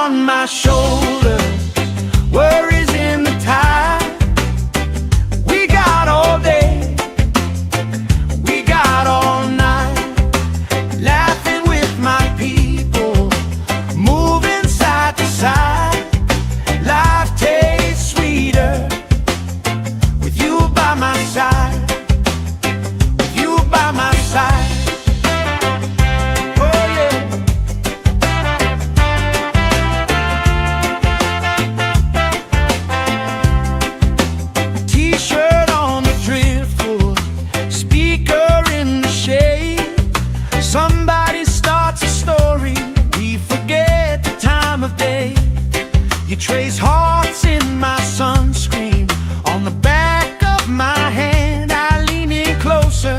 on my shoulder, worries in the tide. We got all day, we got all night, laughing with my people, moving side to side. Life tastes sweeter with you by my side, with you by my side. Somebody starts a story, we forget the time of day. You trace hearts in my sunscreen, on the back of my hand. I lean in closer,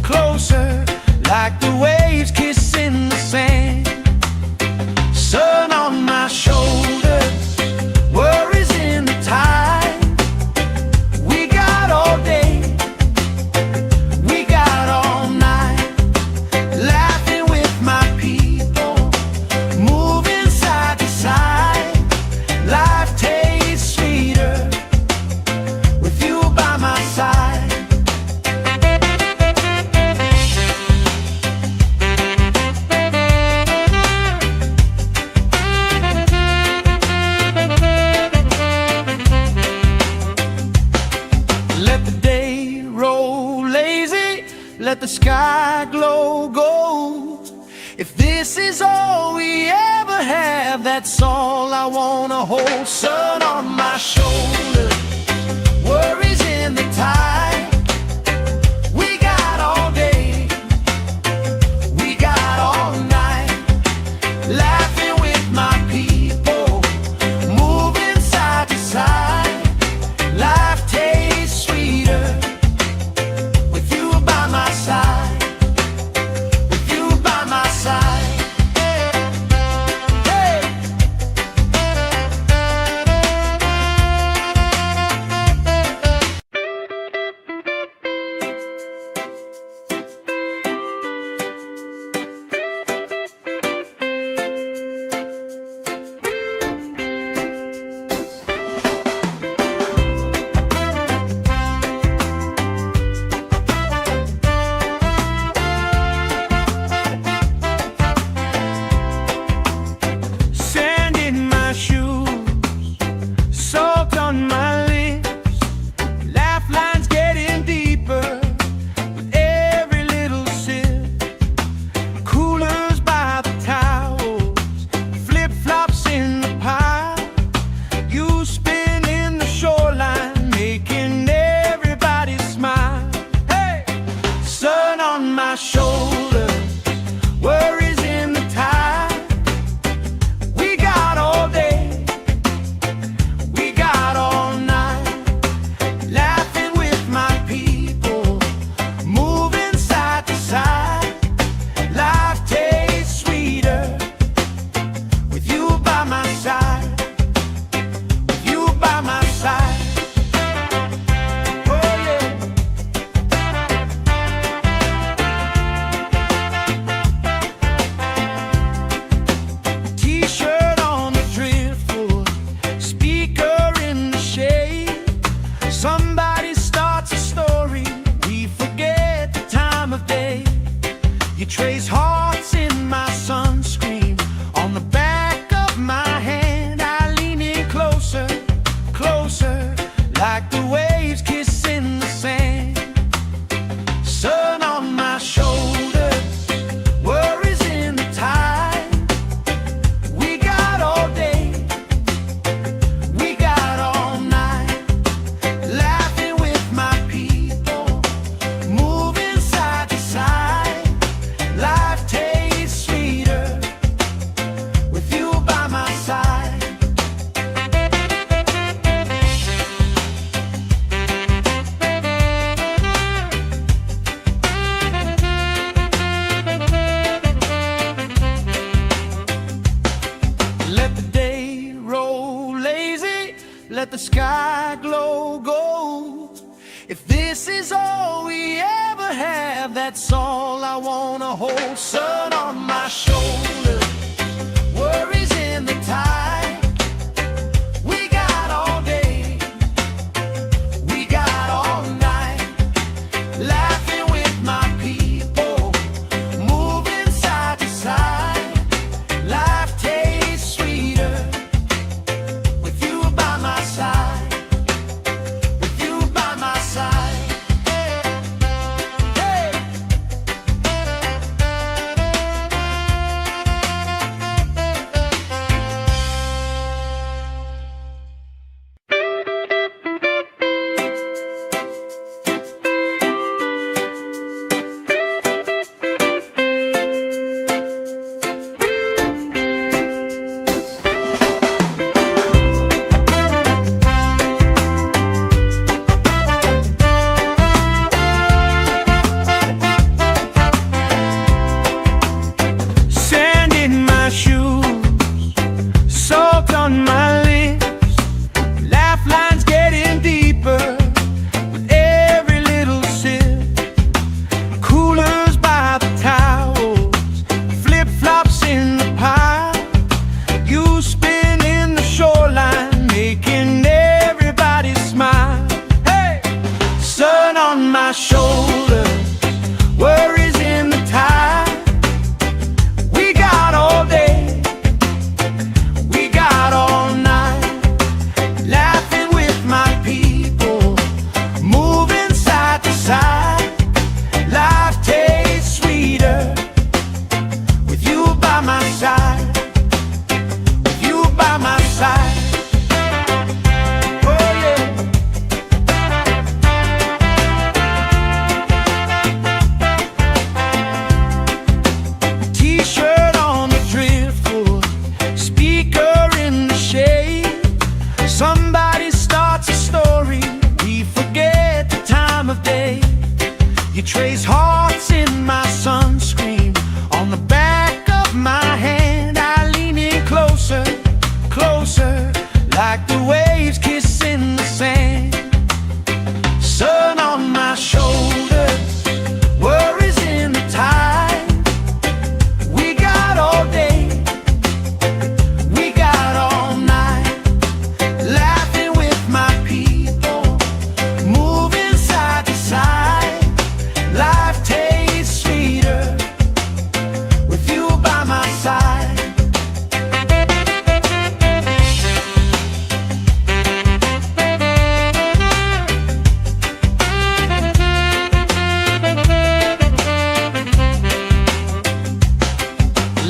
closer, like the waves kissing the sand. Sun on my shoulders, worries in the tide. We got all day, we got all night, laughing with my people, moving side to side. Life tastes sweeter with you by my side. Let the day roll lazy, let the sky glow gold. If this is all we ever have, that's all I wanna hold. Sun on my shoulders, worries in the tide. We got all day, we got all night, laughing with my people, moving side to side. Life tastes sweeter with you by my side, with you by my side. Hey. Sand in my shoes, salt on my lips, laugh lines getting deeper with every little sip. Coolers by the towels, flip-flops in the pile. You spinning the shoreline, making everybody smile. Hey! Sun on my shoulder, worries in the tide. We got all day, we got all night, laughing with my people, moving side to side. Life tastes sweeter with you by my side, with you by my side. Oh yeah. T-shirt on the driftwood, speaker in the shade. Somebody starts a story, we forget the time of day. You trace hearts in my sunscreen, on the back of my hand. I lean in closer, closer, like the waves kissing the sand. Sun on my shoulders, worries in the tide. We got all day, we got all night, laughing with my people, moving side to side. Life tastes sweeter with you by my side. Let the day roll lazy, let the sky glow gold. If this is all we ever have, that's all I wanna hold. Sun on my shoulders, worries in the tide. like the waves kissing the sand. Sun on my shoulders, worries in the tide. We got all day, we got all night, laughing with my people, moving side to side. Life tastes sweeter with you by my side.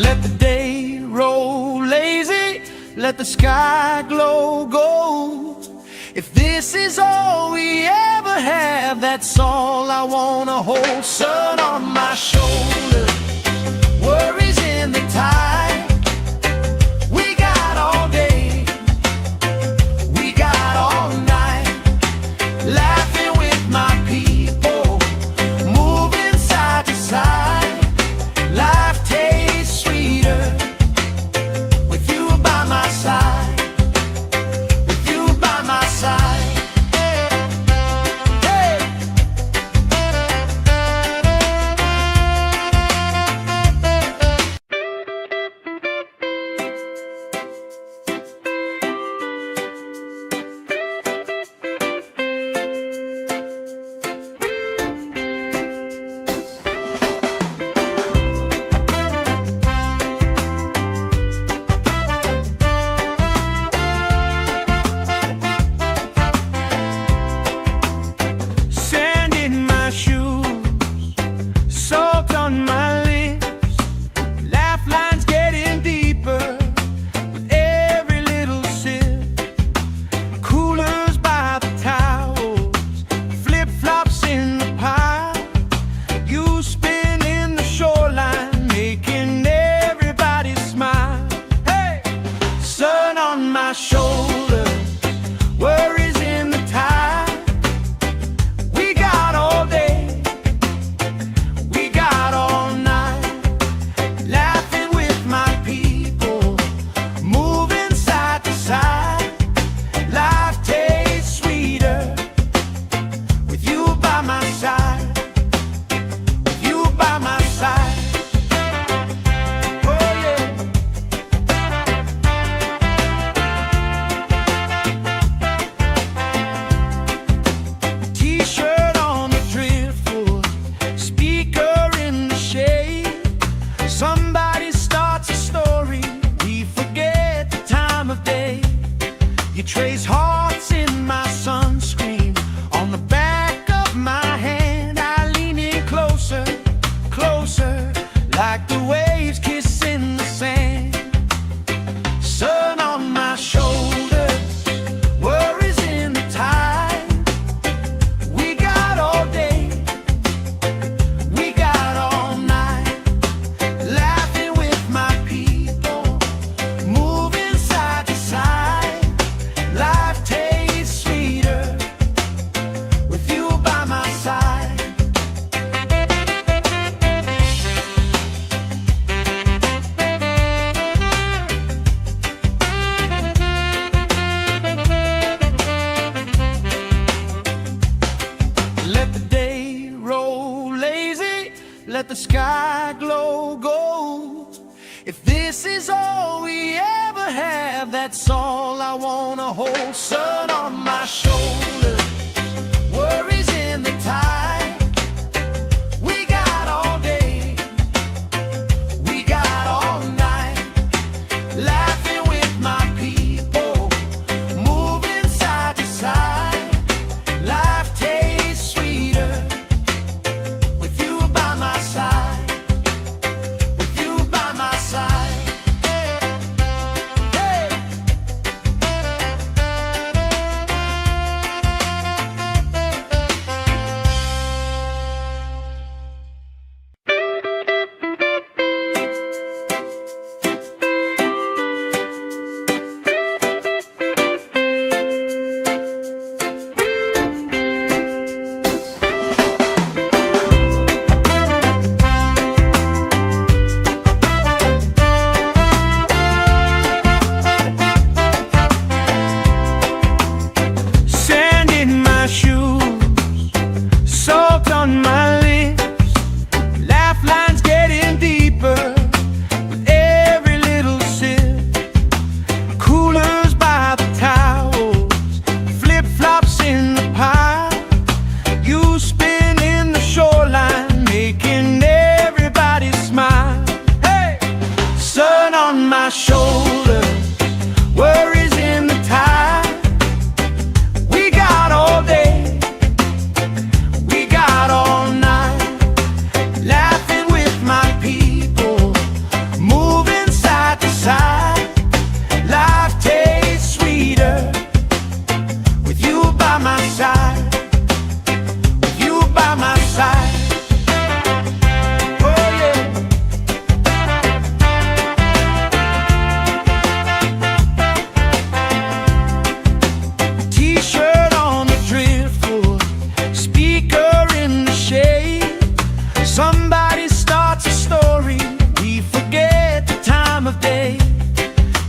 Let the day roll lazy, let the sky glow gold. If this is all we ever have, that's all I wanna hold. Sun on my shoulders, worries in the tide. We got all day, we got all night, laughing with my people, moving side to side. Life tastes sweeter with you by my side, with you by my side. Hey! Sand in my shoes, salt on my lips, laugh lines getting deeper with every little sip. Coolers by the towels, flip-flops in the pile. You spin in the shoreline, making everybody smile. Hey! Sun on my shoulders, worries in the tide. We got all day, we got all night, laughing with my people, moving side to side. Life tastes sweeter with you by my side, with you by my side. Oh yeah. T-shirt on the driftwood, speaker in the shade. Somebody starts a story, we forget the time of day. You trace hearts in my sunscreen, on the back of my hand. I lean in closer, closer, like the waves kissing the sand. Sun on my shoulders, worries in the tide. We got all day, we got all night, laughing with my people, moving side to side. Life tastes sweeter with you by my side. Let the day roll lazy, let the sky glow gold. If this is all we ever have, that's all I wanna hold. Sun on my shoulders, worries in the tide. We got all day, we got all night, laughing with my people, moving side to side. Life tastes sweeter with you by my side, with you by my side. Hey!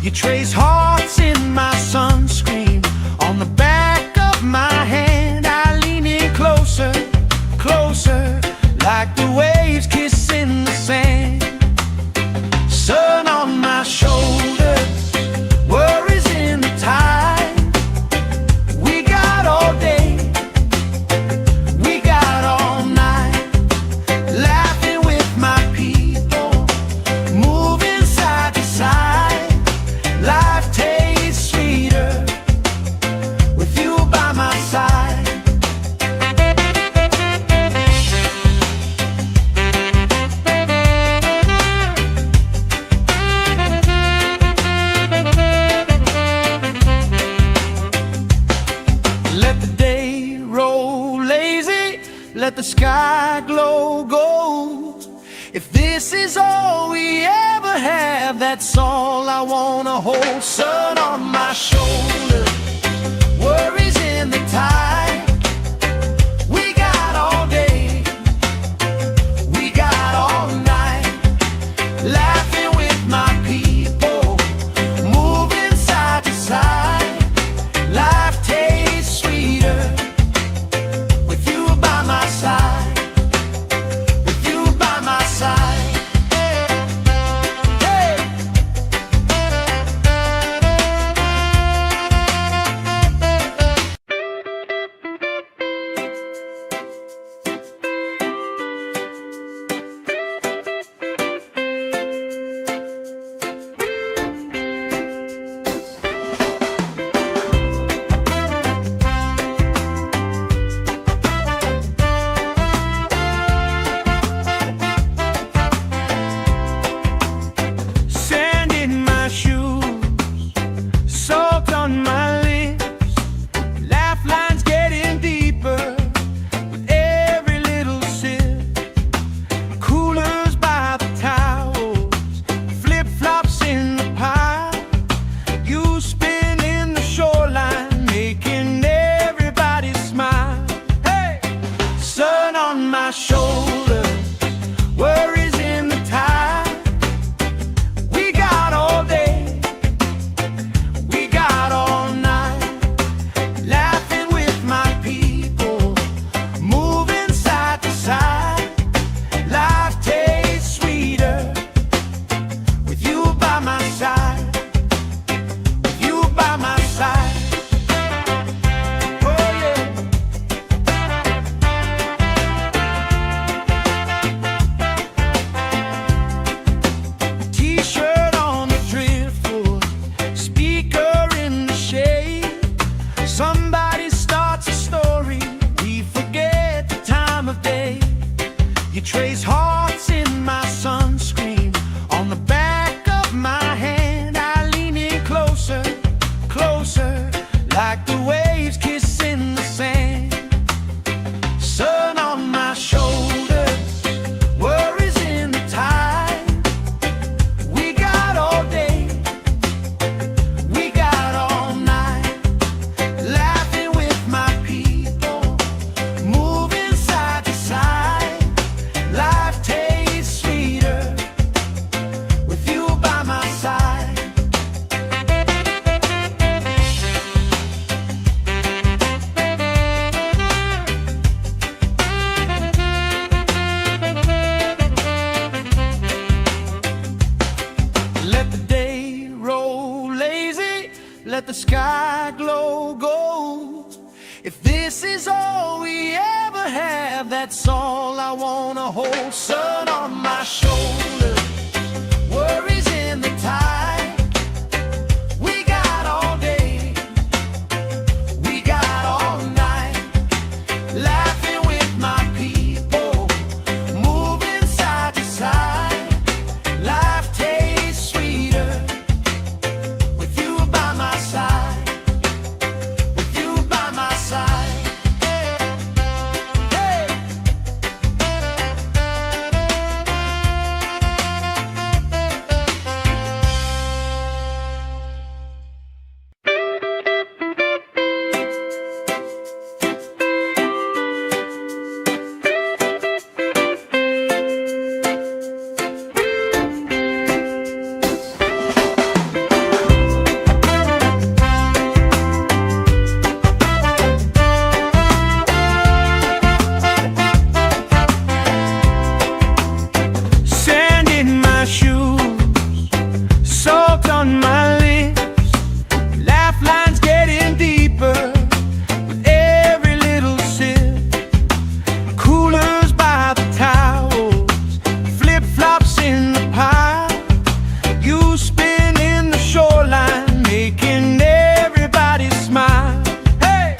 You trace hearts in my sunscreen on the back of my hand. I lean in closer, closer, like the waves kissing the sand. Sun on my shoulders, worries in the tide. We got all day, we got all night, laughing with my people, moving side to side. Life tastes sweeter with you by my side. Let the day roll lazy, let the sky glow gold. If this is all we ever have, that's all I wanna hold. Sun on my shoulder, worries in the tide. We got all day, we got all night, laughing with my people, moving side to side. Life tastes sweeter with you by my side, with you by my side. Hey! Sand in my shoes, salt on my lips, laugh lines getting deeper with every little sip. Coolers by the towels, flip-flops in the pile. You spin in the shoreline, making everybody smile. Hey! Sun on my shoulders, worries in the tide. We got all day, we got all night, laughing with my people, moving side to side. Life tastes sweeter with you by my side, with you by my side. Oh yeah. T-shirt on the driftwood, speaker in the shade. Somebody starts a story, we forget the time of day. You trace hearts in my sunscreen on the back of my hand. I lean in closer, closer, like the waves kissing the sand. Sun on my shoulders, worries in the tide. We got all day, we got all night, laughing with my people, moving side to side. Life tastes sweeter with you by my side. Let the day roll lazy, let the sky glow gold. If this is all we ever have, that's all I wanna hold. Sun on my shoulder, worries in the tide. We got all day, we got all night, laughing with my people, moving side to side. Life tastes sweeter with you by my side, with you by my side. Hey! on my lips, laugh lines getting deeper with every little sip. Coolers by the towels, flip-flops in the pile. You spin in the shoreline, making everybody smile. Hey!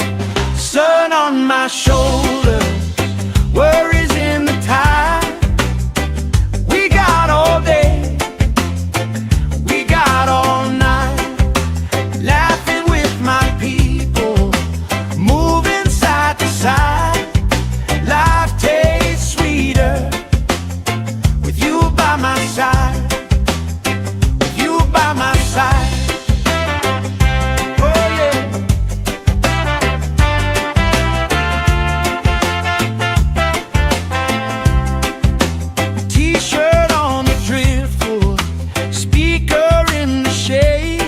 Sun on my shoulders, worries in the tide. We got all day, we got all night, laughing with my people, moving side to side. Life tastes sweeter with you by my side, with you by my side. Oh yeah. T-shirt on the driftwood, speaker in the shade.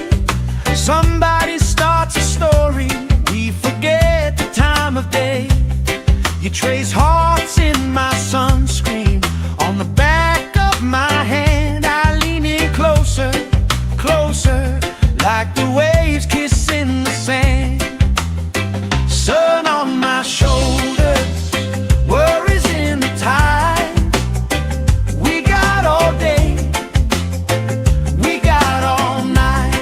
Somebody starts a story, we forget the time of day. You trace hearts in my sunscreen, on the back of my hand. I lean in closer, closer, like the waves kissing the sand. Sun on my shoulders, worries in the tide. We got all day, we got all night,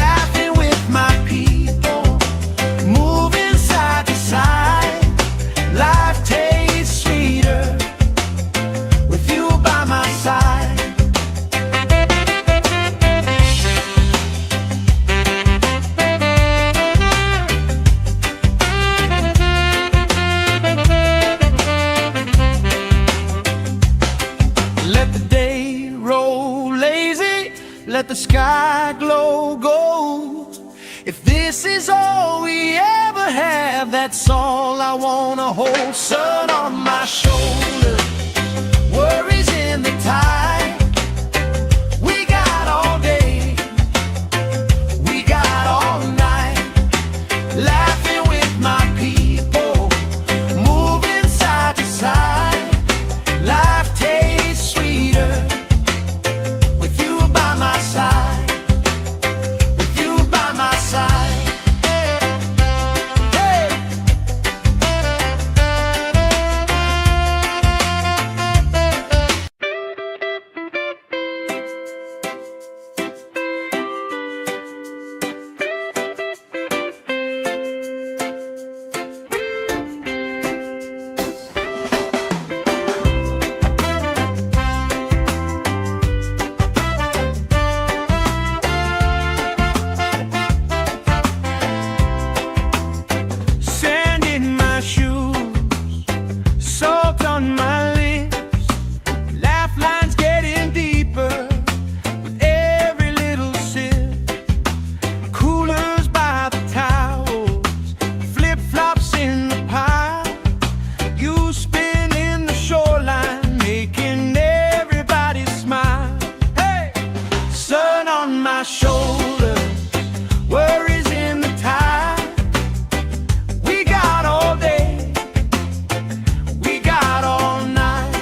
laughing with my people, moving side to side. Life tastes sweeter with you by my side. Let the day roll lazy, let the sky glow gold. If this is all we ever have, that's all I wanna hold. Sun on my shoulders, worries in the tide. We got all day, we got all night, laughing with my people, moving side to side. Life tastes sweeter with you by my side, with you by my side. Hey! Sand in my shoes, salt on my lips, laugh lines getting deeper with every little sip. Coolers by the towels, flip-flops in the pile. You spin in the shoreline, making everybody smile. Hey! Sun on my shoulders, worries in the tide. We got all day, we got all night,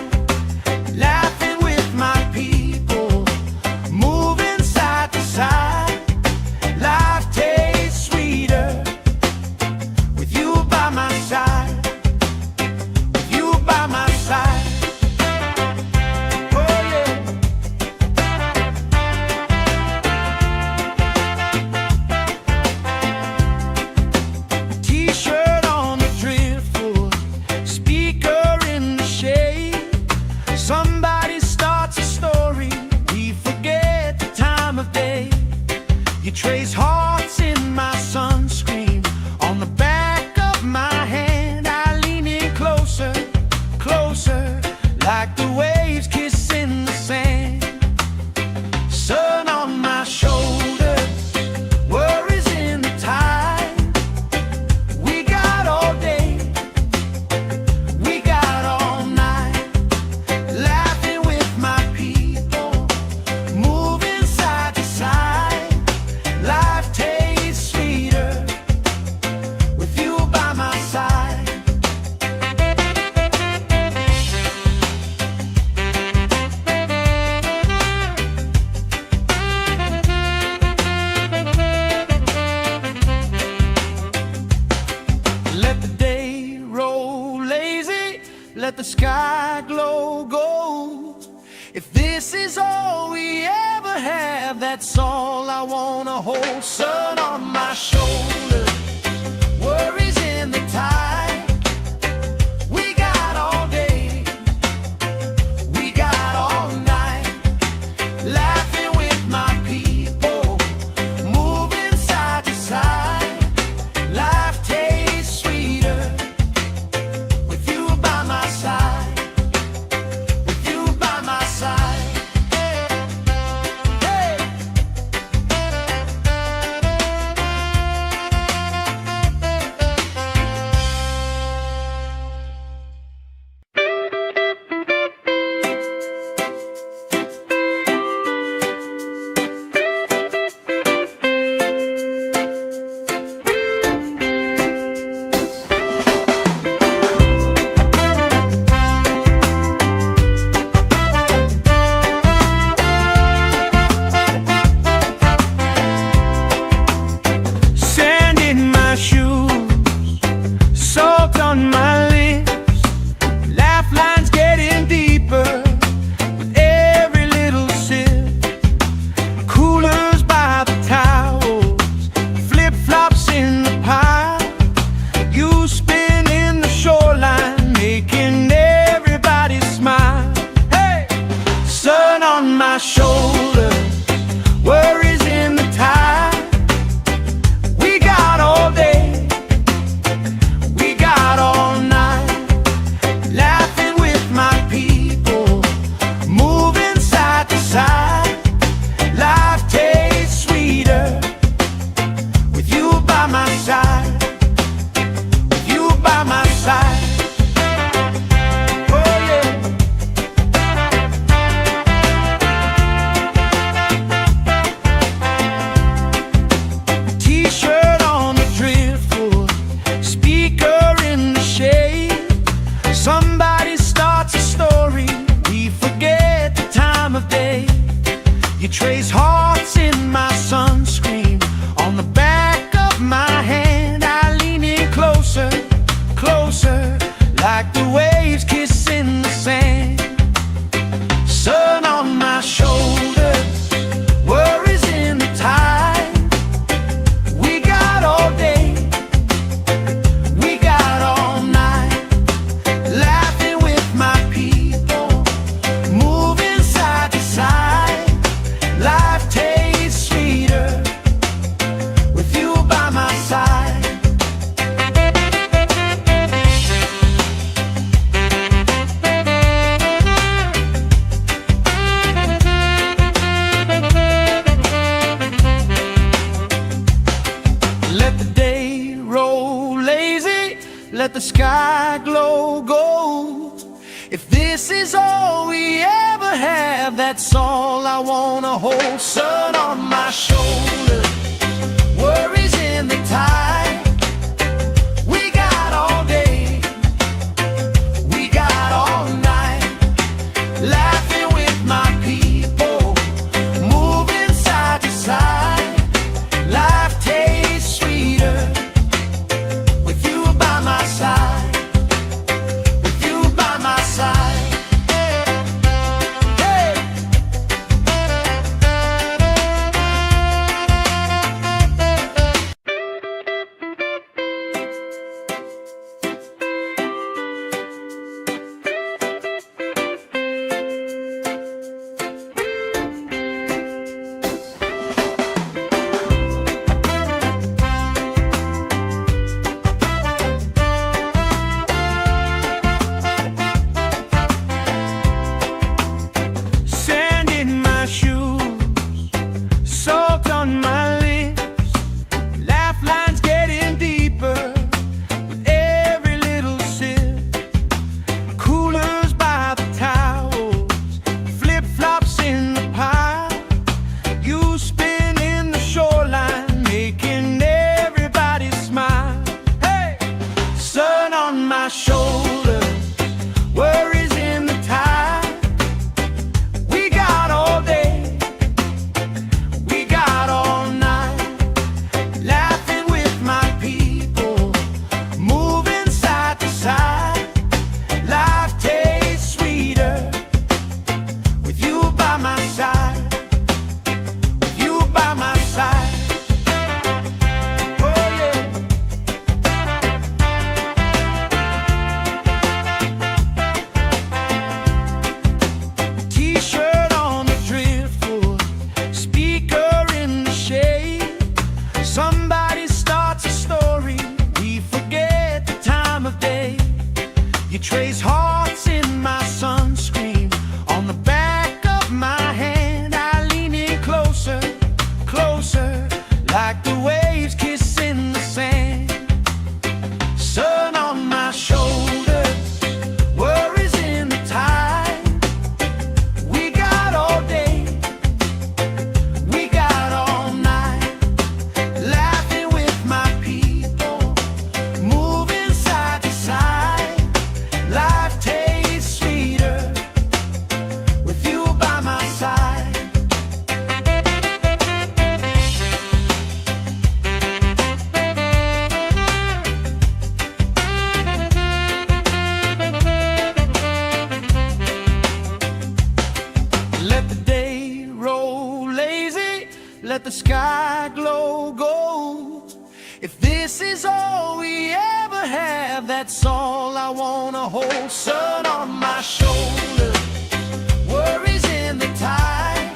laughing with my people, moving side to side. Life tastes sweeter with you by my side, with you by my side. Oh yeah. T-shirt on the driftwood, speaker in the shade. Somebody starts a story, we forget the time of day. You trace hearts in my sunscreen, on the back of my hand. I lean in closer, closer, like the waves kissing the sand. Sun on my shoulders, worries in the tide. We got all day, we got all night, laughing with my people, moving side to side. Life the sky glow gold. If this is all we ever have, that's all I wanna hold. Sun on my shoulder, worries in the tide. We got all day, we got all night, laughing with my people, moving side to side. Life tastes sweeter with you by my side, with you by my side. Hey. Sand in my shoes, salt on my lips, laugh lines getting deeper with every little sip. Coolers by the towels, flip-flops in the pile, you spin in the shoreline, making everybody smile. Hey! Sun on my shoulder, worries in the tide. We got all day, we got all night, laughing with my people, moving side to side. Life tastes sweeter with you by my side, with you by my side. Oh yeah. T-shirt on the driftwood, speaker in the shade. Somebody starts a story, we forget the time of day. You trace hearts in my sunscreen, on the back of my hand. I lean in closer, closer, like the waves kissing the sand. Sun on my shoulders, worries in the tide. We got all day, we got all night, laughing with my people, moving side to side. Life tastes sweeter with you by my side. Let the day roll lazy, let the sky glow gold. If this is all we ever have, that's all I wanna hold. Sun on my shoulder, worries in the tide. We got all day, we got all night, laughing with my people, moving side to side. Life tastes sweeter with you by my side, with you by my side. Hey. let the sky glow gold. If this is all we ever have, that's all I wanna hold. Sun on my shoulder, worries in the tide.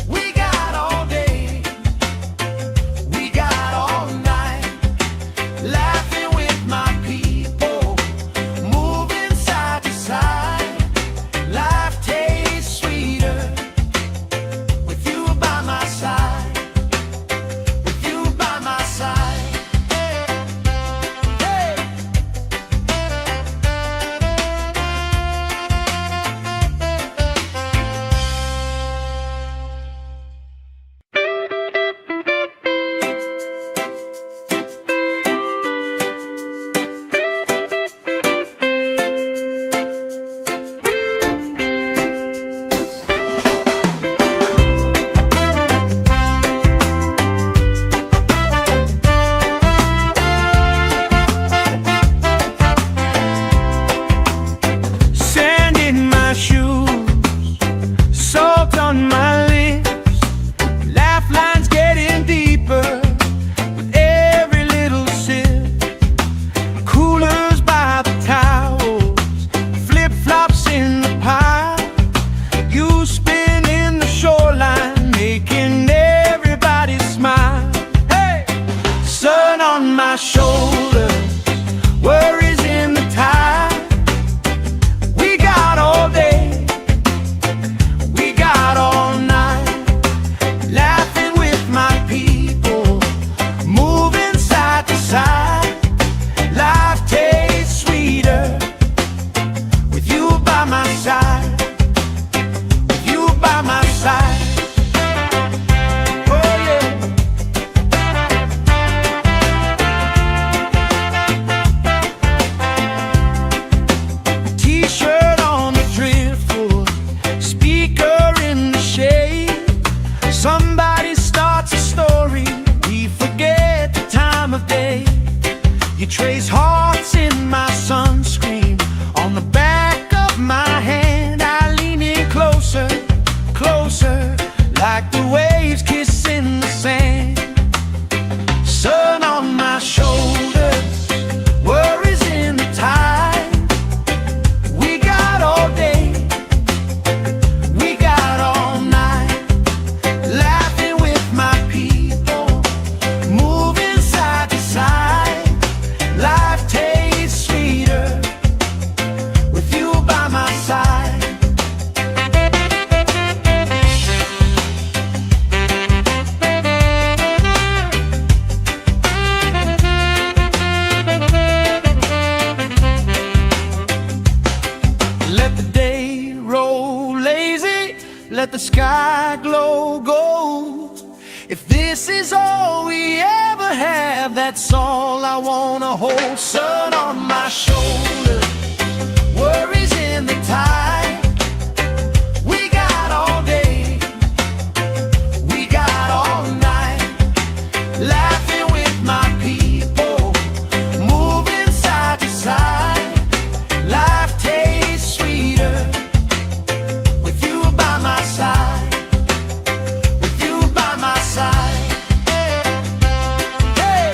We got all day, we got all night, laughing with my people, moving side to side. Life tastes sweeter with you by my side, with you by my side. Hey. Sand in my shoes, salt on my lips, laugh lines getting deeper with every little sip. Coolers by the towels, flip-flops in the pile. You spin in the shoreline, making everybody smile. Hey! Sun on my shoulder, worries in the tide. We got all day, we got all night, laughing with my people, moving side to side. Life tastes sweeter with you by my side, with you by my side. Oh yeah. T-shirt on the driftwood, speaker in the shade. Somebody starts a story, we forget the time of day. You trace hearts in my sunscreen, on the back of my hand. I lean in closer, closer, like the waves kissing the sand. Sun on my shoulders, worries in the tide. We got all day, we got all night, laughing with my people, moving side to side. Life tastes sweeter with you by my side. Let the day roll lazy, let the sky glow gold. If this is all we ever have, that's all I wanna hold. Sun on my shoulder, worries in the tide. We got all day, we got all night, laughing with my people, moving side to side. Life tastes sweeter with you by my side, with you by my side. Hey.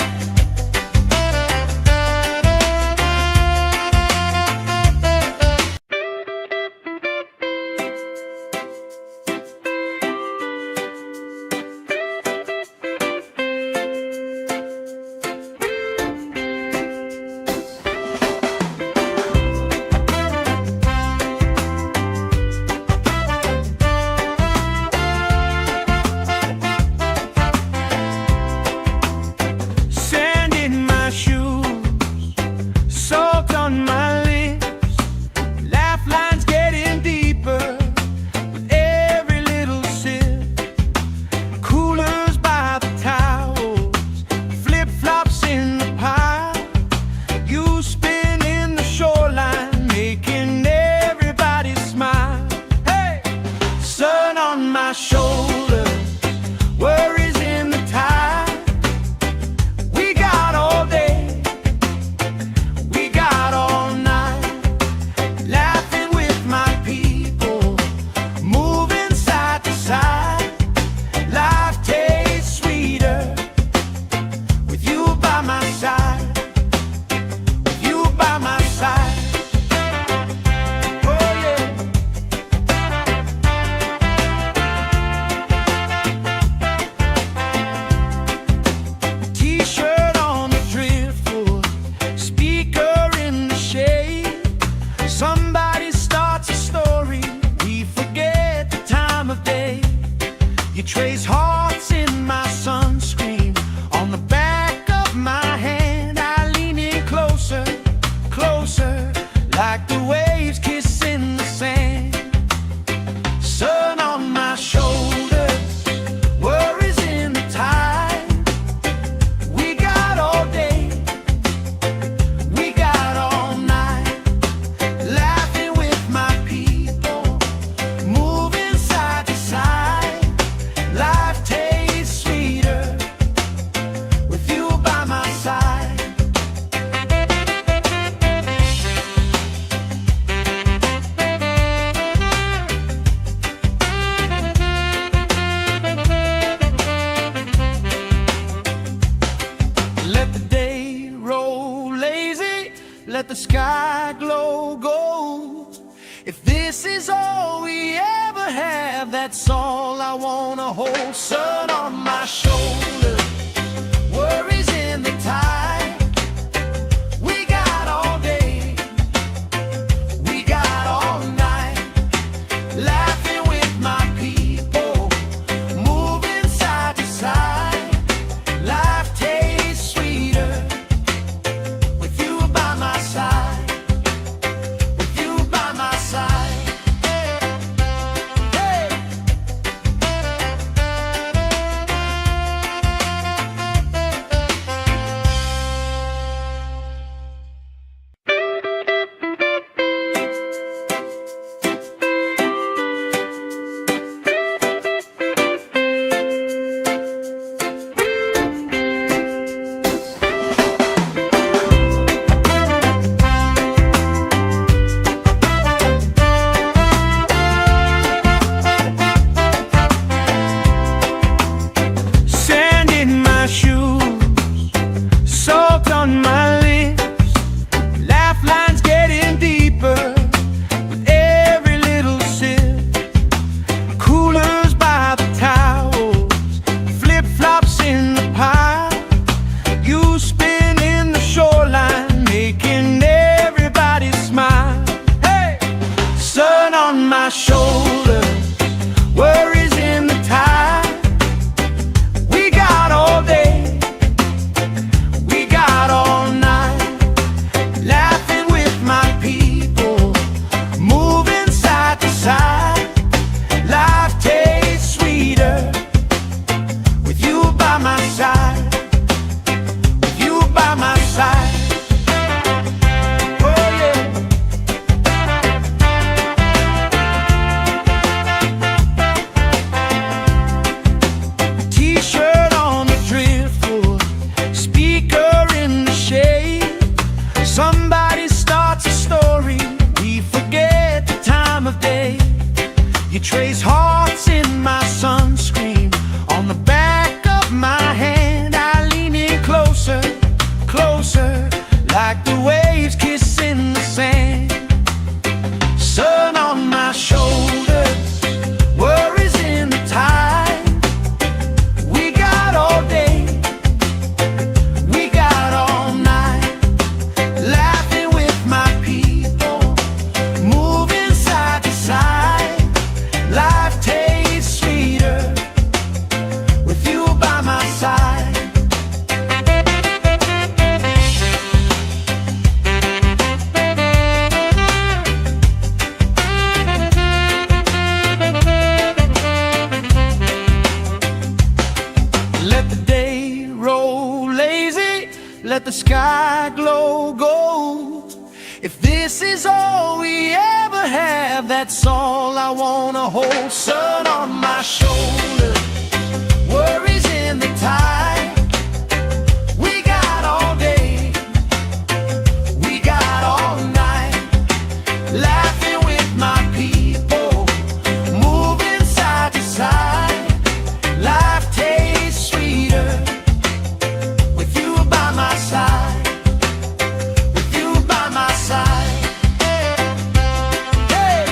let the sky glow gold. If this is all we ever have, that's all I wanna hold. Sun on my shoulder, worries in the tide. We got all day, we got all night, laughing with my people, moving side to side. Life tastes sweeter with you by my side, with you by my side. Hey. Sand in my shoes, salt on my lips, laugh lines getting deeper with every little sip. Coolers by the towels, flip-flops in the pile. You spin in the shoreline, making everybody smile. Hey! Sun on my shoulders, worries in the tide. We got all day, we got all night, laughing with my people, moving side to side. Life tastes sweeter with you by my side, with you by my side. Oh yeah. T-shirt on the driftwood, speaker in the shade. Somebody starts a story, we forget the time of day. You trace hearts in my sunscreen, on the back of my hand. I lean in closer, closer, like the waves kissing the sand. Sun on my shoulders, worries in the tide. We got all day, we got all night, laughing with my people, moving side to side. Life tastes sweeter with you by my side. Let the day roll lazy, let the sky glow gold. If this is all we ever have, that's all I wanna hold. Sun on my shoulder, worries in the tide. We got all day, we got all night, laughing with my people, moving side to side. Life tastes sweeter with you by my side, with you by my side. Hey.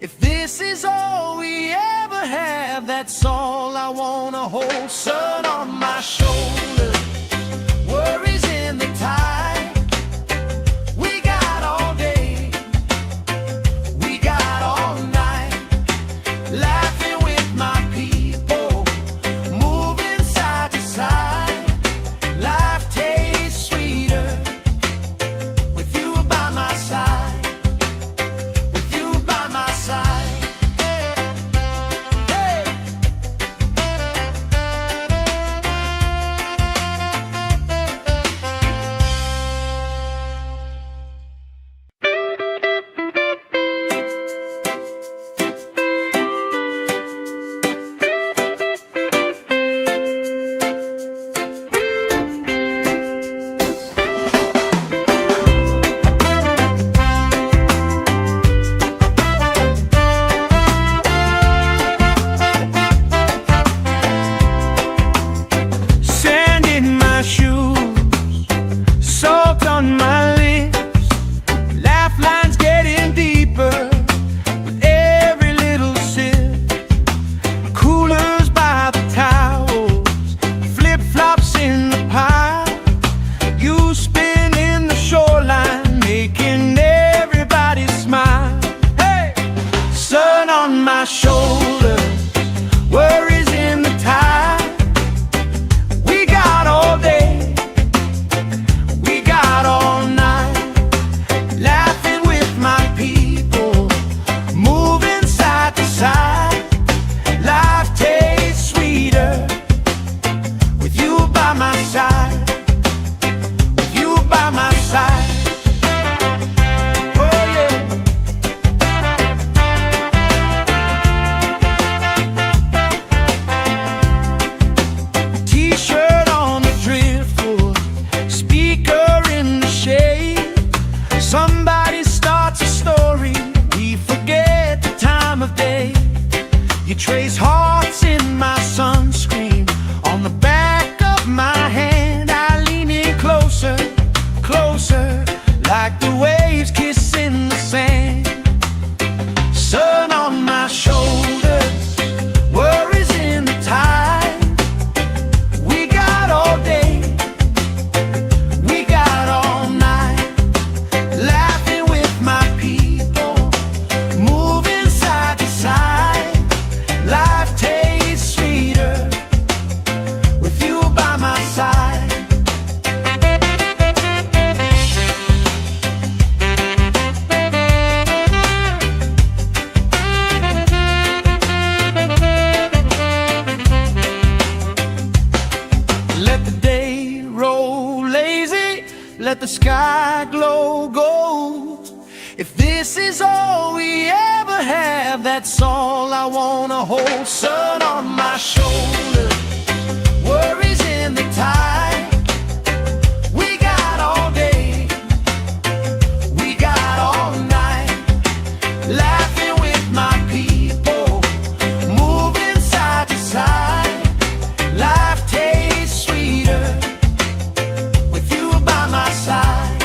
If this is all we ever have, that's all I wanna hold. Sun on my shoulder, worries in the tide. We got all day, we got all night, laughing with my people, moving side to side. Life tastes sweeter with you by my side, with you by my side. Hey. Sand in my shoes, salt on my lips, laugh lines getting deeper with every little sip. Coolers by the towels, flip-flops in the pile, you spinning the shoreline, making everybody smile. Hey! Sun on my shoulder, worries in the tide. We got all day, we got all night, laughing with my people, moving side to side. Life tastes sweeter with you by my side, with you by my side. Oh yeah. T-shirt on the driftwood, speaker in the shade. Somebody starts a story, we forget the time of day. You trace hearts in my sunscreen, on the back of my hand. I lean in closer, closer, like the waves kissing the sand. Sun on my shoulders, worries in the tide. We got all day, we got all night, laughing with my people, moving side to side. Life tastes sweeter with you by my side. Let the day roll lazy, let the sky glow gold. If this is all we ever have, that's all I wanna hold. Sun on my shoulder, worries in the tide. We got all day, we got all night, laughing with my people, moving side to side. Life tastes sweeter with you by my side,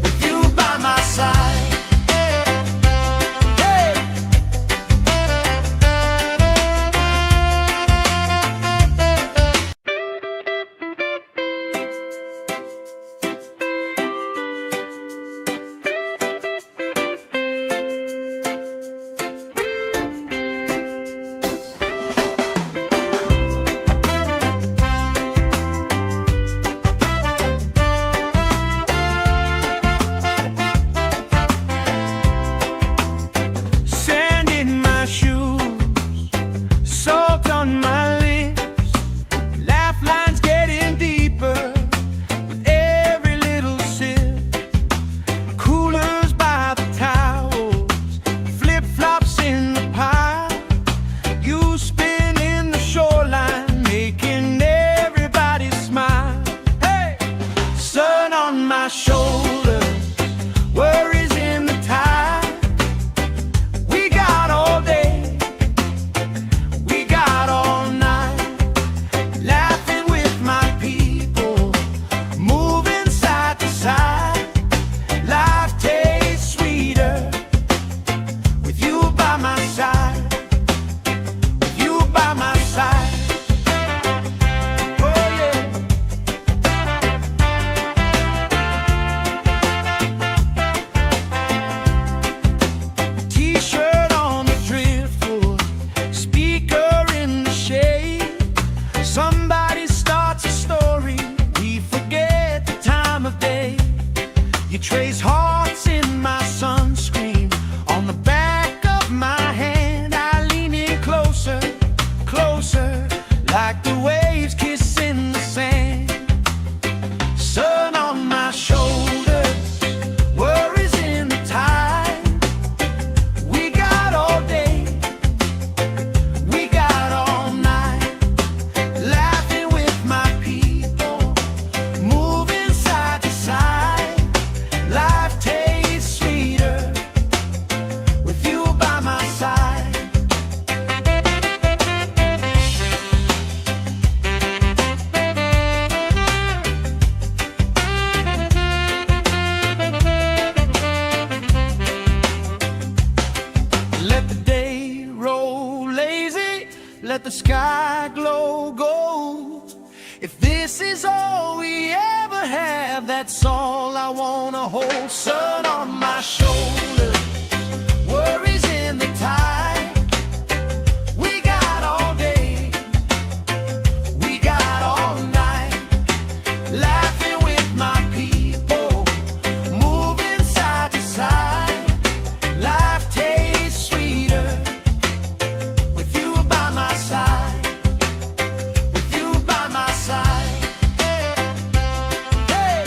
with you by my side. Hey. let the sky glow gold. If this is all we ever have, that's all I wanna hold. Sun on my shoulder, worries in the tide. We got all day, we got all night, laughing with my people, moving side to side. Life tastes sweeter with you by my side, with you by my side. Hey.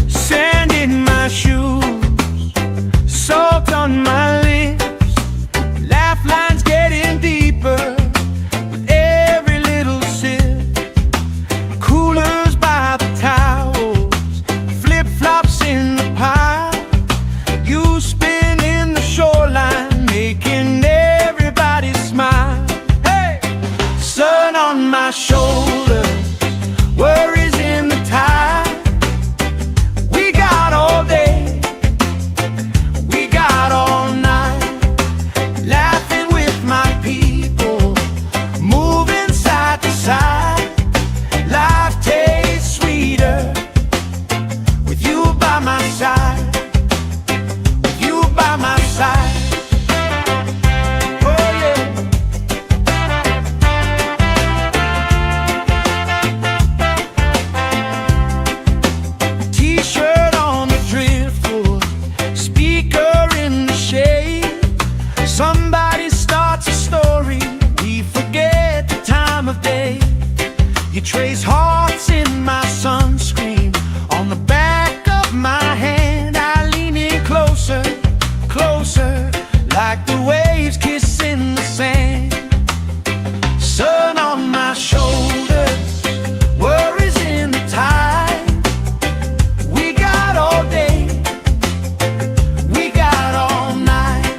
Sand in my shoes, salt on my lips, laugh lines getting deeper with every little sip. Coolers by the towels, flip-flops in the pile. You spin in the shoreline, making everybody smile. Hey! Sun on my shoulder, worries in the tide. We got all day, we got all night, laughing with my people, moving side to side. Life tastes sweeter with you by my side, with you by my side. Oh yeah. T-shirt on the driftwood, speaker in the shade. Somebody starts a story, we forget the time of day. You trace hearts in my sunscreen, on the back of my hand. I lean in closer, closer, like the waves kissing the sand. Sun on my shoulders, worries in the tide. We got all day, we got all night,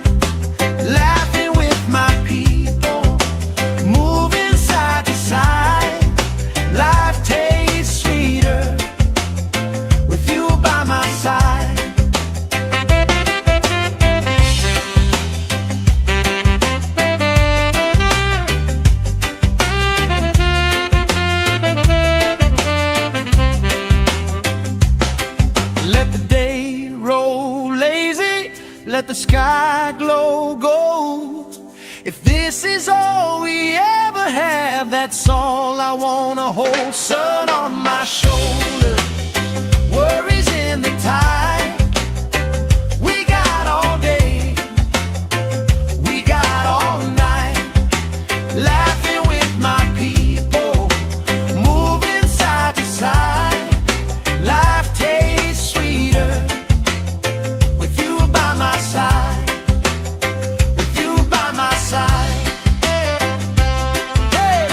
laughing with my people, moving side to side. Life tastes sweeter with you by my side. Let the day roll lazy, let the sky glow gold. If this is all we ever have, that's all I wanna hold. Sun on my shoulder, worries in the tide. We got all day, we got all night, laughing with my people, moving side to side. Life tastes sweeter with you by my side, with you by my side. Hey.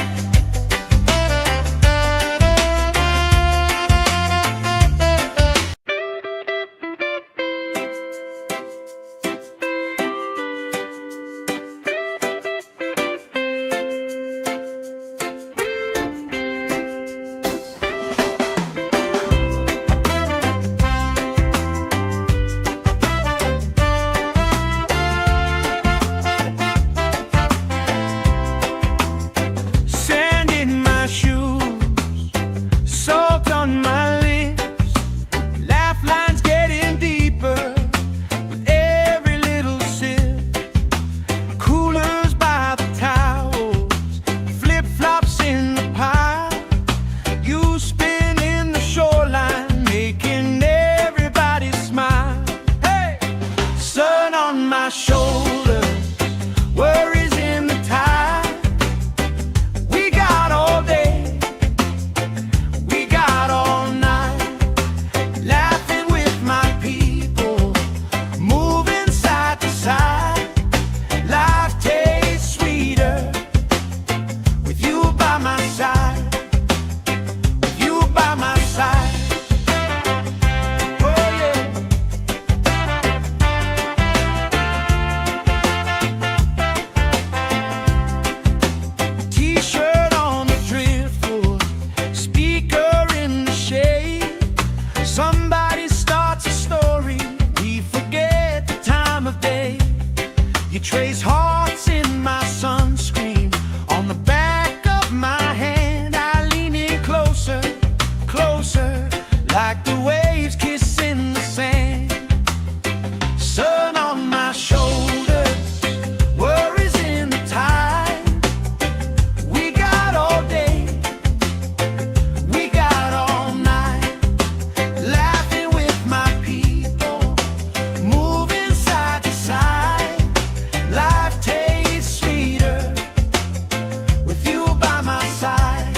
Sand in my shoes, salt on my lips, laugh lines getting deeper with every little sip. Coolers by the towels, flip-flops in the pile. You spin in the shoreline, making everybody smile. Hey! Sun on my shoulder, worries in the tide. We got all day, we got all night, laughing with my people, moving side to side. Life trace hearts in my sunscreen. On the back of my hand, I lean in closer, closer, like the waves kissing the sand. Sun on my shoulders, worries in the tide. We got all day, we got all night, laughing with my people, moving side to side. Life tastes sweeter with you by my side.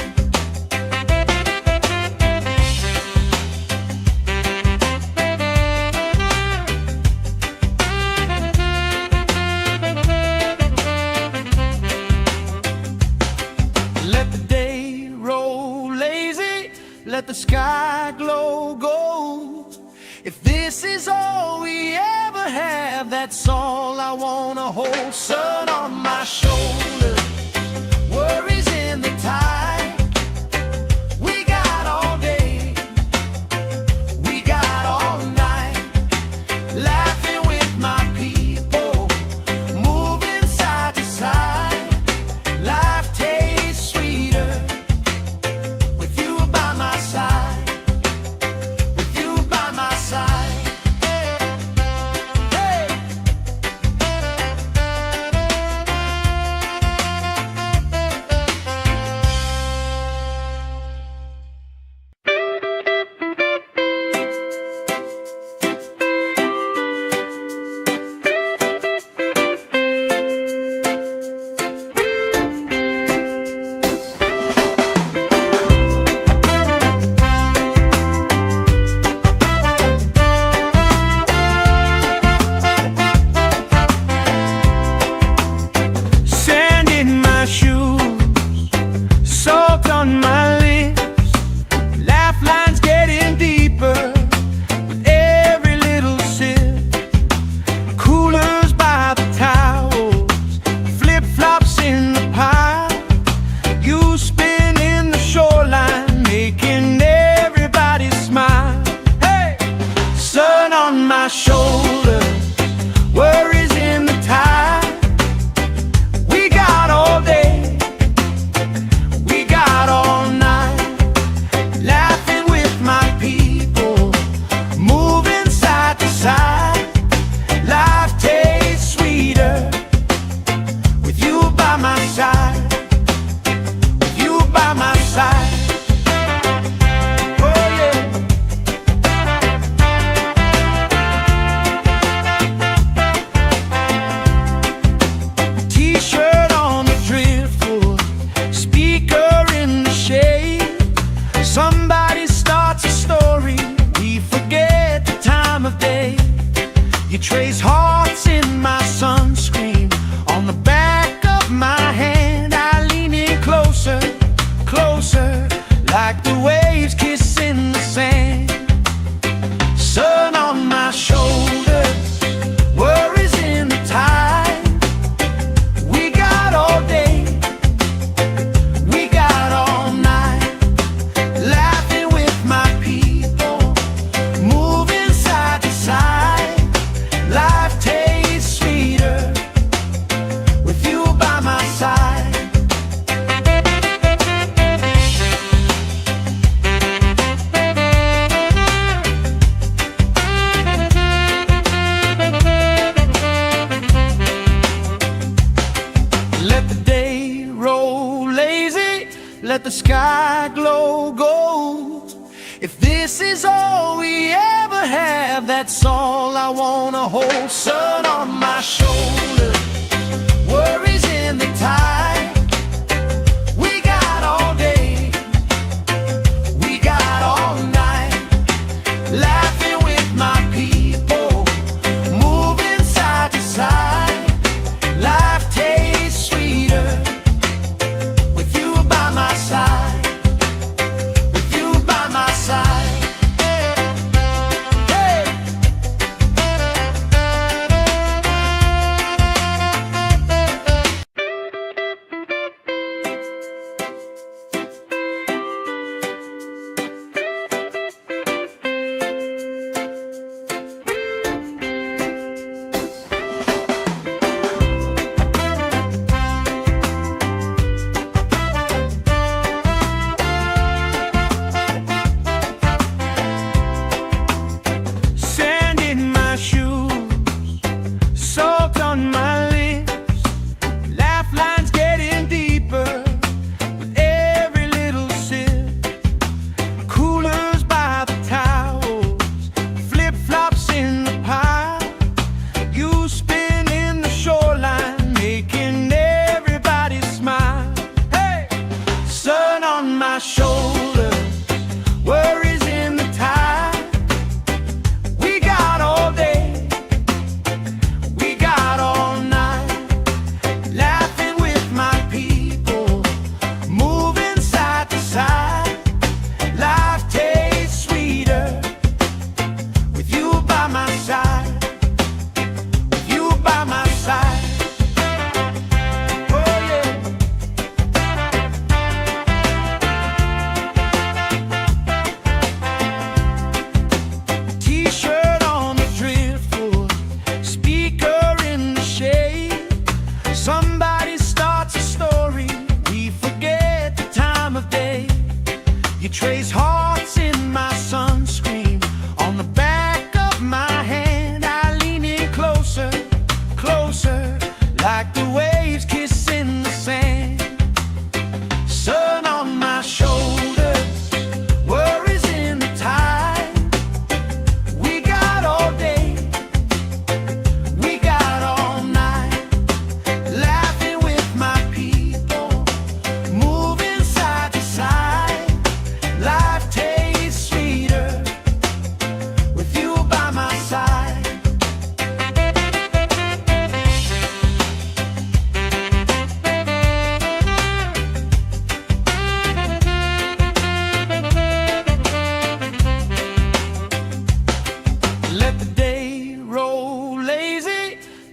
Let the day roll lazy, let the sky glow gold. If this is all we ever have, that's all I wanna hold. Sun on my shoulders, worries in the tide. We got all day, we got all night, laughing with my people, moving side to side. Life tastes sweeter with you by my side, with you by my side. Hey! Sand in my shoes, salt on my lips, laugh lines getting deeper with every little sip. Coolers by the towels, flip-flops in the pile. You spin in the shoreline, making everybody smile. Hey! Sun on my shoulders, worries in the tide. We got all day, we got all night, laughing with my people, moving side to side. Life tastes sweeter with you by my side, with you by my side. Oh yeah. T-shirt on the driftwood, speaker in the shade. Somebody starts a story, we forget the time of day. You trace hearts in my sunscreen. On the back of my hand, I lean in closer, closer, like the waves kissing the sand. Sun on my shoulders, worries in the tide. We got all day, we got all night, laughing with my people, moving side to side. Life tastes sweeter with you by my side. Let the day roll lazy, let the sky glow gold. If this is all we ever have, that's all I wanna hold. Sun on my shoulders, worries in the tide. We got all day, we got all night, laughing with my people, moving side to side. Life tastes sweeter with you by my side, with you by my side. Hey!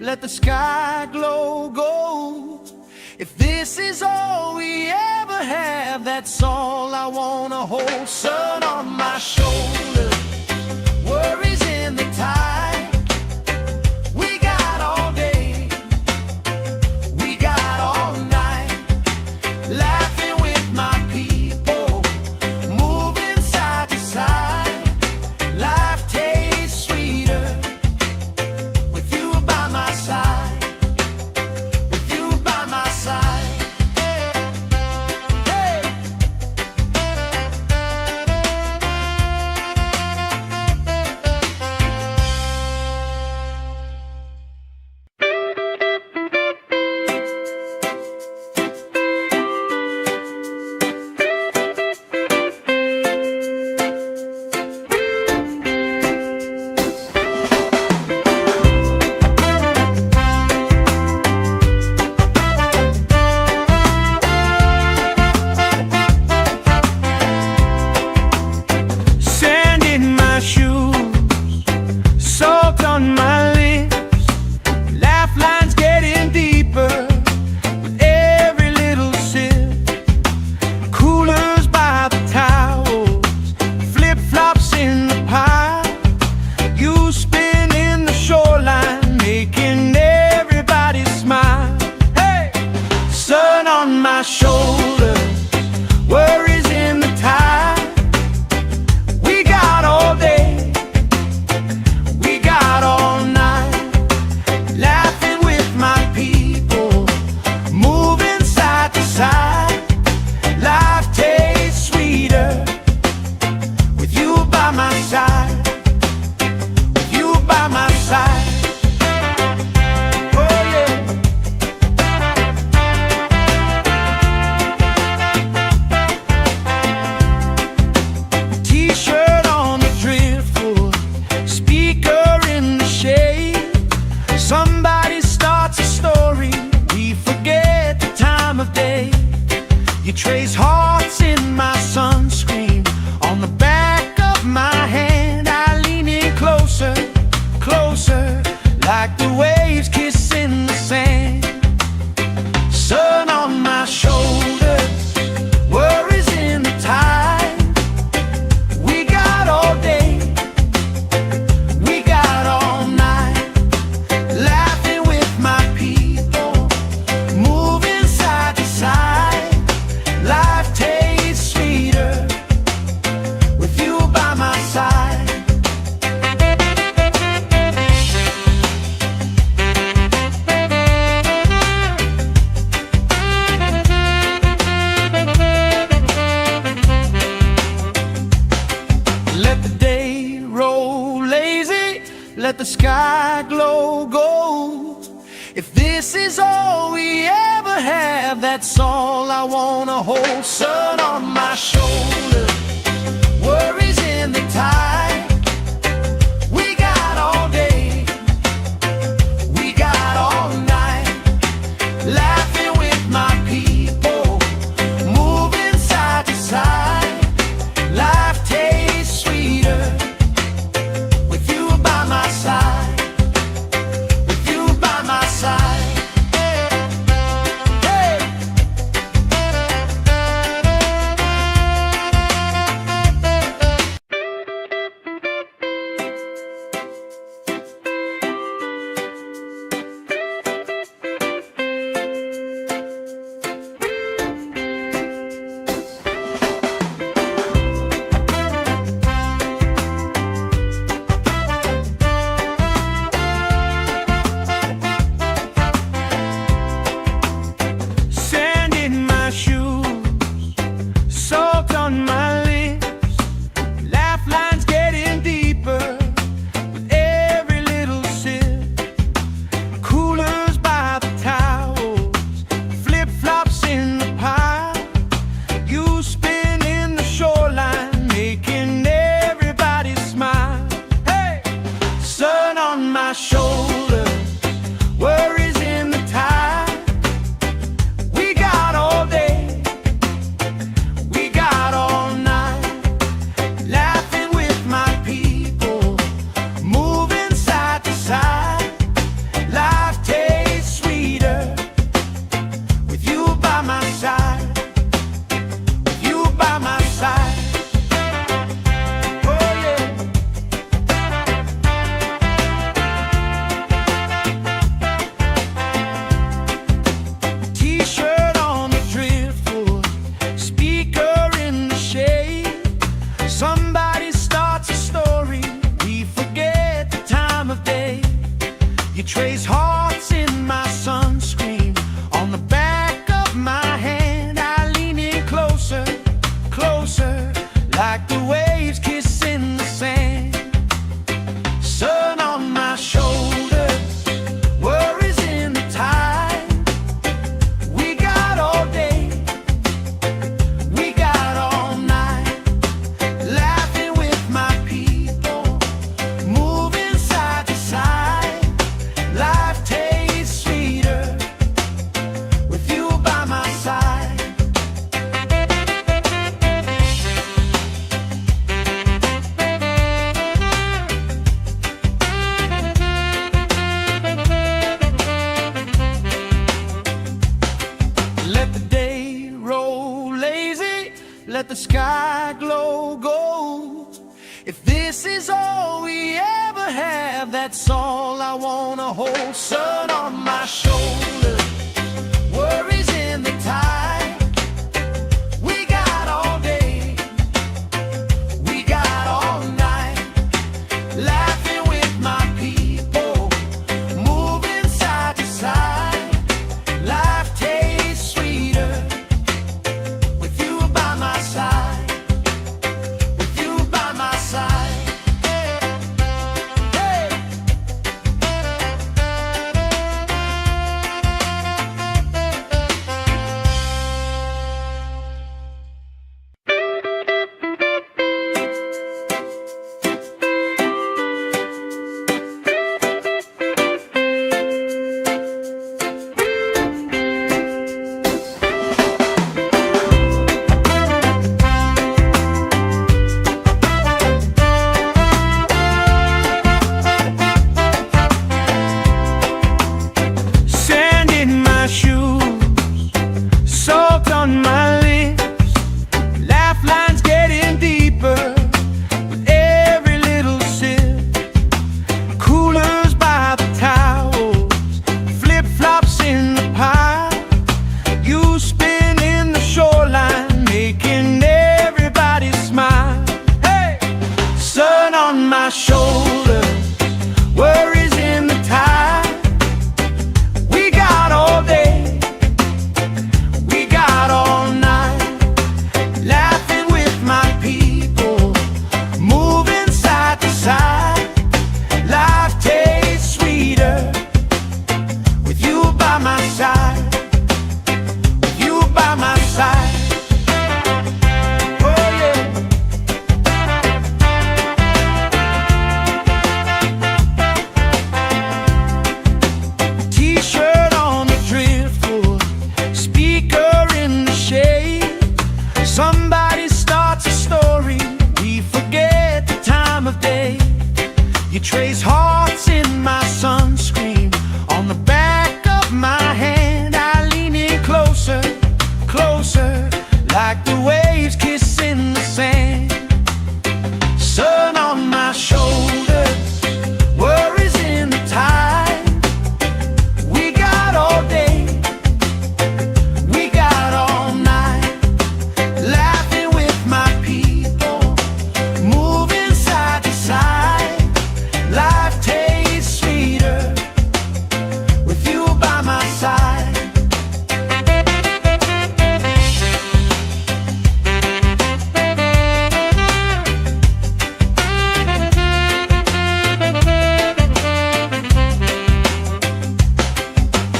let the sky glow gold. If this is all we ever have, that's all I wanna hold. Sun on my shoulder, worries in the tide. We got all day, we got all night, laughing with my people, moving side to side. Life tastes sweeter with you by my side, with you by my side. Hey. Sand in my shoes, salt on my lips, laugh lines getting deeper with every little sip. Coolers by the towels, flip-flops in the pile. You spinning the shoreline, making everybody smile. Hey! Sun on my shoulders, worries in the tide. We got all day, we got all night, laughing with my people, moving side to side. Life tastes sweeter with you by my side, with you by my side. Oh yeah. T-shirt on the driftwood, speaker in the shade. Somebody starts a story, we forget the time of day. You trace hearts in my sunscreen, on the back of my hand. I lean in closer, closer, like the waves kissing the sand. Sun on my shoulders, worries in the tide. We got all day, we got all night, laughing with my people, moving side to side. Life tastes sweeter with you by my side. Let the day roll lazy, let the sky glow gold. If this is all we ever have, that's all I wanna hold. Sun on my shoulder, worries in the tide. We got all day, we got all night, laughing with my people, moving side to side. Life tastes sweeter with you by my side, with you by my side. Hey. You trace hearts in my sunscreen. On the back of my hand, I lean in closer, closer, like the waves kissing the sand. Sun on my shoulders, worries in the tide. We got all day, we got all night, laughing with my people, moving side to side. Life tastes sweeter with you by my side. Let the day roll lazy, let the sky glow gold. If this is all we ever have, that's all I wanna hold. Sun on my shoulders, worries in the tide. We got all day, we got all night, laughing with my people, moving side to side. Life tastes sweeter with you by my side, with you by my side. Hey. Sand in my shoes, salt on my lips, laugh lines getting deeper with every little sip. Coolers by the towels, flip-flops in the pile. You spin in the shoreline, making everybody smile. Hey! Sun on my shoulders, worries in the tide. We got all day, we got all night, laughing with my people, moving side to side. Life tastes sweeter with you by my side, with you by my side. Oh yeah. T-shirt on the driftwood, speaker in the shade. Somebody starts a story, we forget the time of day. You trace hearts in my sunscreen. On the back of my hand, I lean in closer, closer, like the waves kissing the sand. Sun on my shoulders, worries in the tide. We got all day, we got all night, laughing with my people, moving side to side. Life tastes sweeter with you by my side.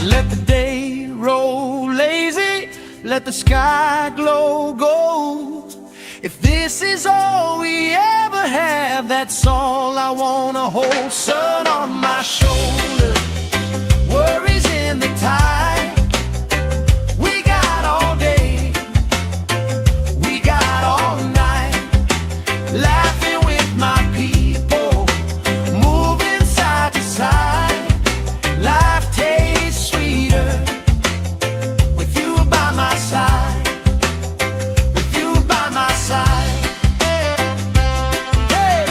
Let the day roll lazy, let the sky glow gold. If this is all we ever have, that's all I wanna hold. Sun on my shoulders, worries in the tide. We got all day, we got all night, laughing with my people, moving side to side. Life tastes sweeter with you by my side, with you by my side. Hey.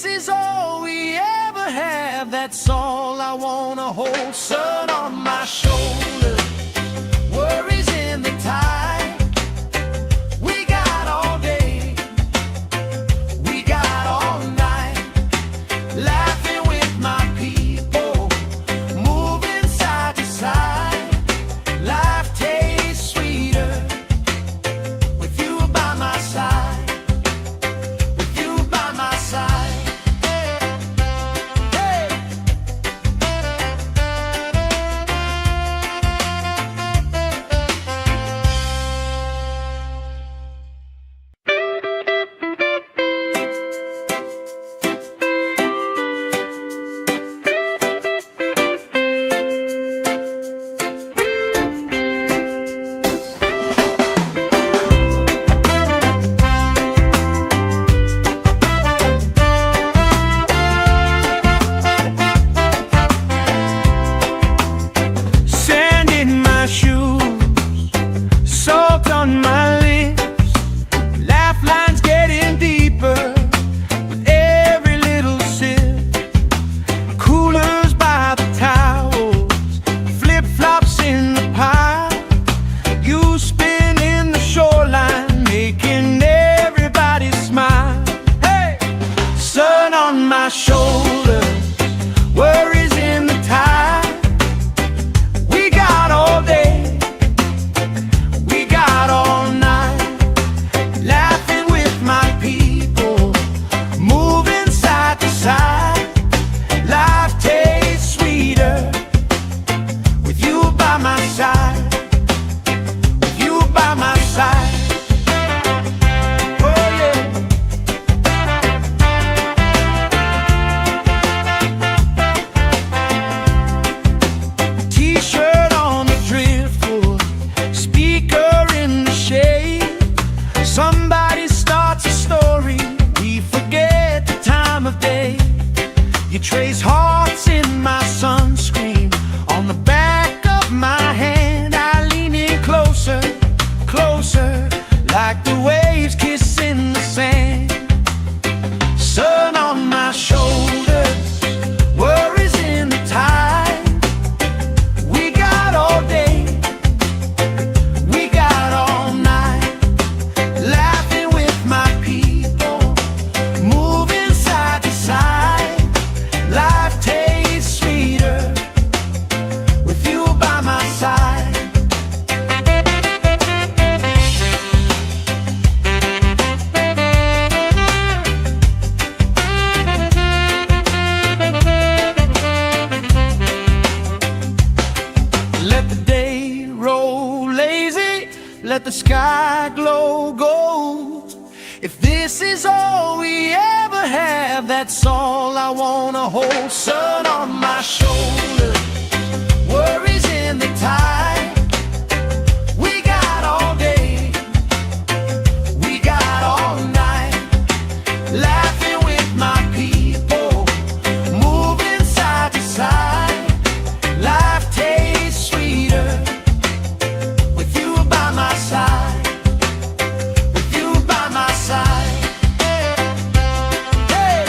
this is all we ever have, that's all I wanna hold. Sun on my shoulder, worries in the tide. We got all day, we got all night, laughing with my people, moving side to side. Life tastes sweeter with you by my side, with you by my side. Hey. Sand in my shoes, salt on my lips, laugh lines getting deeper with every little sip. Coolers by the towels, flip-flops in the pile. You spin in the shoreline, making everybody smile. Hey! Sun on my shoulder, worries in the tide. We got all day, we got all night, laughing with my people, moving side to side. Life tastes sweeter with you by my side, with you by my side. Oh yeah. T-shirt on the driftwood, speaker in the shade. Somebody starts a story, we forget the time of day. You trace hearts in my sunscreen, on the back of my hand. I lean in closer, closer, like the waves kissing the sand. Sun on my shoulders, worries in the tide. We got all day, we got all night, laughing with my people, moving side to side. Life tastes sweeter with you by my side. Let the day roll lazy, let the sky glow gold. If this is all we ever have, that's all I wanna hold. Sun on my shoulder, worries in the tide. We got all day, we got all night, laughing with my people, moving side to side. Life tastes sweeter with you by my side, with you by my side. Hey.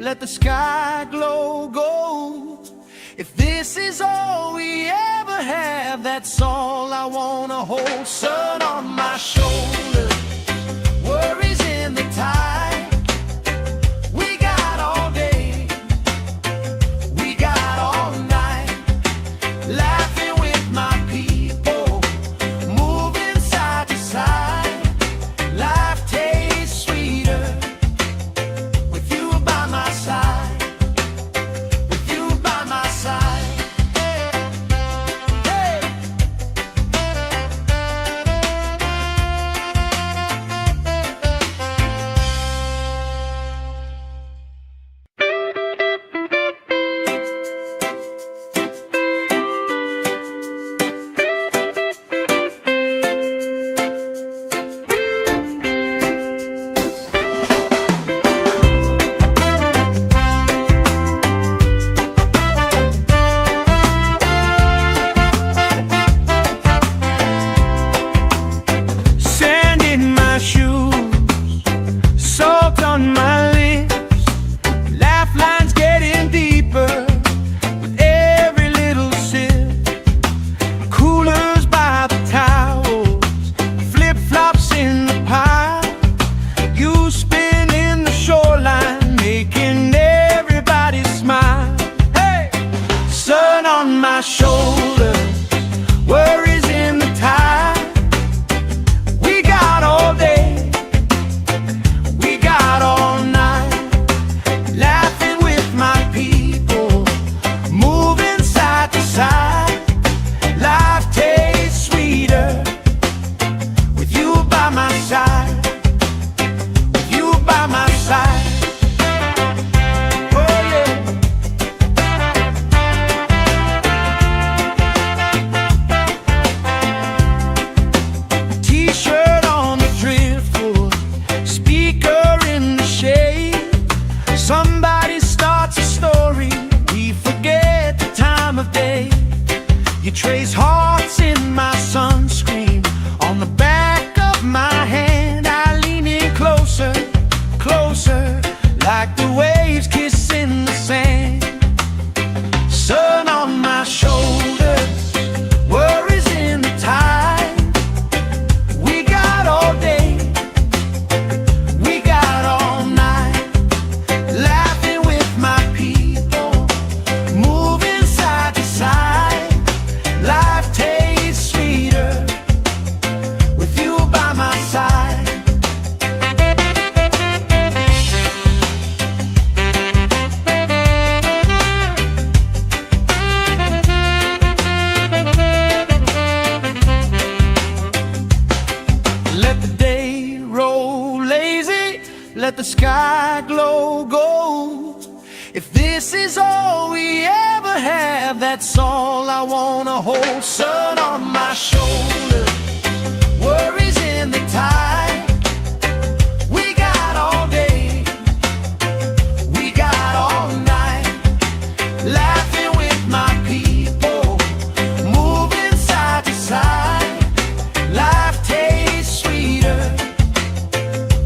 let the sky glow gold. If this is all we ever have, that's all I wanna hold. Sun on my shoulder, worries in the tide. We got all day, we got all night, laughing with my people, moving side to side. Life tastes sweeter with you by my side, with you by my side. Hey. Sand in my shoes, salt on my lips, laugh lines getting deeper with every little sip. Coolers by the towels, flip-flops in the pile. You spin in the shoreline, making everybody smile. Hey! Sun on my shoulders, worries in the tide. We got all day, we got all night, laughing with my people, moving side to side. Life tastes sweeter with you by my side, with you by my side. Oh yeah. T-shirt on the driftwood, speaker in the shade. Somebody starts a story, we forget the time of day. You trace hearts in my sunscreen, on the back of my hand. I lean in closer, closer, like the waves kissing the sand. Sun on my shoulders, worries in the tide. We got all day, we got all night, laughing with my people, moving side to side. Life tastes sweeter with you by my side. Let the day roll lazy, let the sky glow gold. If this is all we ever have, that's all I wanna hold. Sun on my shoulder, worries in the tide. We got all day, we got all night, laughing with my people, moving side to side. Life tastes sweeter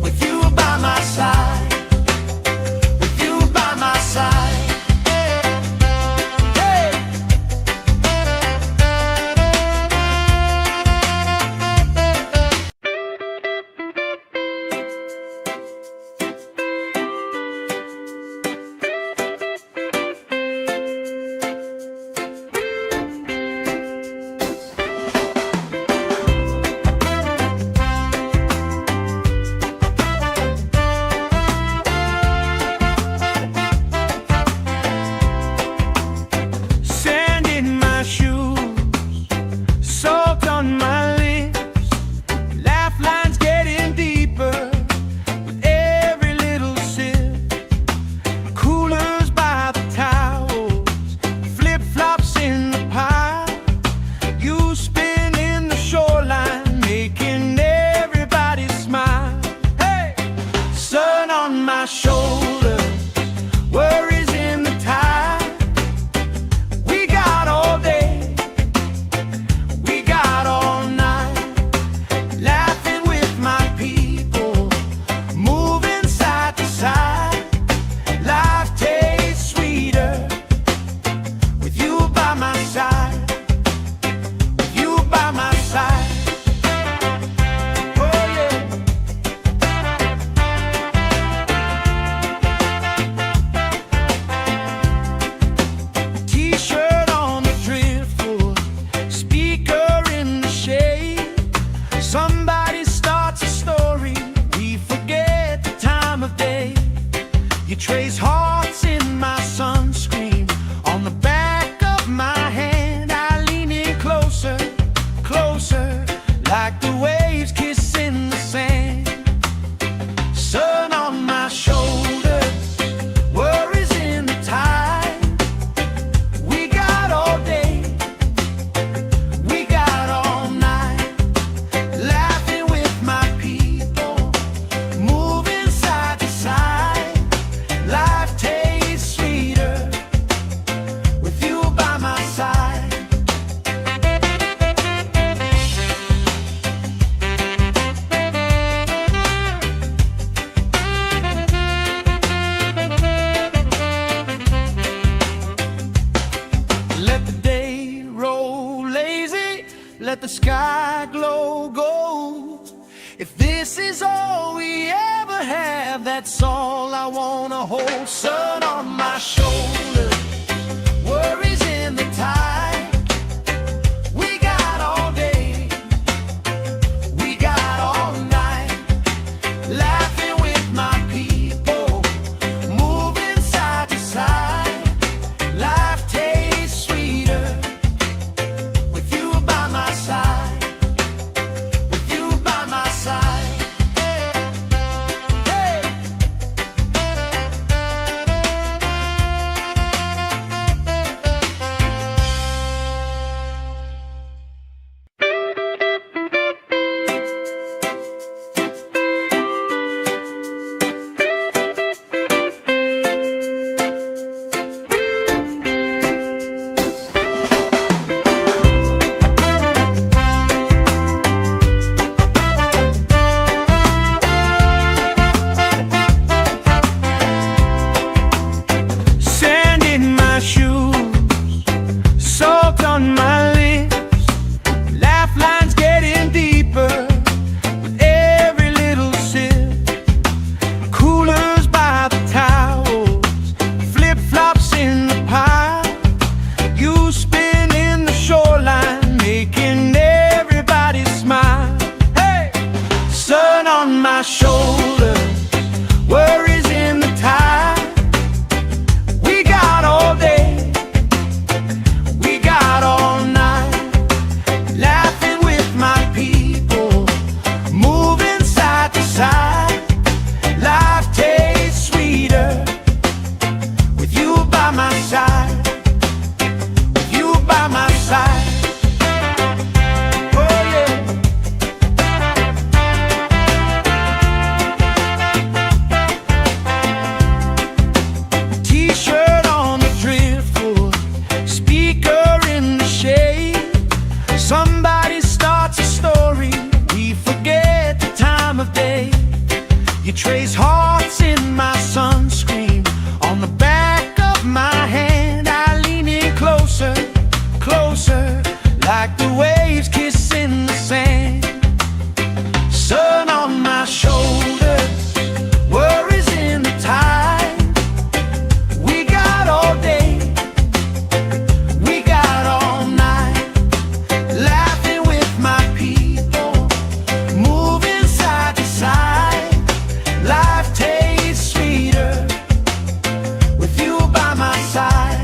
with you by my side, with you by my side. Hey. is all we ever have, that's all I wanna hold. Sun on my shoulder, worries in the tide. We got all day, we got all night, laughing with my people, moving side to side. Life tastes sweeter with you by my side, with you by my side. Hey. Sand in my shoes, salt on my lips, laugh lines getting deeper with every little sip. Coolers by the towels, flip-flops in the pile, you spinning the shoreline, making everybody smile. Hey! Sun on my shoulders, worries in the tide. We got all day, we got all night, laughing with my people, moving side to side. Life tastes sweeter with you by my side, with you by my side. Oh yeah. T-shirt on the driftwood, speaker in the shade. Somebody starts a story, we forget the time of day. You trace hearts in my sunscreen, on the back of my hand. I lean in closer, closer, like the waves kissing the sand. Sun on my shoulders, worries in the tide. We got all day, we got all night, laughing with my people, moving side to side. Life tastes sweeter with you by my side.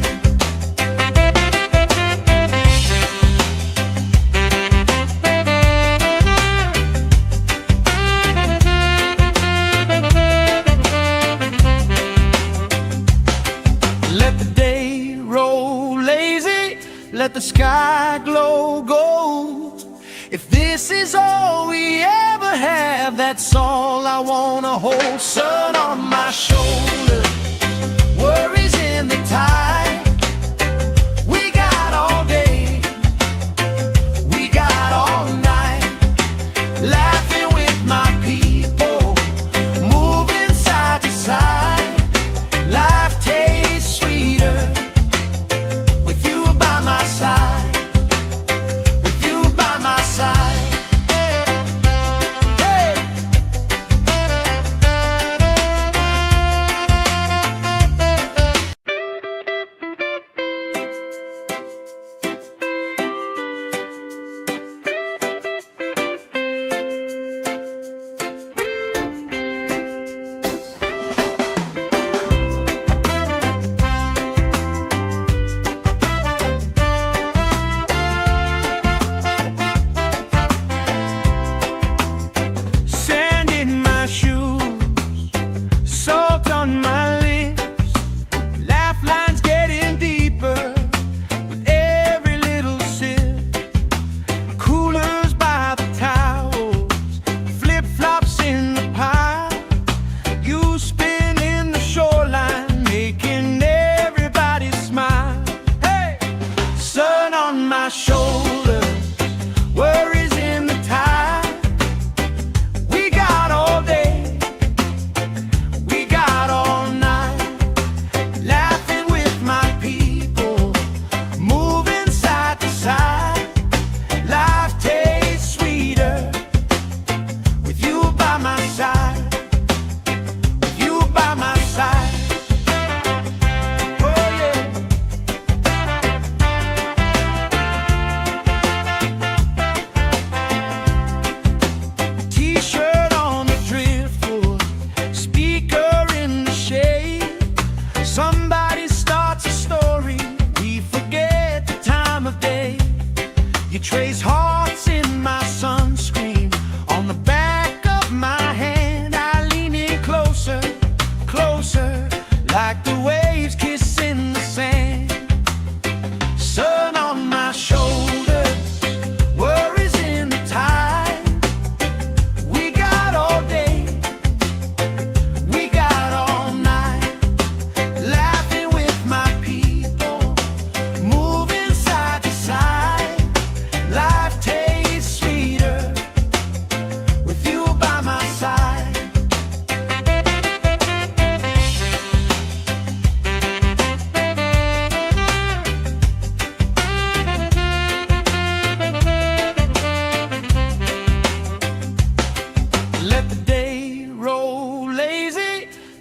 Let the day roll lazy, let the sky glow gold. If this is all we ever have, that's all I wanna hold. Sun on my shoulder, worries in the tide. We got all day, we got all night, laughing with my people, moving side to side. Life tastes sweeter with you by my side, with you by my side. Hey.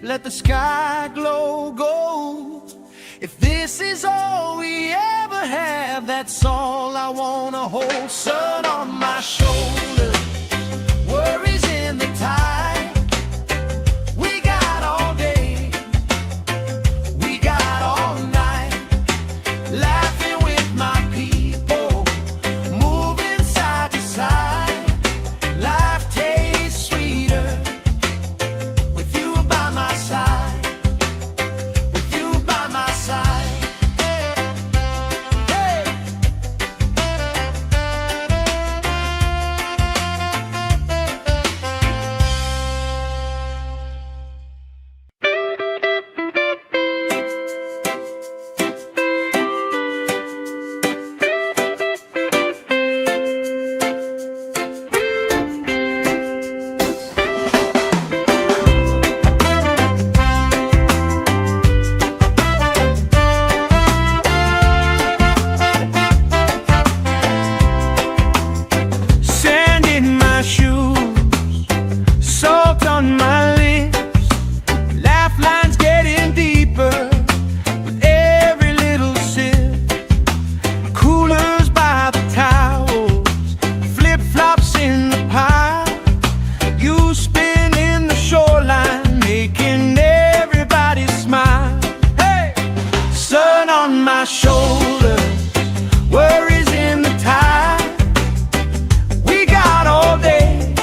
let the sky glow gold. If this is all we ever have, that's all I wanna hold. Sun on my shoulder, worries in the tide. We got all day, we got all night, laughing with my people, moving side to side. Life tastes sweeter with you by my side, with you by my side. Hey. Sand in my shoes, salt on my lips, laugh lines getting deeper with every little sip. Coolers by the towels, flip-flops in the pile. You spin in the shoreline, making everybody smile. Hey! Sun on my shoulder, worries in the tide. We got all day,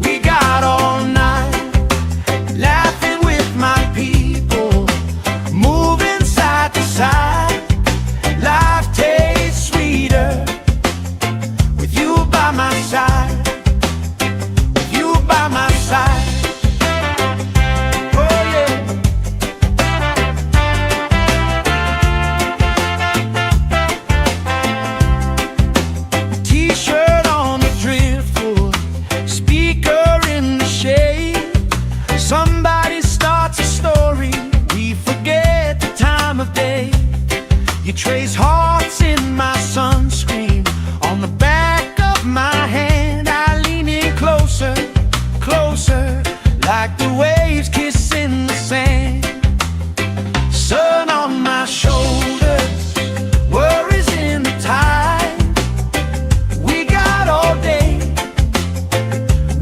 we got all night, laughing with my people, moving side to side. Life tastes sweeter with you by my side, with you by my side. Oh yeah. T-shirt on the driftwood, speaker in the shade. Somebody starts a story, we forget the time of day. You trace hearts in my sunscreen, on the back of my hand. I lean in closer, closer, like the waves kissing the sand. Sun on my shoulders, worries in the tide. We got all day,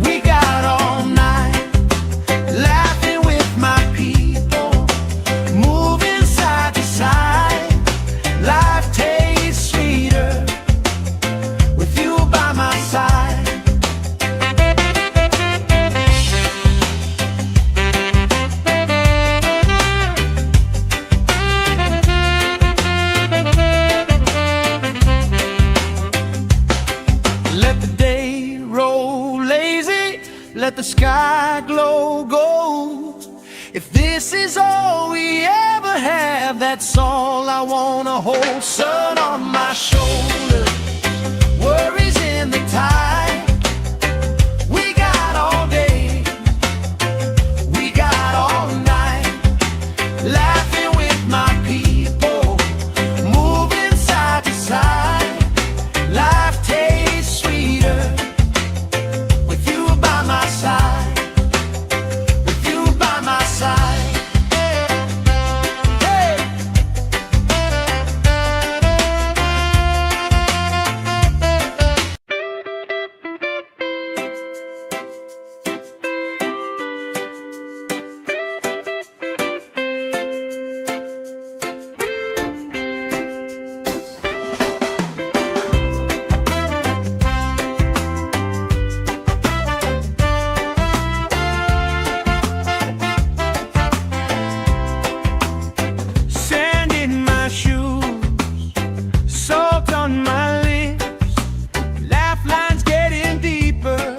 we got all night, laughing with my people, moving side to side. Life tastes sweeter with you by my side. Let the day roll lazy, let the sky glow gold. If this is all we ever have, that's all I wanna hold. Sun on my shoulder, worries in the tide. We got all day, we got all night, laughing with my people, moving side to side. Life tastes sweeter with you by my side, with you by my side. Hey. Sand in my shoes, salt on my lips, laugh lines getting deeper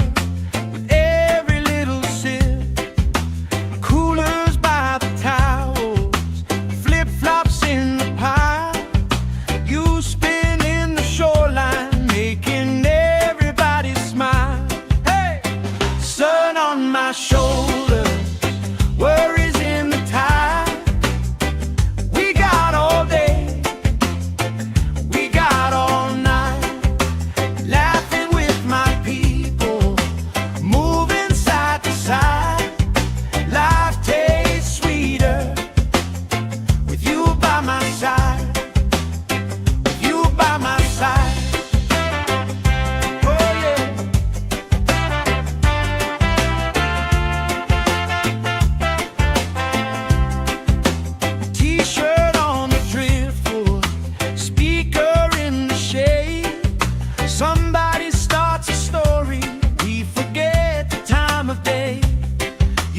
with every little sip. Coolers by the towels, flip-flops in the pile. You spin in the shoreline, making everybody smile. Hey! Sun on my shoulder, worries in the tide. We got all day, we got all night, laughing with my people, moving side to side. Life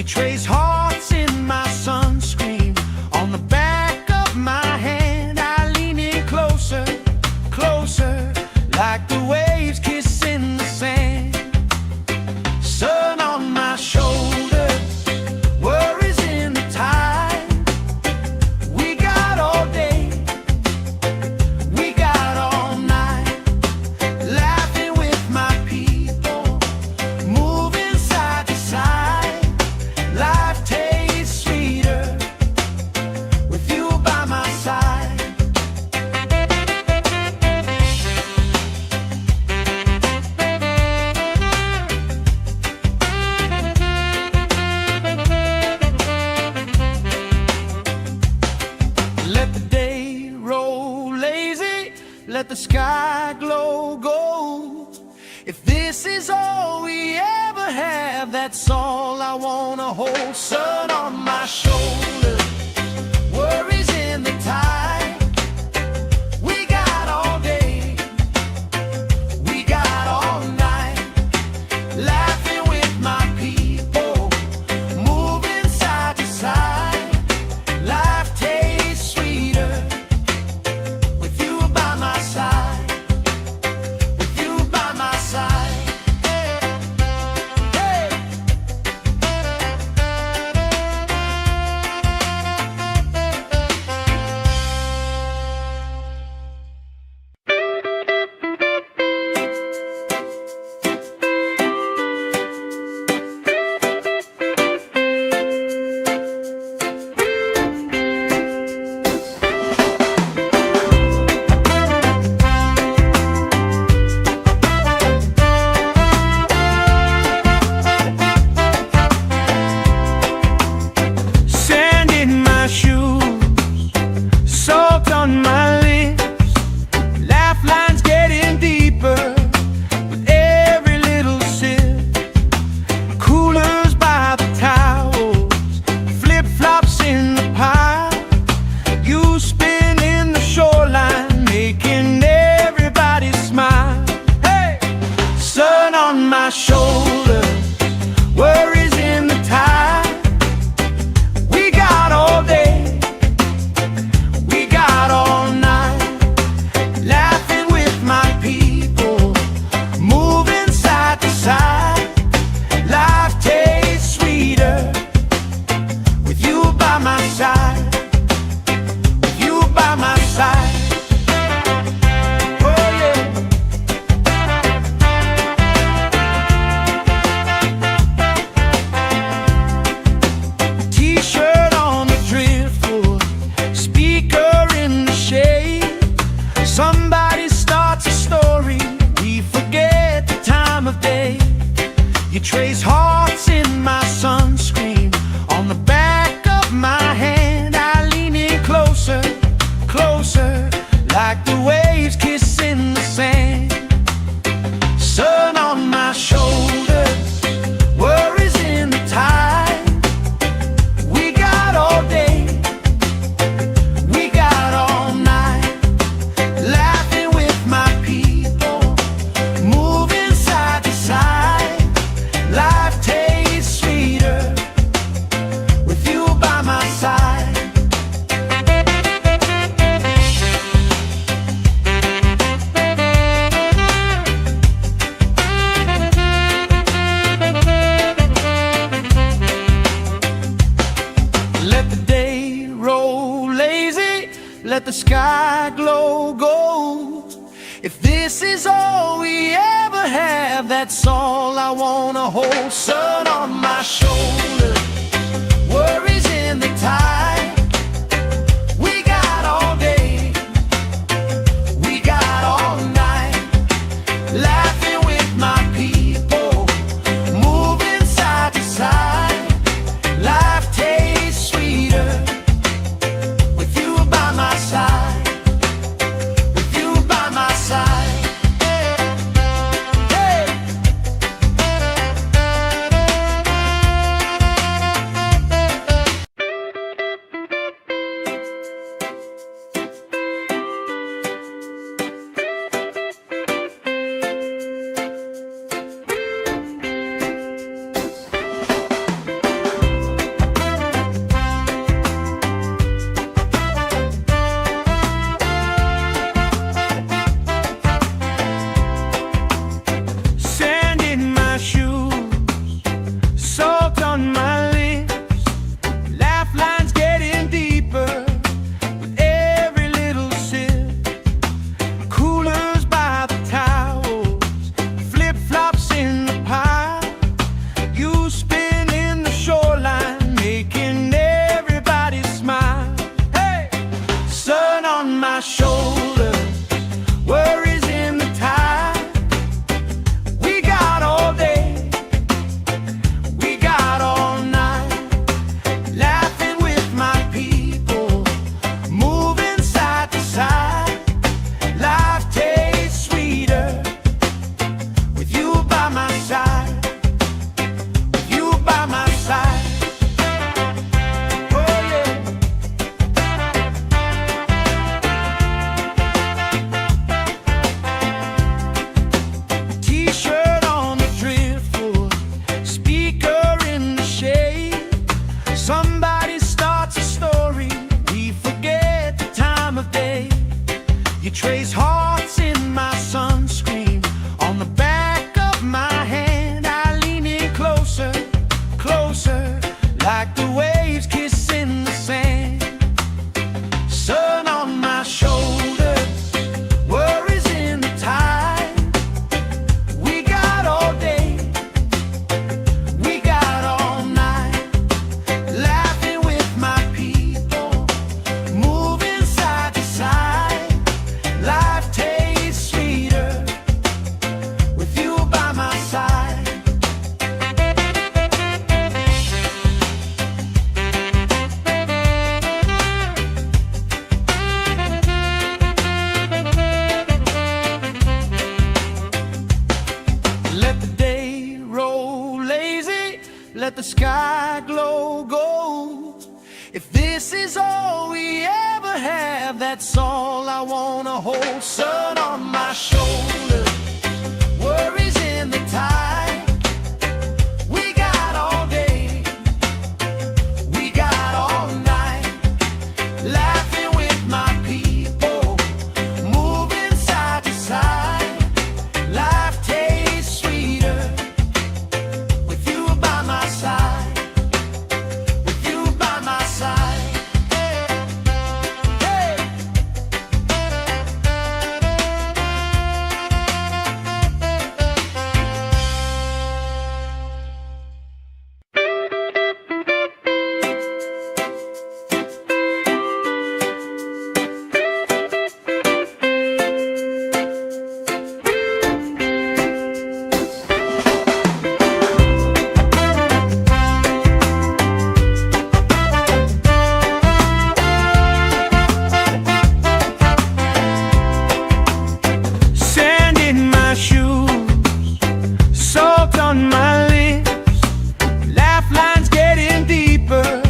trace hearts in my sunscreen. On the back of my hand, I lean in closer, closer, like the waves kissing the sand. Sun on my shoulders, worries in the tide. We got all day, we got all night, laughing with my people, moving side to side. Life tastes sweeter with you by my side. Let the day roll lazy, let the sky glow gold. If this is all we ever have, that's all I wanna hold. Sun on my shoulders, worries in the tide. We got all day, we got all night, laughing with my people, moving side to side. Life tastes sweeter with you by my side, with you by my side. Hey. Sand in my shoes, salt on my lips, laugh lines getting deeper with every little sip. Coolers by the towels, flip-flops in the pile. You spin in the shoreline, making everybody smile. Hey! Sun on my shoulders, worries in the tide. We got all day, we got all night, laughing with my people, moving side to side. Life tastes sweeter with you by my side, with you by my side. Oh yeah. T-shirt on the driftwood, speaker in the shade. Somebody starts a story, we forget the time of day. You trace hearts in my sunscreen. On the back of my hand, I lean in closer, closer, like the waves kissing the sand. Sun on my shoulders, worries in the tide. We got all day, we got all night, laughing with my people, moving side to side. Life tastes sweeter with you by my side. Let the day roll lazy, let the sky glow gold. If this is all we ever have, that's all I wanna hold. Sun on my shoulders, worries in the tide. We got all day, we got all night, laughing with my people, moving side to side. Life tastes sweeter with you by my side, with you by my side. Hey. Salt on my lips, laugh lines getting deeper with every little sip. Coolers by the towels, flip-flops in the pile. You spin in the shoreline, making everybody smile. Hey! Sun on my shoulders, worries in the tide. We got all day, we got all night, laughing with my people, moving side to side. Life tastes sweeter with you by my side, with you by my side. Oh yeah. T-shirt on the driftwood, speaker in the shade. Somebody starts a story, we forget the time of day. You trace hearts in my sunscreen, on the back of my hand. I lean in closer, closer, like the waves kissing the sand. Sun on my shoulders, worries in the tide. We got all day, we got all night, laughing with my people, moving side to side. Life tastes sweeter with you by my side. Let the day roll lazy, let the sky glow gold. If this is all we ever have, that's all I wanna hold. Sun on my shoulders, worries in the tide. We got all day, we got all night, laughing with my people, moving side to side. Life tastes sweeter with you by my side, with you by my side. Hey! Sand in my shoes, salt on my lips, laugh lines getting deeper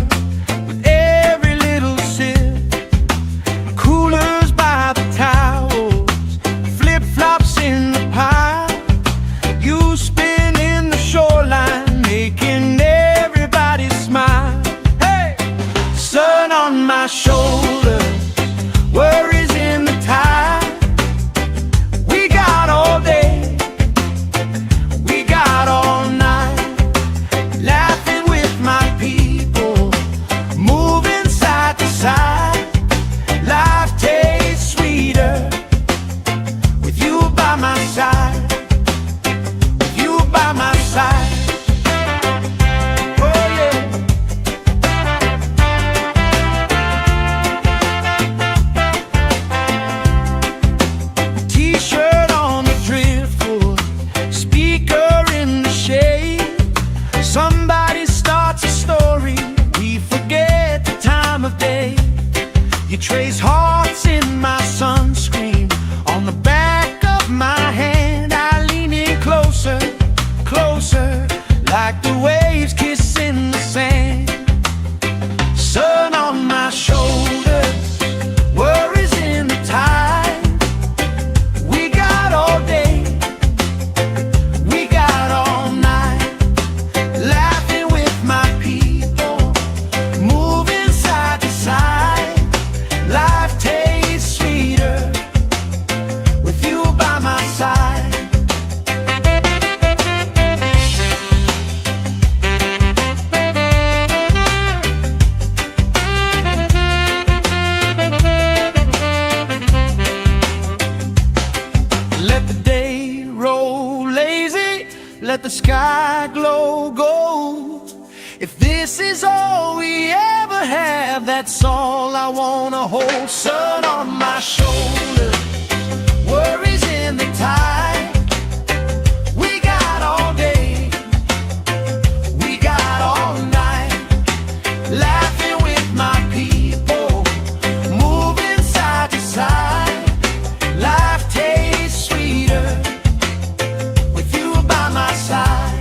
with every little sip. Coolers by the towels, flip-flops in the pile. You spin in the shoreline, making everybody smile. Hey! Sun on my shoulders, worries in the tide. We got all day, we got all night, laughing with my people, moving side to side. Life tastes sweeter with you by my side, with you by my side. Oh yeah. T-shirt on the driftwood, speaker in the shade. Somebody starts a story, we forget the time of day. You trace hearts in my sunscreen, on the back of my hand. I lean in closer, closer, like the waves kissing the sand. Sun on my shoulders, worries in the tide. We got all day, we got all night, laughing with my people, moving side to side. Life If this is all we ever have, that's all I wanna hold. Sun on my shoulder, worries in the tide. We got all day, we got all night, laughing with my people, moving side to side. Life tastes sweeter with you by my side.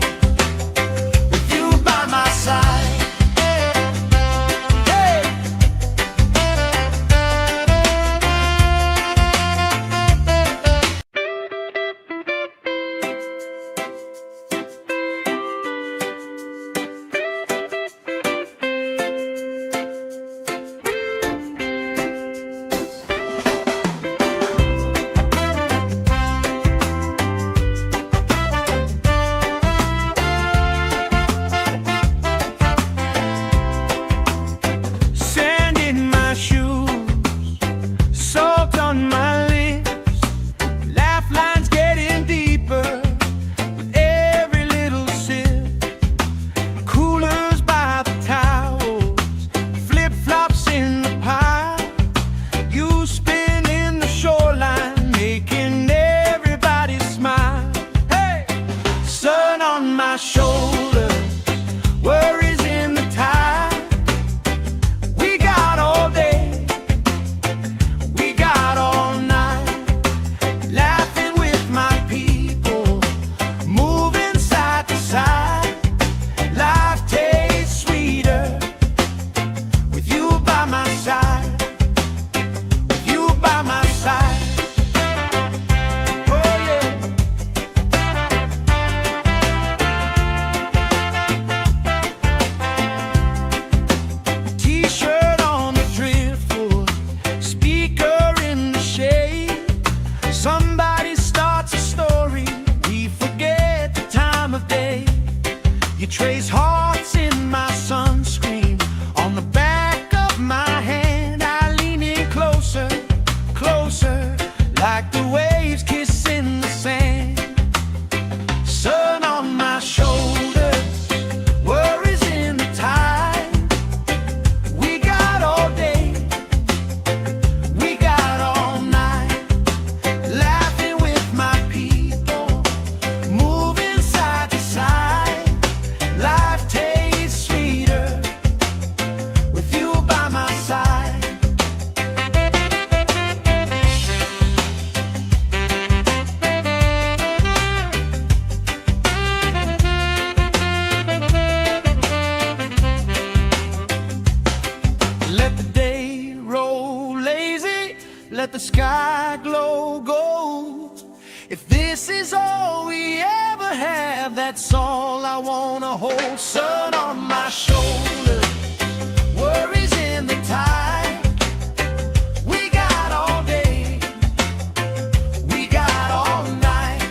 My shoulders, worries in the tide. We got all day, we got all night, laughing with my people, moving side to side. Life tastes sweeter with you by my side, with you by my side. Somebody starts a story, we forget the time of day. You trace hearts in my sunscreen, on the back of my hand. I lean in closer, closer, like the waves kissing the sand. Sun on my shoulders, worries in the tide. We got all day, we got all night, laughing with my people, moving side to side. Life tastes sweeter with you by my side. Let the day roll lazy, let the sky glow gold. If this is all we ever have, that's all I wanna hold. Sun on my shoulder, worries in the tide. We got all day, we got all night,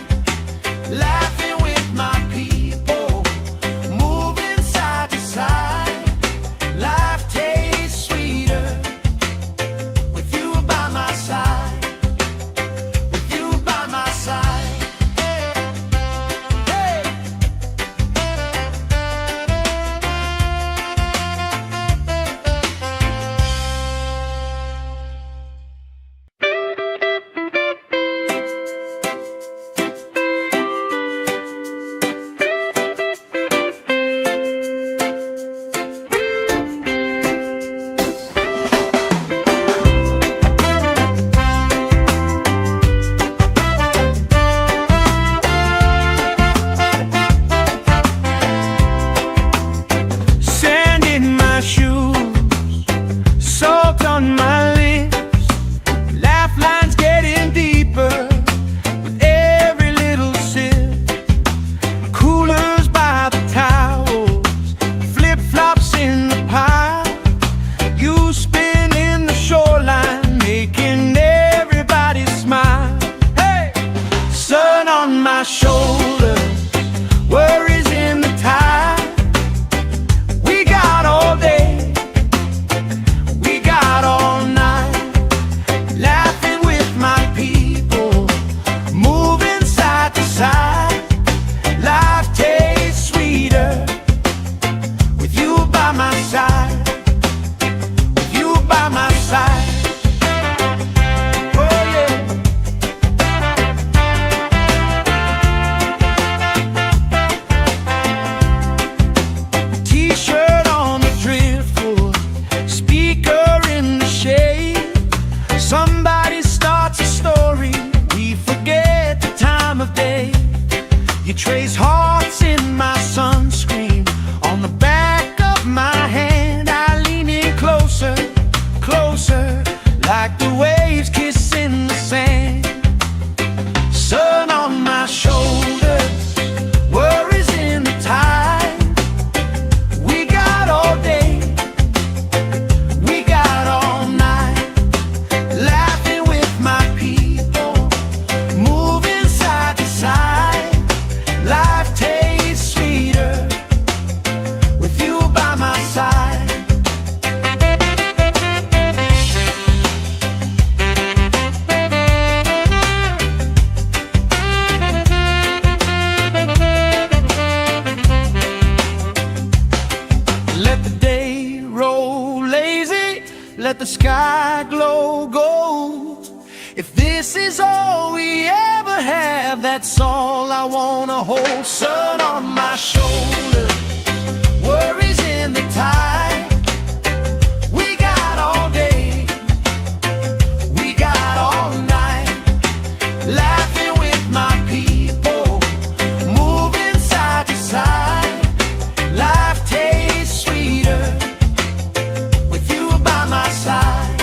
laughing with my people, moving side to side. Life tastes sweeter with you by my side, with you by my side. Hey. Let the day roll lazy, let the sky glow gold. If this is all we ever have, that's all I wanna hold. Sun on my shoulder, worries in the tide. We got all day, we got all night, laughing with my people, moving side to side. Life tastes sweeter with you by my side,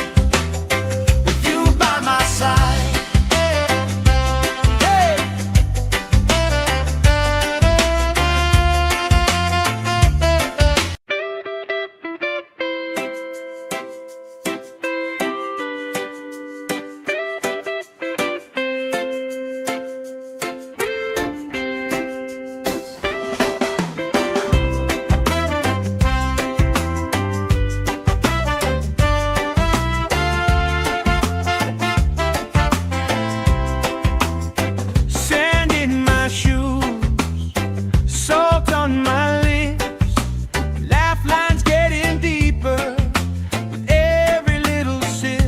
with you by my side. Hey. Sand in my shoes, salt on my lips, laugh lines getting deeper with every little sip.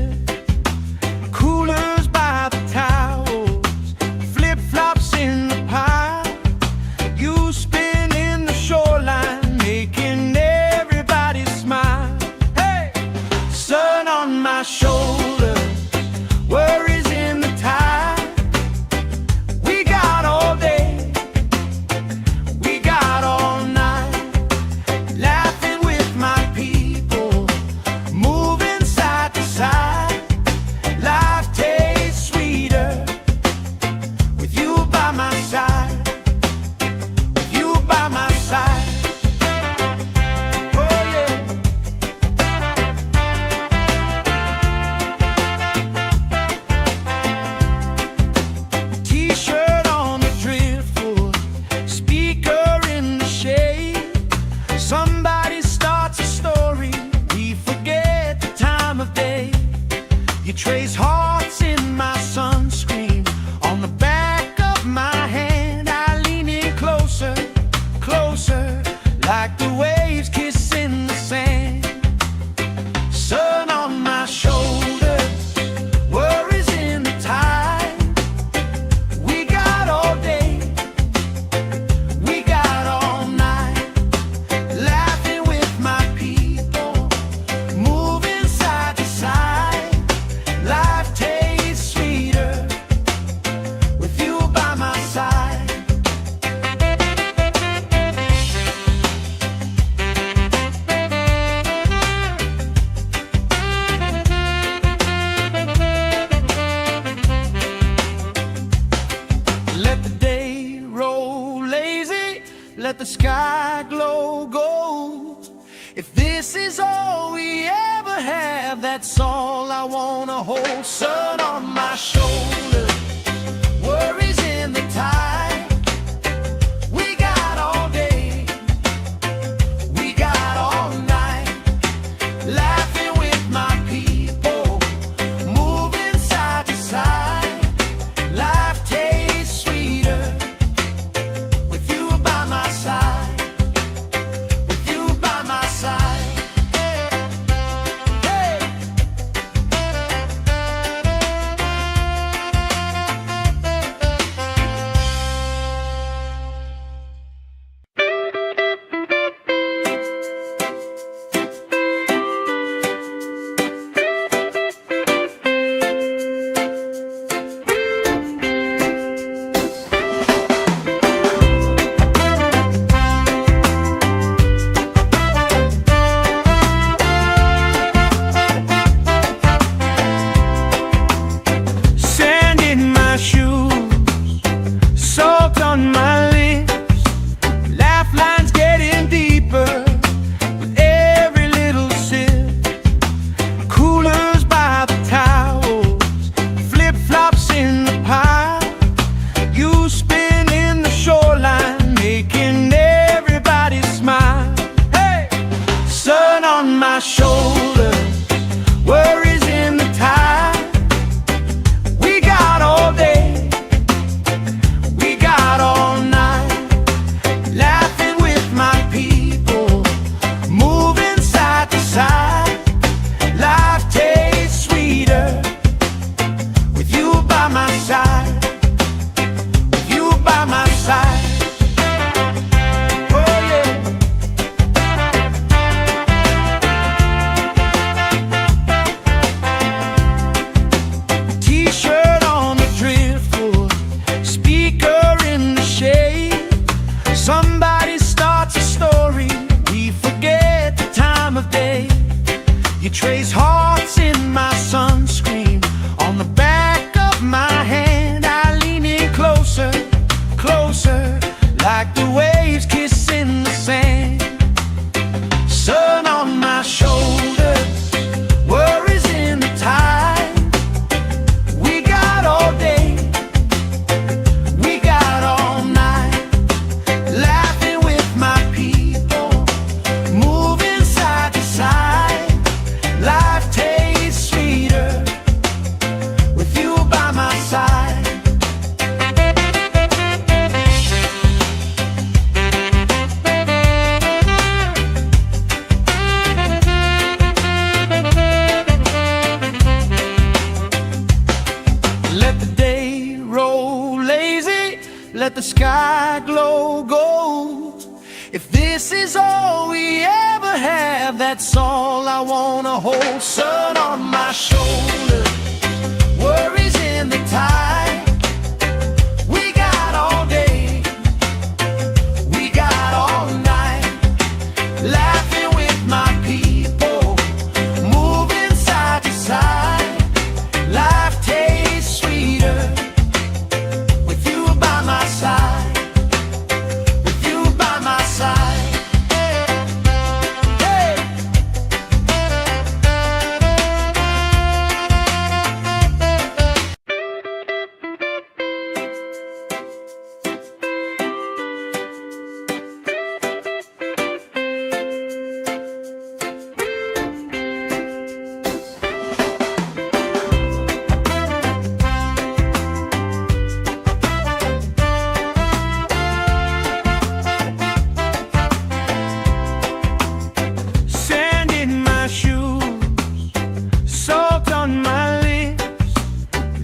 Coolers by the towels, flip-flops in the pile. You spinning the shoreline, making everybody smile. Hey! Sun on my shoulders, worries in the tide. We got all day, we got all night, laughing with my people, moving side to side. Life tastes sweeter with you by my side, with you by my side. Oh yeah. T-shirt on the driftwood, speaker in the shade. Somebody starts a story, we forget the time of day. You trace hearts in my sunscreen, on the back of my hand. I lean in closer, closer, like the waves kissing the sand. Sun on my shoulders, worries in the tide. We got all day, we got all night, laughing with my people, moving side to side. Life tastes sweeter with you by my side. Let the day roll lazy, let the sky glow gold. If this is all we ever have, that's all I wanna hold. Sun on my shoulder, worries in the tide. We got all day, we got all night, laughing with my people, moving side to side. Life tastes sweeter with you by my side, with you by my side. Hey. Sand in my shoes, salt on my lips, laugh lines getting deeper with every little sip. Coolers by the towels, flip-flops in the pile. You spinning the shoreline, making everybody smile. Hey! Sun on my shoulders, worries in the tide. We got all day, we got all night, laughing with my people, moving trace hearts in my sunscreen. On the back of my hand I lean in closer, closer, like the waves kissing the sand. Sun on my shoulders, worries in the tide. We got all day, we got all night, laughing with my people, moving side to side. Life tastes sweeter with you by my side. Let the day roll lazy, let the sky glow gold. If this is all we ever have, that's all I wanna hold. Sun on my shoulders, worries in the tide. We got all day, we got all night, laughing with my people, moving side to side. Life tastes sweeter with you by my side, with you by my side. Hey! Sand in my shoes, salt on my lips,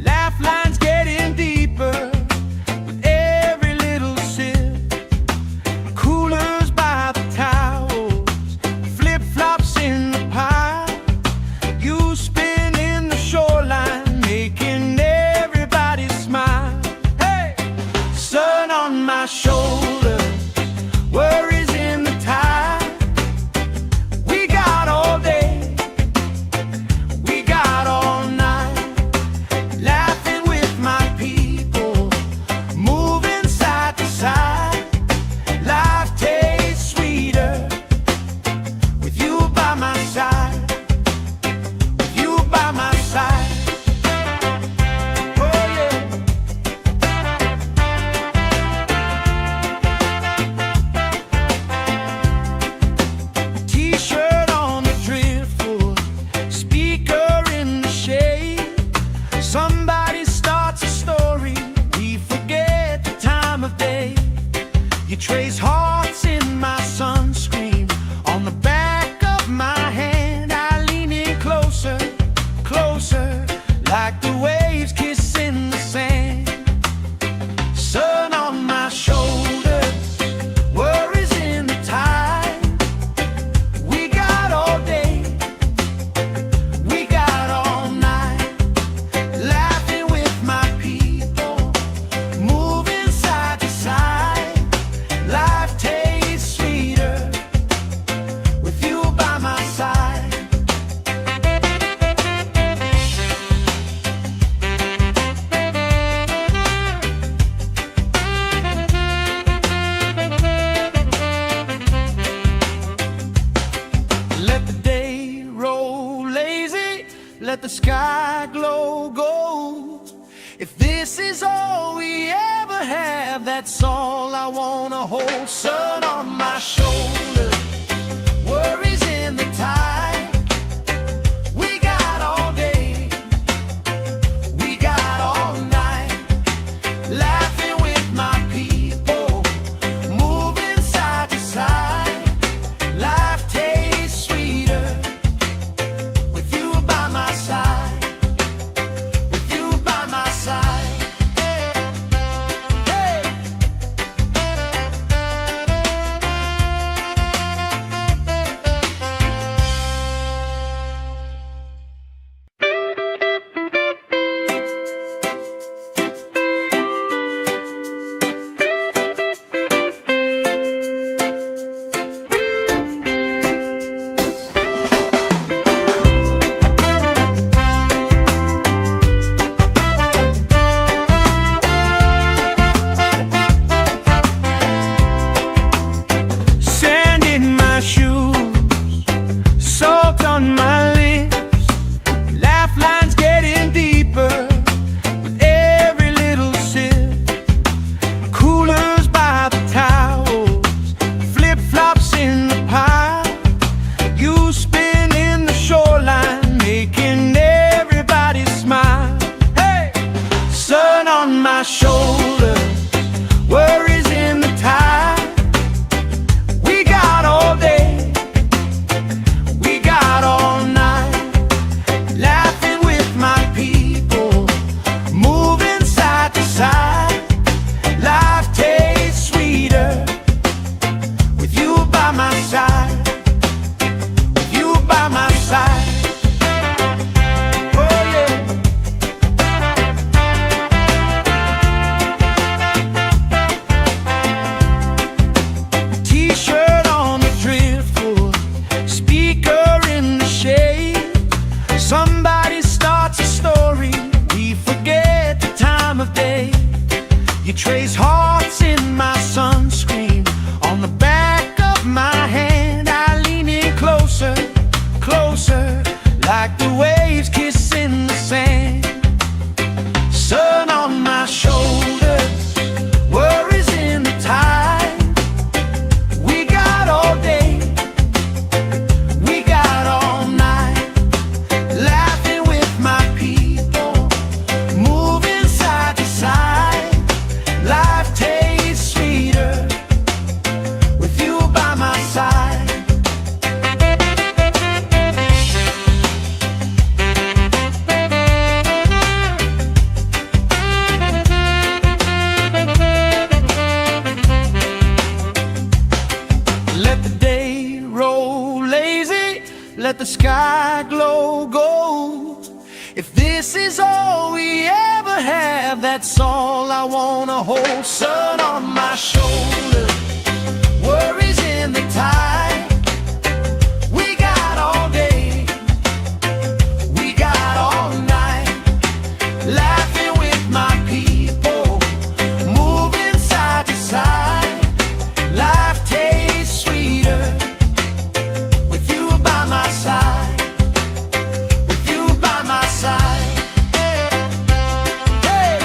laugh lines getting deeper with every little sip. Coolers by the towels, flip-flops in the pile. You spin in the shoreline, making everybody smile. Hey! Sun on my shoulders, worries in the tide. We got all day, we got all night, laughing with my people, moving side to side. Life tastes sweeter with you by my side, with you by my side. Oh yeah. T-shirt on the driftwood, speaker in the shade. Somebody starts a story, we forget the time of day. You trace hearts in my sunscreen. On the back of my hand I lean in closer, closer, like the waves kissing the sand. Sun on my shoulders, worries in the tide. We got all day, we got all night, laughing with my people, moving side to side. Life tastes sweeter with you by my side. Let the day roll lazy, let the sky glow gold. If this is all we ever have, that's all I wanna hold. Sun on my shoulders, worries in the tide. We got all day, we got all night, laughing with my people, moving side to side. Life tastes sweeter with you by my side, with you by my side. Hey! speaker in the shade. Somebody starts a story, we forget the time of day. You trace hearts in my sunscreen on the back of my hand. I lean in closer, closer, like the waves kissing the sand. Sun on my shoulders, worries in the tide. We got all day, we got all night, laughing with my people, moving side to side. Life tastes sweeter with you by my side. Let the day roll lazy, let the sky glow gold. If this is all we ever have, that's all I wanna hold. Sun on my shoulder, worries in the tide. We got all day, we got all night, laughing with my people, moving side to side. Life tastes sweeter with you by my side, with you by my side. Hey.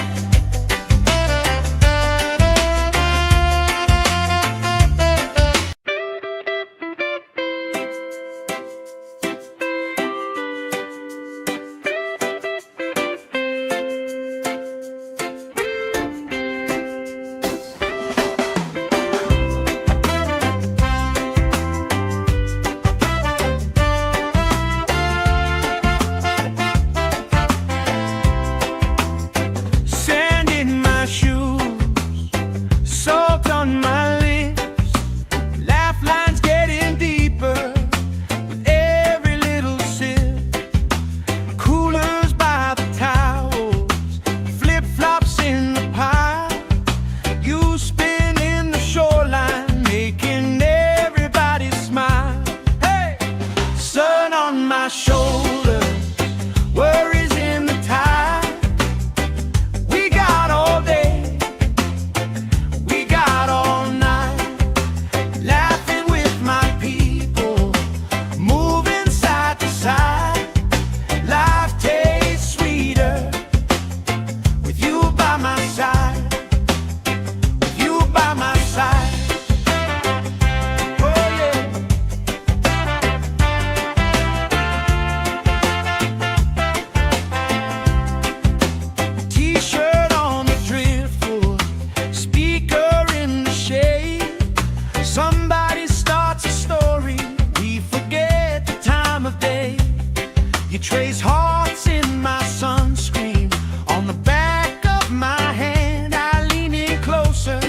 Sand in my shoes, salt on my lips, laugh lines getting deeper with every little sip. Coolers by the towels, flip-flops in the pile. You spin in the shoreline, making everybody smile. Hey! Sun on my shoulders, worries in the tide. We got all day, we got all night, laughing with my people, moving side to side. Life tastes sweeter with you by my side, with you by my side. Oh yeah. T-shirt on the driftwood, speaker in the shade. Somebody starts a story, we forget the time of day. You trace hearts in my sunscreen on the back of my hand. I lean in closer,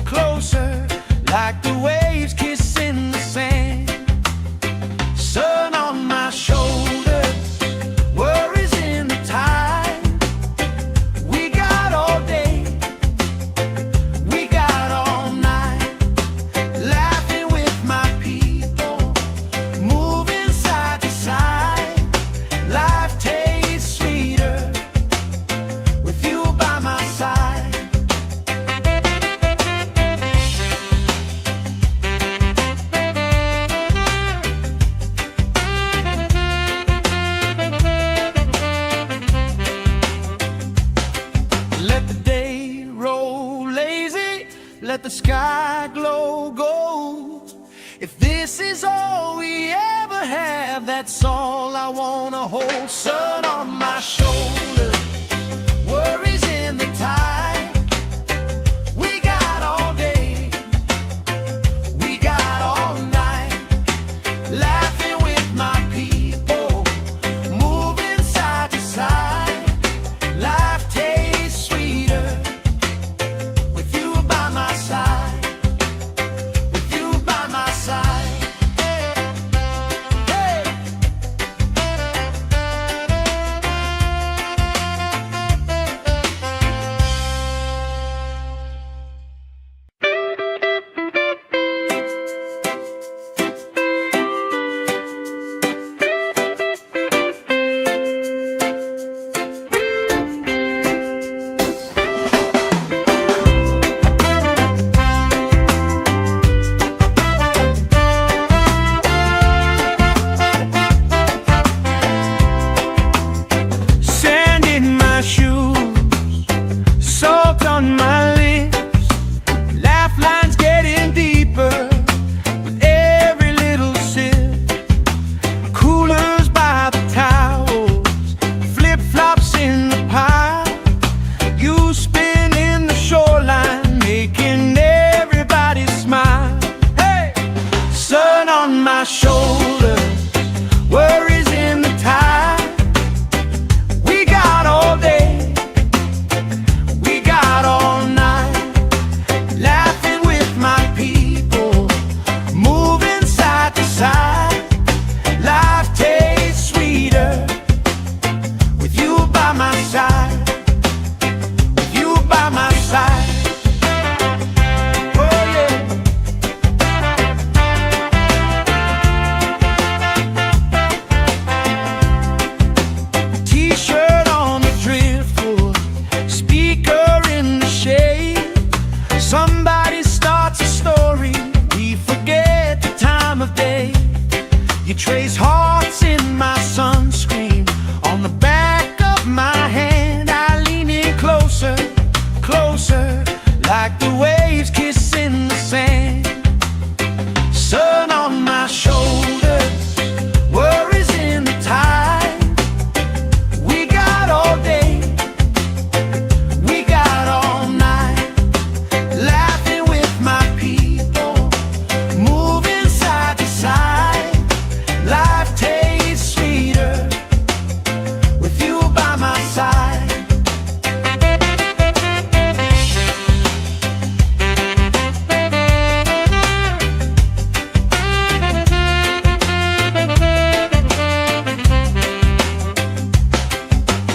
closer, like the waves kissing the sand. Sun on my shoulders, worries in the tide. We got all day, we got all night, laughing with my people, moving side to side. Life tastes sweeter with you by my side. Let the day roll lazy, let the sky glow gold. If this is all we ever have, that's all I wanna hold. Sun on my shoulder, worries in the tide. We got all day, we got all night, laughing with my people, moving side to side. Life tastes sweeter with you by my side, with you by my side. Hey. You trace hearts in my sunscreen on the back of my hand. I lean in closer, closer, like the waves kissing the sand. Sun on my shoulders, worries in the tide. We got all day, we got all night, laughing with my people, moving side to side. Life tastes sweeter with you by my side.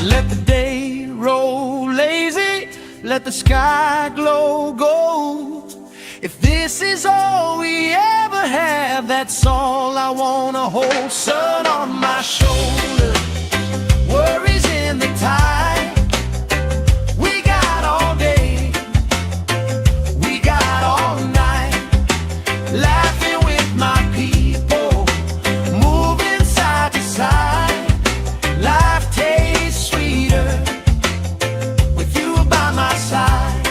Let the day roll lazy, let the sky glow gold. If this is all we ever have, that's all I wanna hold. Sun on my shoulder, worries in the tide. We got all day, we got all night, laughing with my people, moving side to side. Life tastes sweeter with you by my side.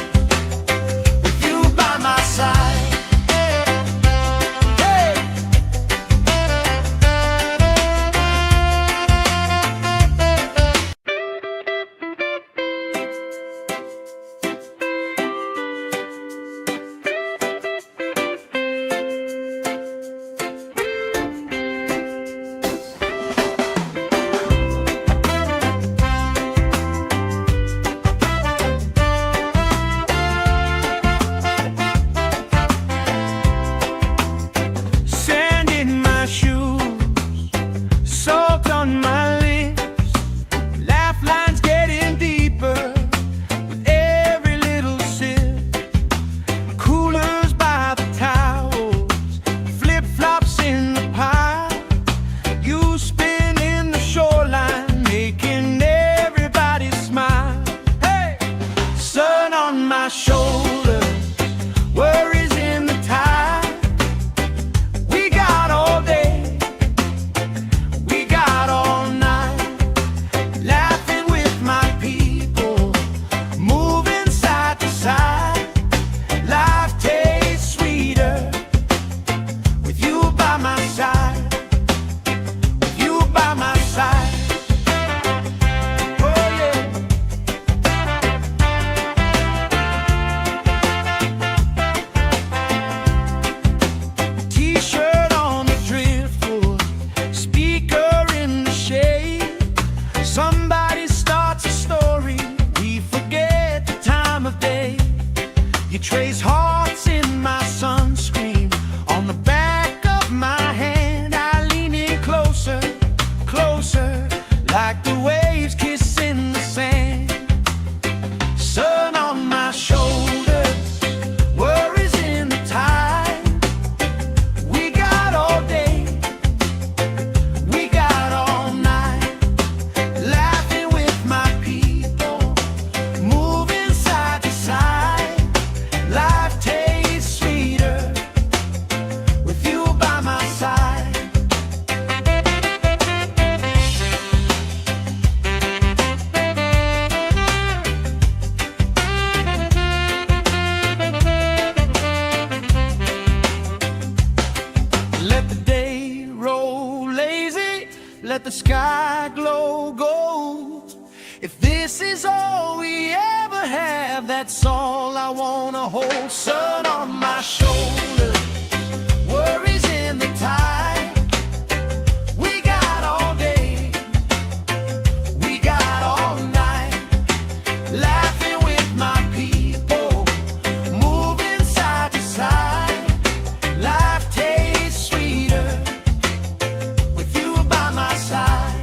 You trace hearts in my sunscreen on the back of my hand. I lean in closer, closer, like the waves kissing the sand. Sun on my shoulders, worries in the tide. We got all day, we got all night, laughing with my people, moving side to side. Life tastes sweeter with you by my side. Let the day roll lazy, let the sky glow gold. If this is all we ever have, that's all I wanna hold. Sun on my shoulder, worries in the tide. We got all day, we got all night, laughing with my people, moving side to side. Life tastes sweeter with you by my side.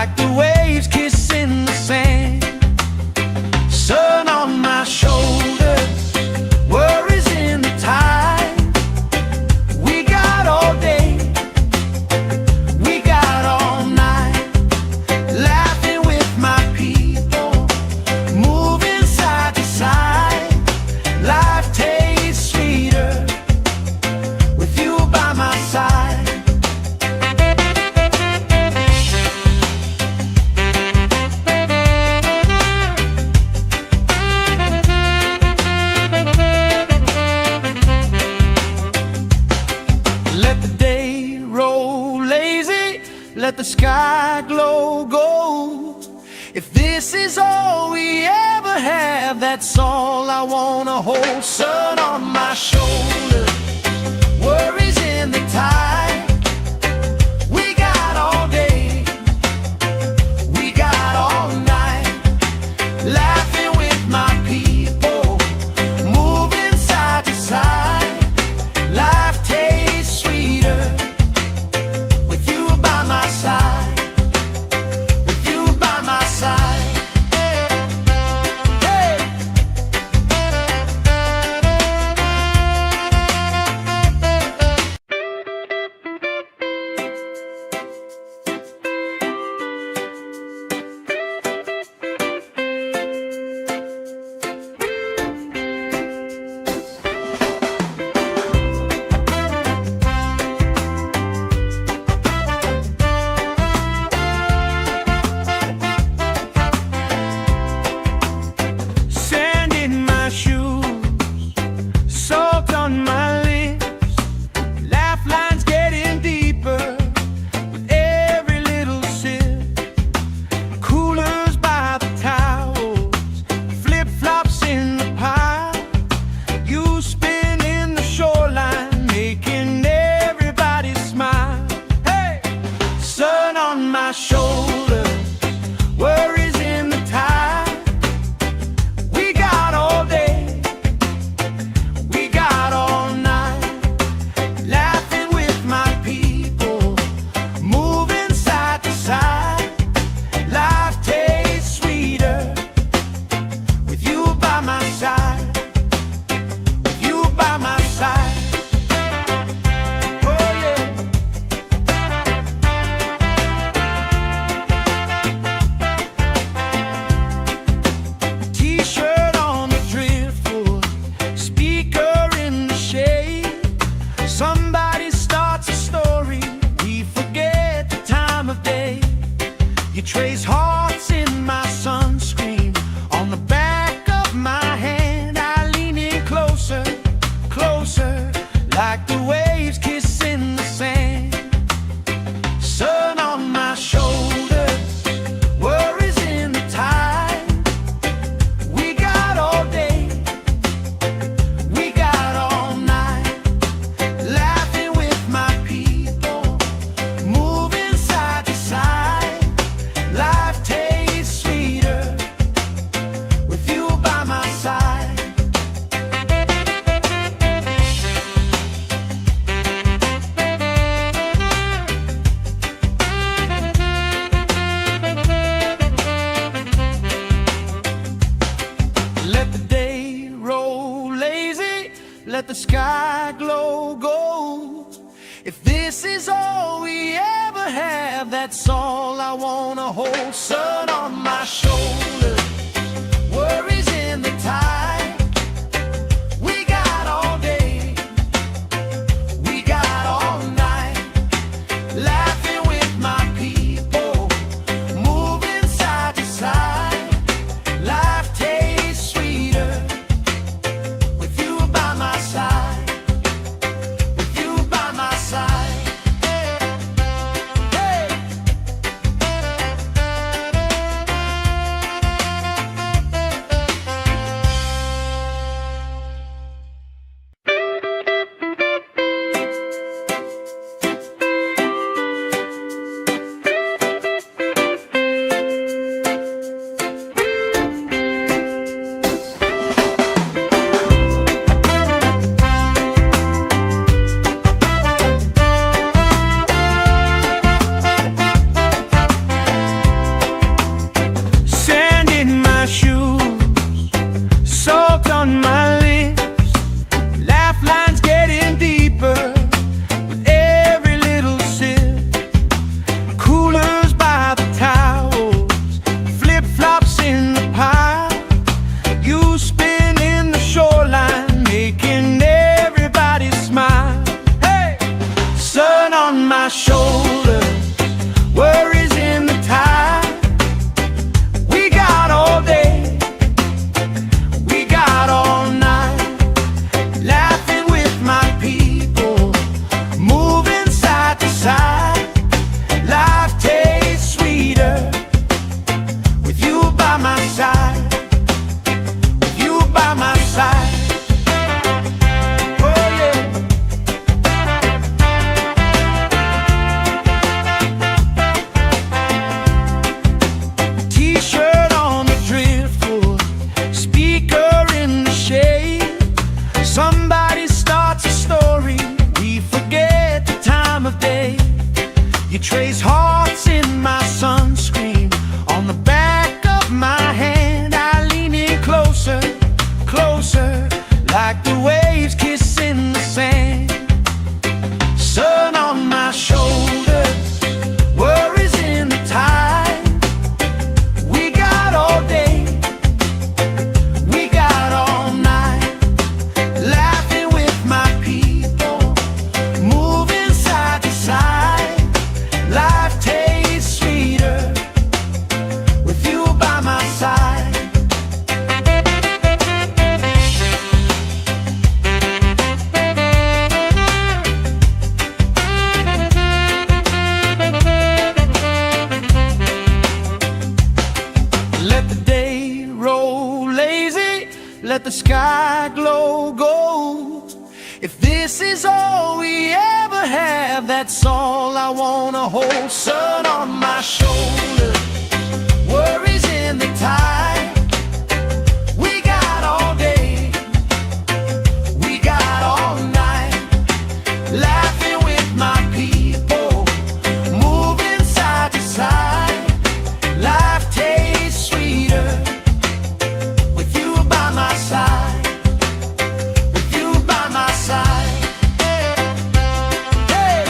like the waves kissing the sand. Sun on my shoulders, worries in the tide. We got all day, we got all night, laughing with my people, moving side to side. Life tastes sweeter with you by my side. Let the day roll lazy, let the sky glow gold. If this is all we ever have, that's all I wanna hold. Sun on my shoulders, worries in the tide. We got all day, we got all night, laughing with my people, moving side to side. Life tastes sweeter with you by my side, with you by my side. Hey! Sand in my shoes, salt on my lips, laugh lines getting deeper with every little sip. Coolers by the towels, flip-flops in the pile. You spin in the shoreline, making everybody smile. Hey! Sun on my shoulders, worries in the tide. We got all day, we got all night, laughing with my people, moving side to side. Life tastes sweeter with you by my side, with you by my side. Oh yeah. T-shirt on the driftwood, speaker in the shade. Somebody starts a story, we forget the time of day. You trace hearts in my sunscreen, on the back of my hand. I lean in closer, closer, like the waves kissing the sand. Sun on my shoulders, worries in the tide. We got all day, we got all night, laughing with my people, moving side to side. Life tastes sweeter with you by my side. Let the day roll lazy, let the sky glow gold. If this is all we ever have, that's all I wanna hold. Sun on my shoulders, worries in the tide. We got all day, we got all night, laughing with my people, moving side to side. Life tastes sweeter with you by my side, with you by my side. Hey! let the sky glow gold. If this is all we ever have, that's all I wanna hold. Sun on my shoulder, worries in the tide. We got all day, we got all night, laughing with my people, moving side to side. Life tastes sweeter with you by my side, with you by my side. Hey.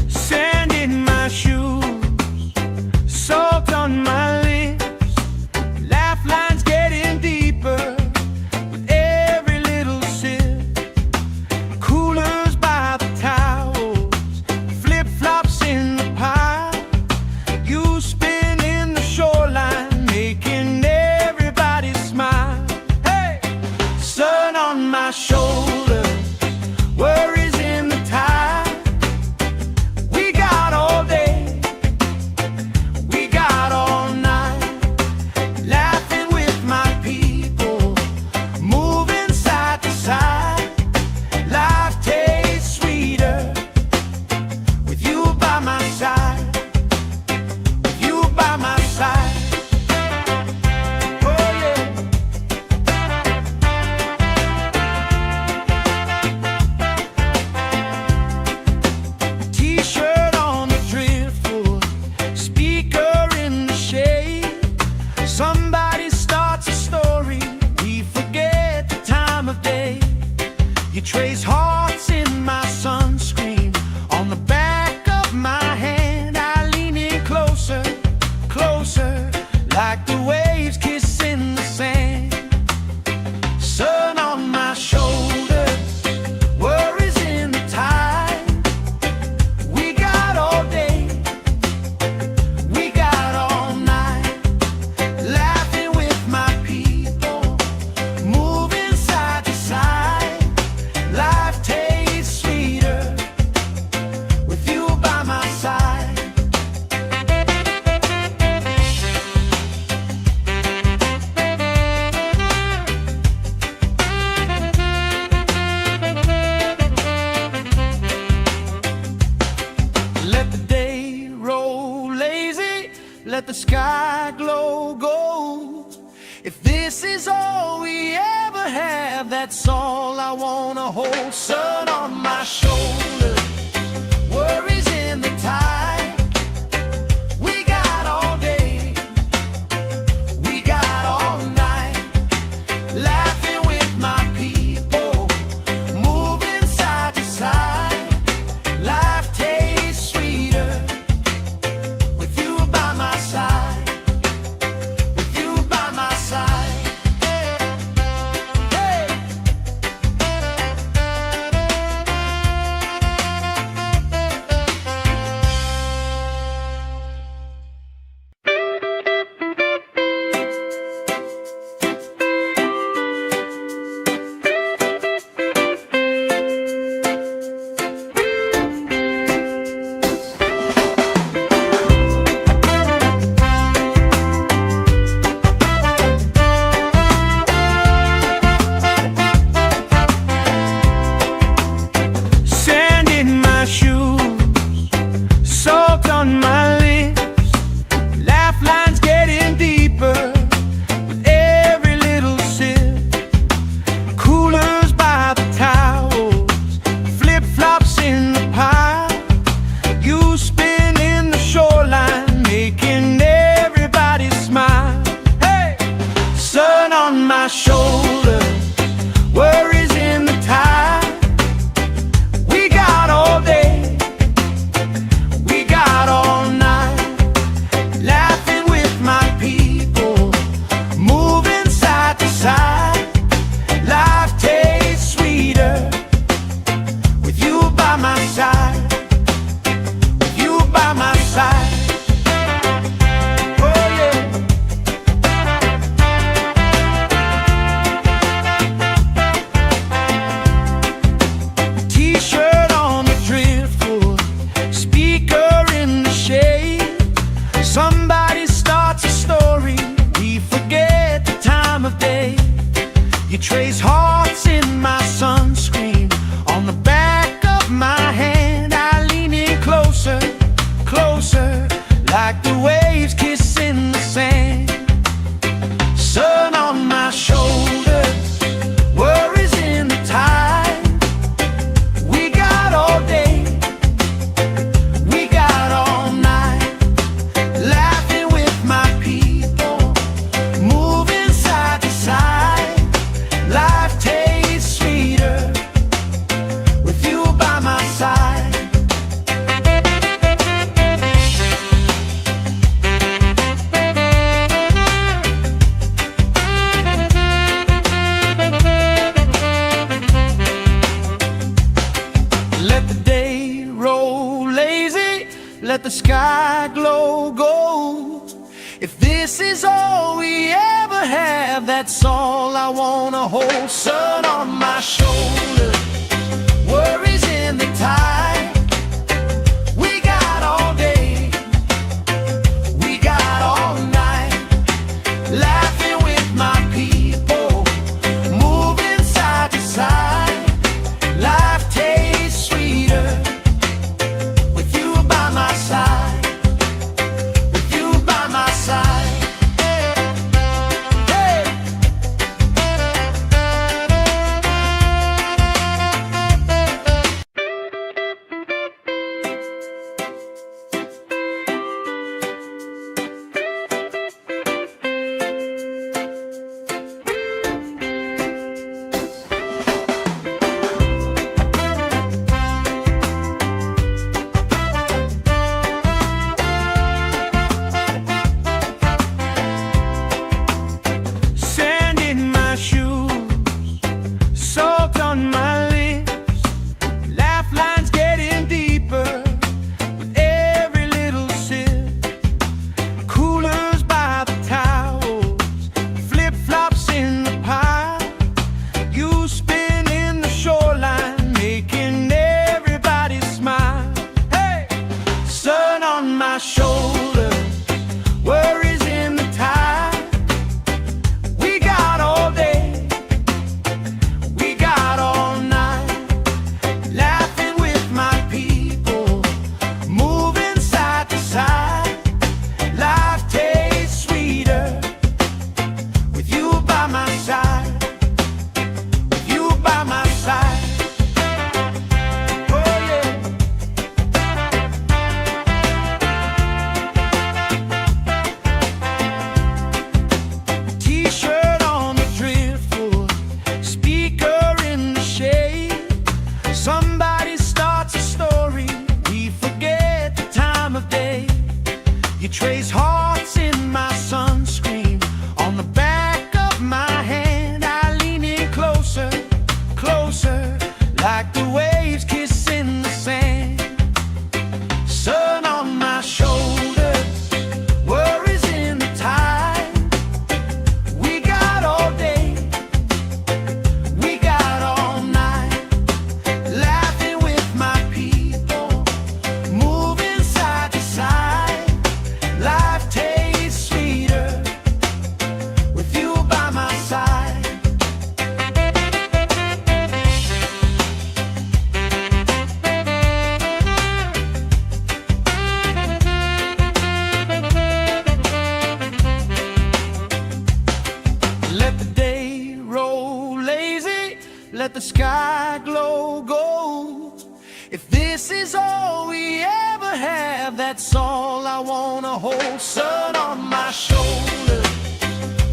Sand in my shoes, salt on my lips, laugh lines getting deeper with every little sip. Coolers by the towels, flip-flops in the pile. You spin in the shoreline, making everybody smile. Hey! Sun on my shoulder, worries in the tide. We got all day, we got all night, laughing with my people, moving side to side. Life tastes sweeter with you by my side, with you by my side. Oh yeah. T-shirt on the driftwood, speaker in the shade. Somebody starts a story, we forget the time of day. You trace hearts in my sunscreen, on the back of my hand. I lean in closer, closer, like the waves kissing the sand. Sun on my shoulders, worries in the tide. We got all day, we got all night, laughing with my people, moving side to side. Life tastes sweeter with you by my side. Let the day roll lazy, let the sky glow gold. If this is all we ever have, that's all I wanna hold. Sun on my shoulder, worries in the tide. We got all day, we got all night, laughing with my people, moving side to side. Life tastes sweeter with you by my side, with you by my side. Hey. this is all we ever have, that's all I wanna hold. Sun on my shoulder, worries in the tide. We got all day, we got all night, laughing with my people, moving side to side. Life tastes sweeter with you by my side, with you by my side. Hey! Sand in my shoes, salt on my lips, laugh lines getting deeper with every little sip. Coolers by the towels, flip-flops in the pile. You spin in the shoreline, making everybody smile. Hey! Sun on my shoulders, worries in the tide. We got all day, we got all night, laughing with my people, moving side to side. Life tastes sweeter with you by my side, with you by my side. Oh yeah. T-shirt on the driftwood, speaker in the shade. Somebody starts a story, we forget the time of day. You trace hearts in my sunscreen, on the back of my hand. I lean in closer, closer, like the waves kissing the sand. Sun on my shoulders, worries in the tide. We got all day, we got all night, laughing with my people, moving side to side. Life tastes sweeter with you by my side. Let the day roll lazy, let the sky glow gold. If this is all we ever have, that's all I wanna hold. Sun on my shoulder,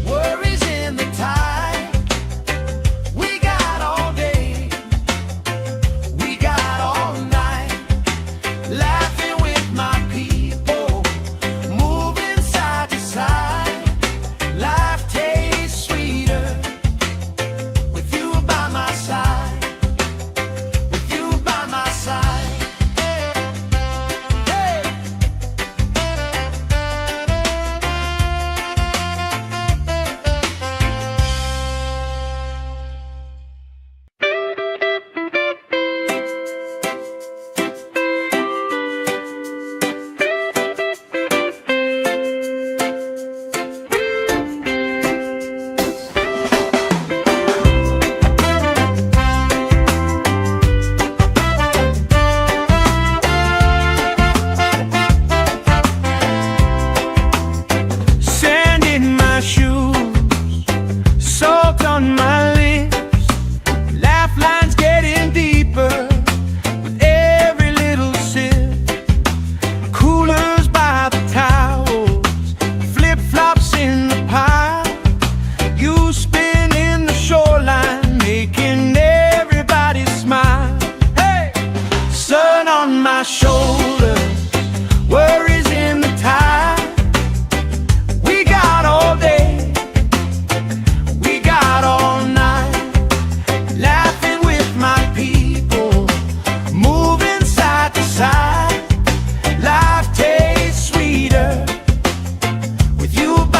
worries in the tide. We got all day, we got all night, laughing with my people, moving side to side. Life tastes sweeter with you by my side, with you by my side. Hey!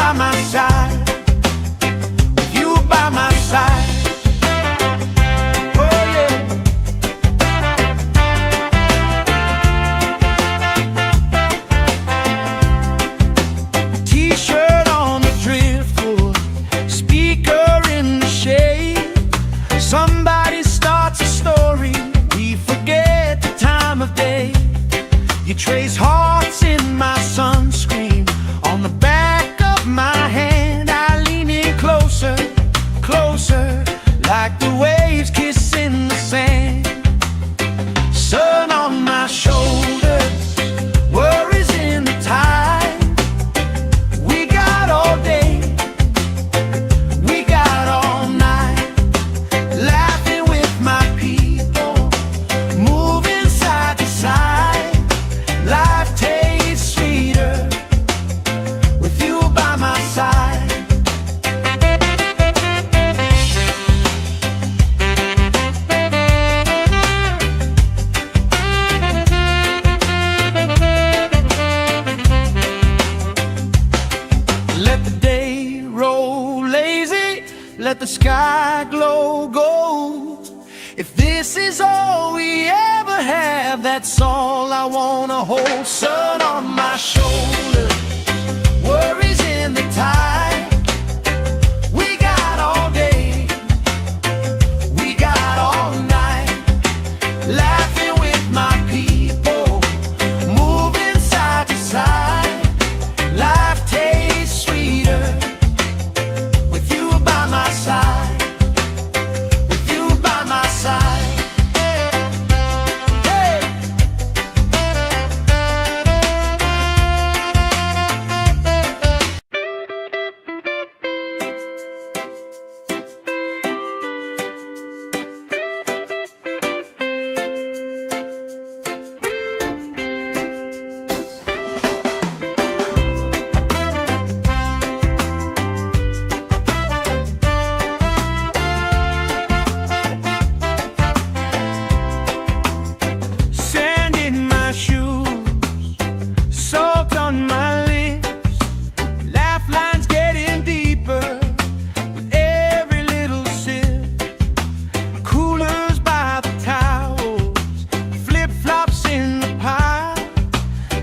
by my side, with you by my side. Oh yeah. T-shirt on the driftwood, speaker in the shade. Somebody starts a story, we forget the time of day. You trace hearts in my sunscreen, on the back of my hand. I lean in closer, closer, like the waves kissing the sand. Sun on my shoulders, worries in the tide. We got all day, we got all night, laughing with my people, moving side to side. Life tastes sweeter with you by my side. Let the day roll lazy, let the sky glow gold. If this is all we ever have, that's all I wanna hold. Sun on my shoulders, worries in the tide. We got all day, we got all night, laughing with my people, moving side to side. Life tastes sweeter with you by my side, with you by my side. Hey. Sand in my shoes, salt on my lips, laugh lines getting deeper with every little sip. Coolers by the towels, flip-flops in the pile.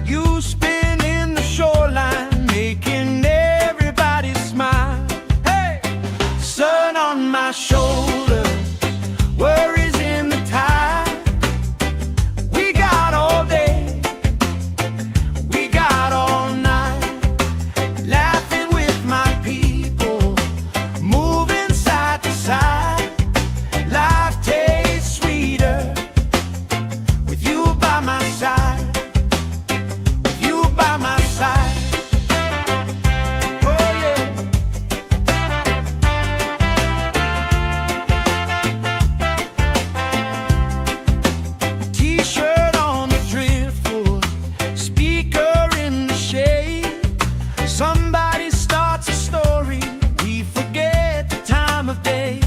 You spinning the shoreline, making everybody smile. Hey! Sun on my shoulders, worries in the tide. We got all day, we got all night, laughing with my people, moving side to side. Life tastes sweeter with you by my side, with you by my side. Oh yeah. T-shirt on the driftwood, speaker in the shade. Somebody starts a story, we forget the time of day.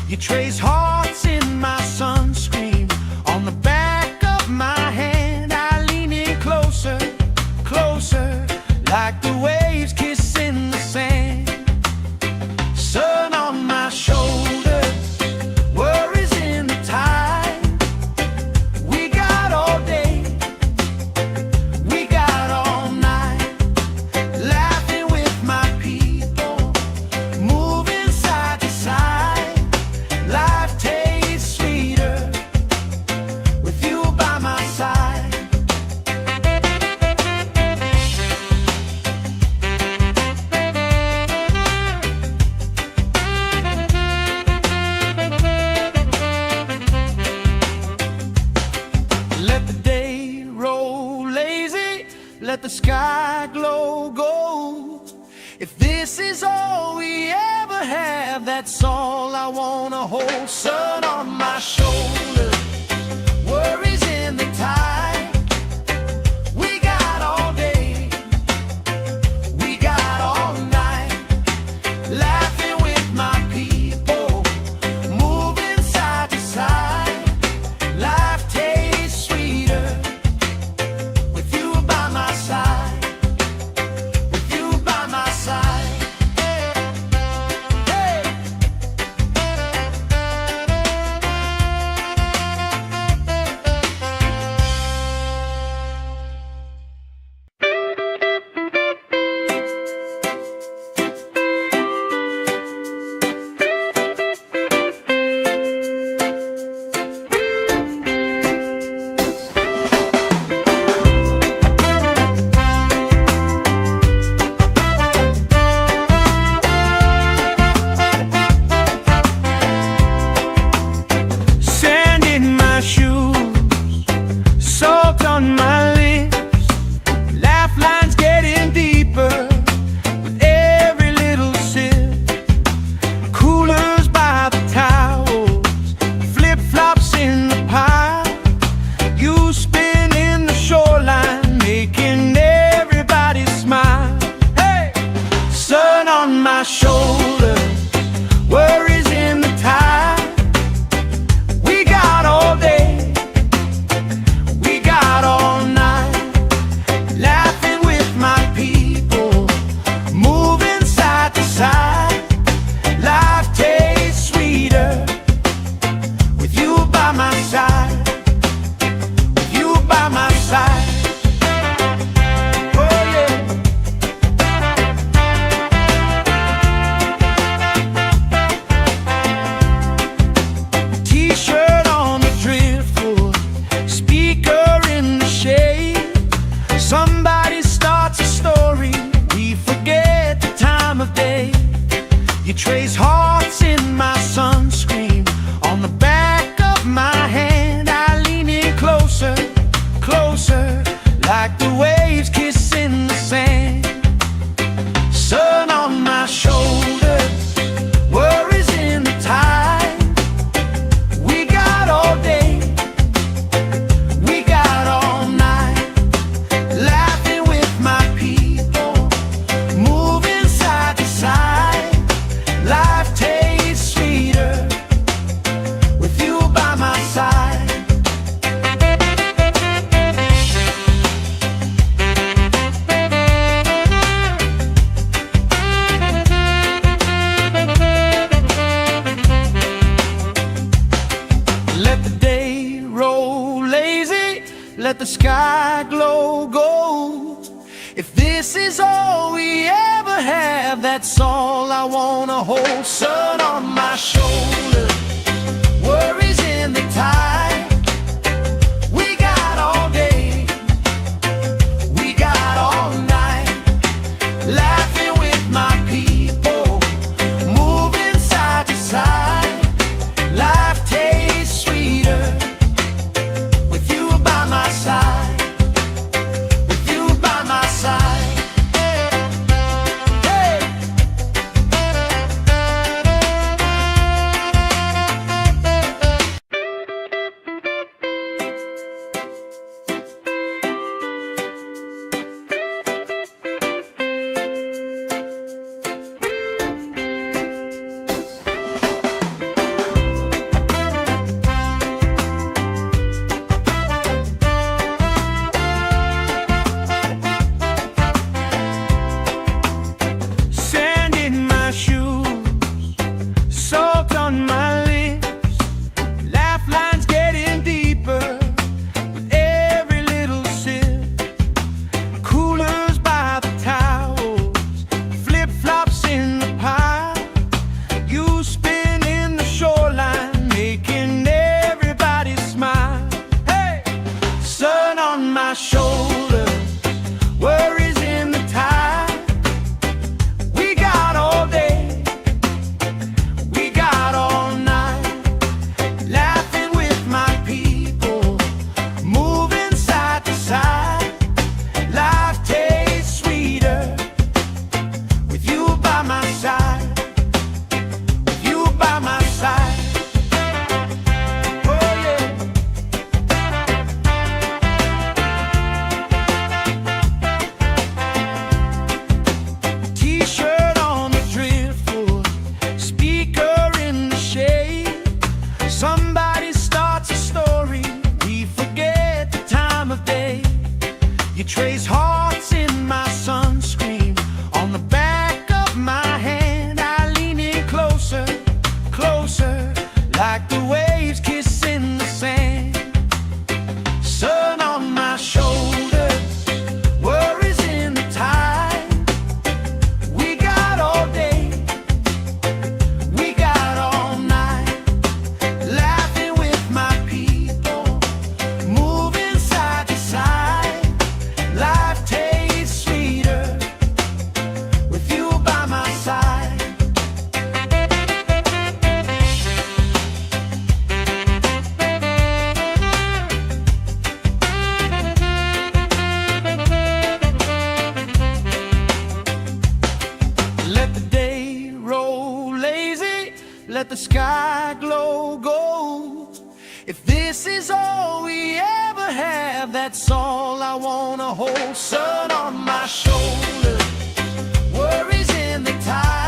You trace hearts in my sunscreen, on the back of my hand. I lean in closer, closer, like the waves kissing the sand. Sun on my shoulders, worries in the tide. We got all day, we got all night, laughing with my people, moving side to side. Life tastes sweeter with you by my side. Let the day roll lazy, let the sky glow gold. If this is all we ever have, that's all I wanna hold. Sun on my shoulders, worries in the tide. We got all day, we got all night, laughing with my people, moving side to side. Life tastes sweeter with you by my side, with you by my side. on my shoulder, worries in the tide. We got all day, we got all night, laughing with my people, moving side to side. Life tastes sweeter with you by my side, with you by my side. Somebody starts a story, we forget the time of day. You trace hearts in my sunscreen, on the back of my hand. I lean in closer, closer, like the waves kissing the sand. Sun on my shoulders, worries in the tide. We got all day, we got all night, laughing with my people, moving side to side. Life tastes sweeter with you by my side. Let the day roll lazy, let the sky glow gold. If this is all we ever have, that's all I wanna hold. Sun on my shoulder, worries in the tide. We got all day, we got all night, laughing with my people, moving side to side. Life tastes sweeter with you by my side, with you by my side. Hey! Sand in my shoes, salt on my lips, laugh lines getting deeper with every little sip. Coolers by the towels, flip-flops in the pile. You spin in the shoreline, making everybody smile. Hey! Sun on my shoulder, worries in the tide. We got all day, we got all night, laughing with my people, moving side to side. Life tastes sweeter with you by my side, with you by my side. Oh yeah. T-shirt on the driftwood, speaker in the shade. Somebody starts a story, we forget the time of day. You trace hearts in my sunscreen, on the back of my hand. I lean in closer, closer, like the waves kissing the sand. Sun on my shoulders, worries in the tide. We got all day, we got all night, laughing with my people, moving side to side. Life tastes sweeter with you by my side. Let the day roll lazy, let the sky glow gold. If this is all we ever have, that's all I wanna hold. Sun on my shoulder, worries in the tide.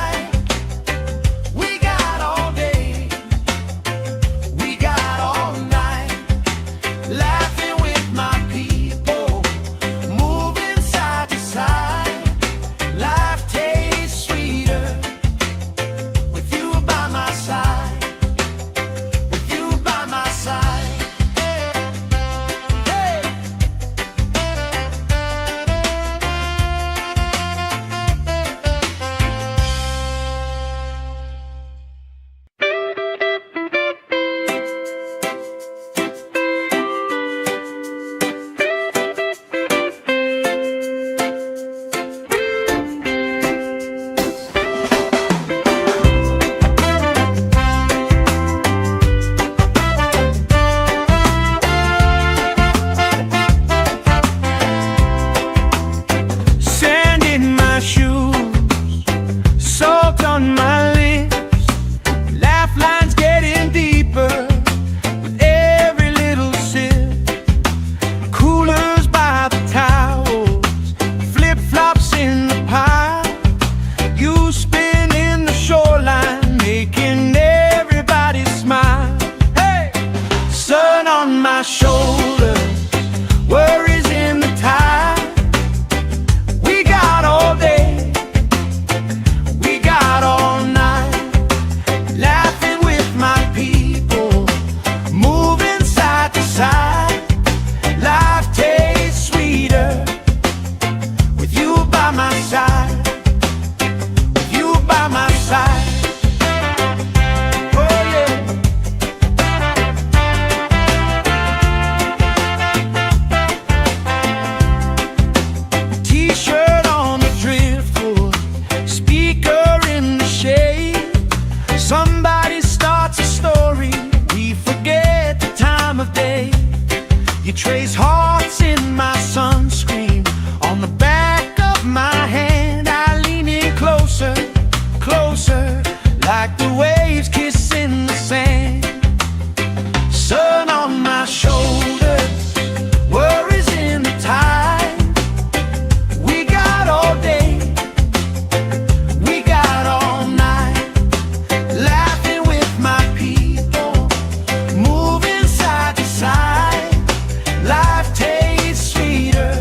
salt on my lips, laugh lines getting deeper with every little sip. Coolers by the towels, flip-flops in the pile. You spin in the shoreline, making everybody smile. Hey! Sun on my shoulders, worries in the tide. We got all day, we got all night, laughing with my people, moving side to side. Life tastes sweeter with you by my side, with you by my side. Oh yeah. T-shirt on the driftwood, speaker in the shade. Somebody starts a story, we forget the time of day. You trace hearts in my sunscreen, on the back of my hand. I lean in closer, closer, like the waves kissing the sand. Sun on my shoulders, worries in the tide. We got all day, we got all night, laughing with my people, moving side to side. Life tastes sweeter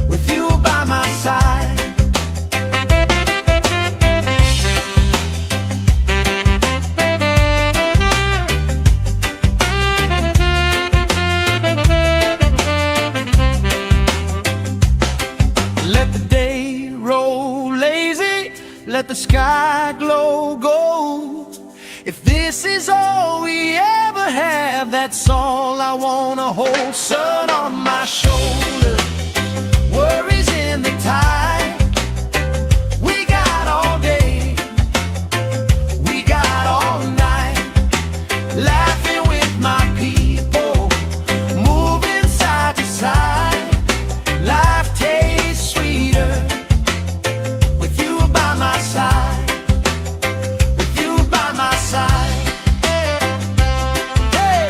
with you by my side. Let the day roll lazy, let the sky glow gold. If this is all we ever have, that's all I wanna hold. Sun on my shoulders, worries in the tide. We got all day, we got all night, laughing with my people, moving side to side. Life tastes sweeter with you by my side, with you by my side. Hey!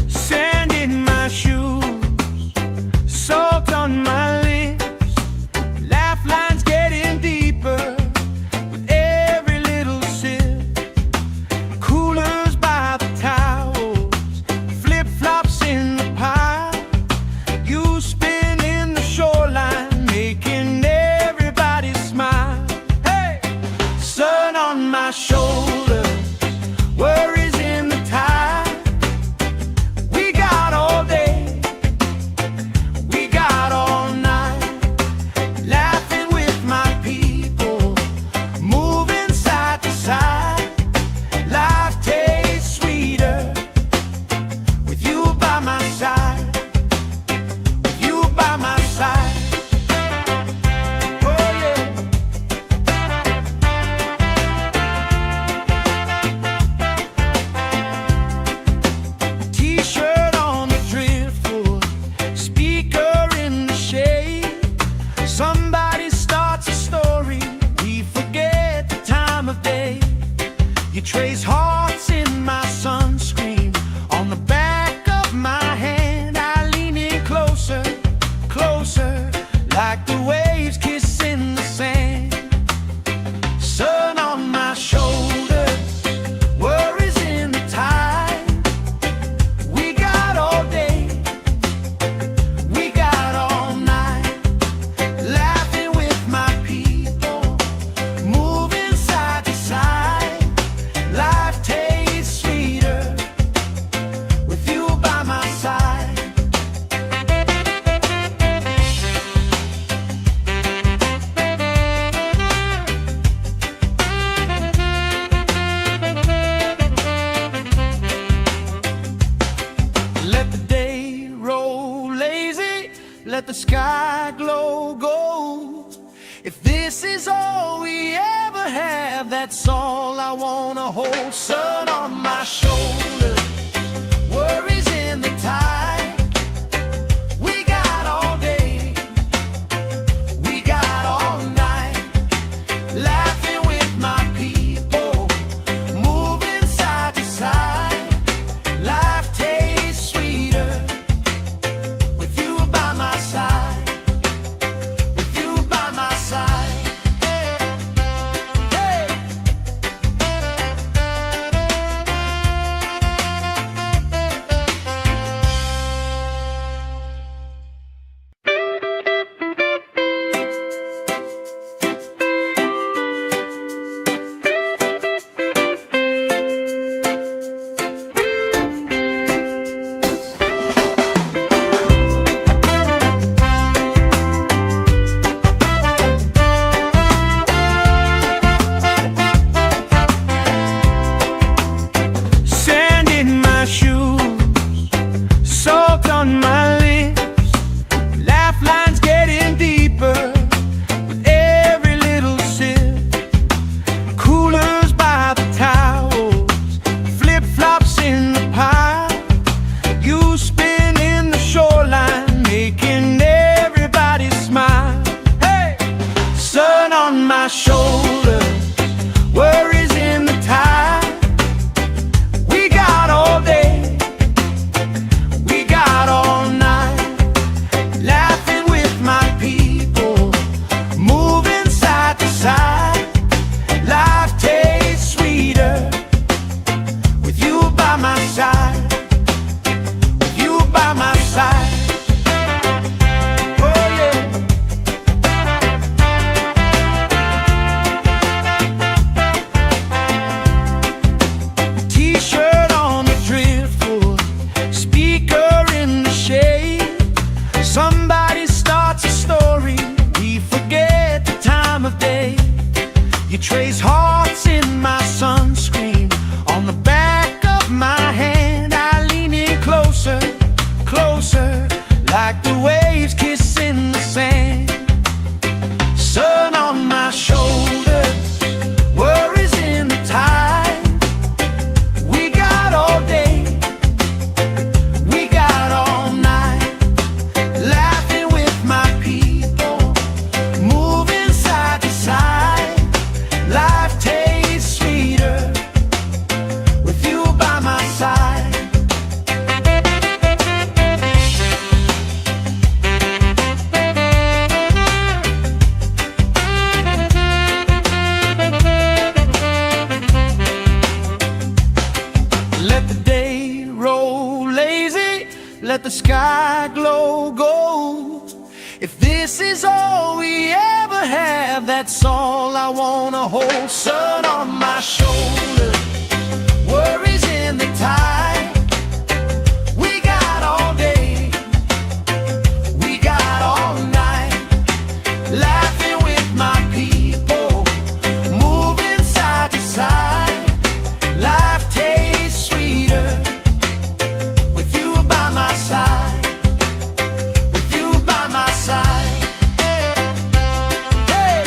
Sand in my shoes, salt on my lips, laugh lines getting deeper with every little sip. Coolers by the towels, flip-flops in the pile. You spin in the shoreline, making everybody smile. Hey! Sun on my shoulders, worries in the tide. We got all day, we got all night, laughing with my people, moving side to side. Life tastes sweeter with you by my side, with you by my side. Oh yeah. T-shirt on the driftwood, speaker in the shade. Somebody starts a story, we forget the time of day. You trace hearts in my sunscreen, on the back of my hand. I lean in closer, closer, like the waves kissing the sand. Sun on my shoulders, worries in the tide. We got all day, we got all night, laughing with my people, moving side to side. Life takes have, that's all I wanna hold. Sun on my shoulder, worries in the tide. We got all day, we got all night, laughing with my people, moving side to side. Life tastes sweeter with you by my side, with you by my side. On my lips, lifelines getting deeper with every little sip. Coolers by the towels, flip-flops in the pile. You spinning the shoreline, making everybody smile. Hey, sun on my shoulders, worries in the tide. We got all day, all night, laughing with my people, moving side to side. Life tastes sweeter with you by my side, with you by my side. Oh yeah. T-shirt on the driftwood, speaker in the shade. Somebody starts a story, we forget the time of day. You trace hearts in my sunscreen, on the back of my hand. I lean in closer, closer, like the waves kissing the sand. Sun on my shoulders, worries in the tide. We got all day, we got all night, laughing with my people, moving side to side. Life tastes sweeter with you by my side. Let the day roll lazy, let the sky glow gold. If this is all we ever have, that's all I wanna hold. Sun on my shoulder, worries in the tide. We got all day, we got all night, laughing with my people, moving side to side. Life tastes sweeter with you by my side, with you by my side. Hey.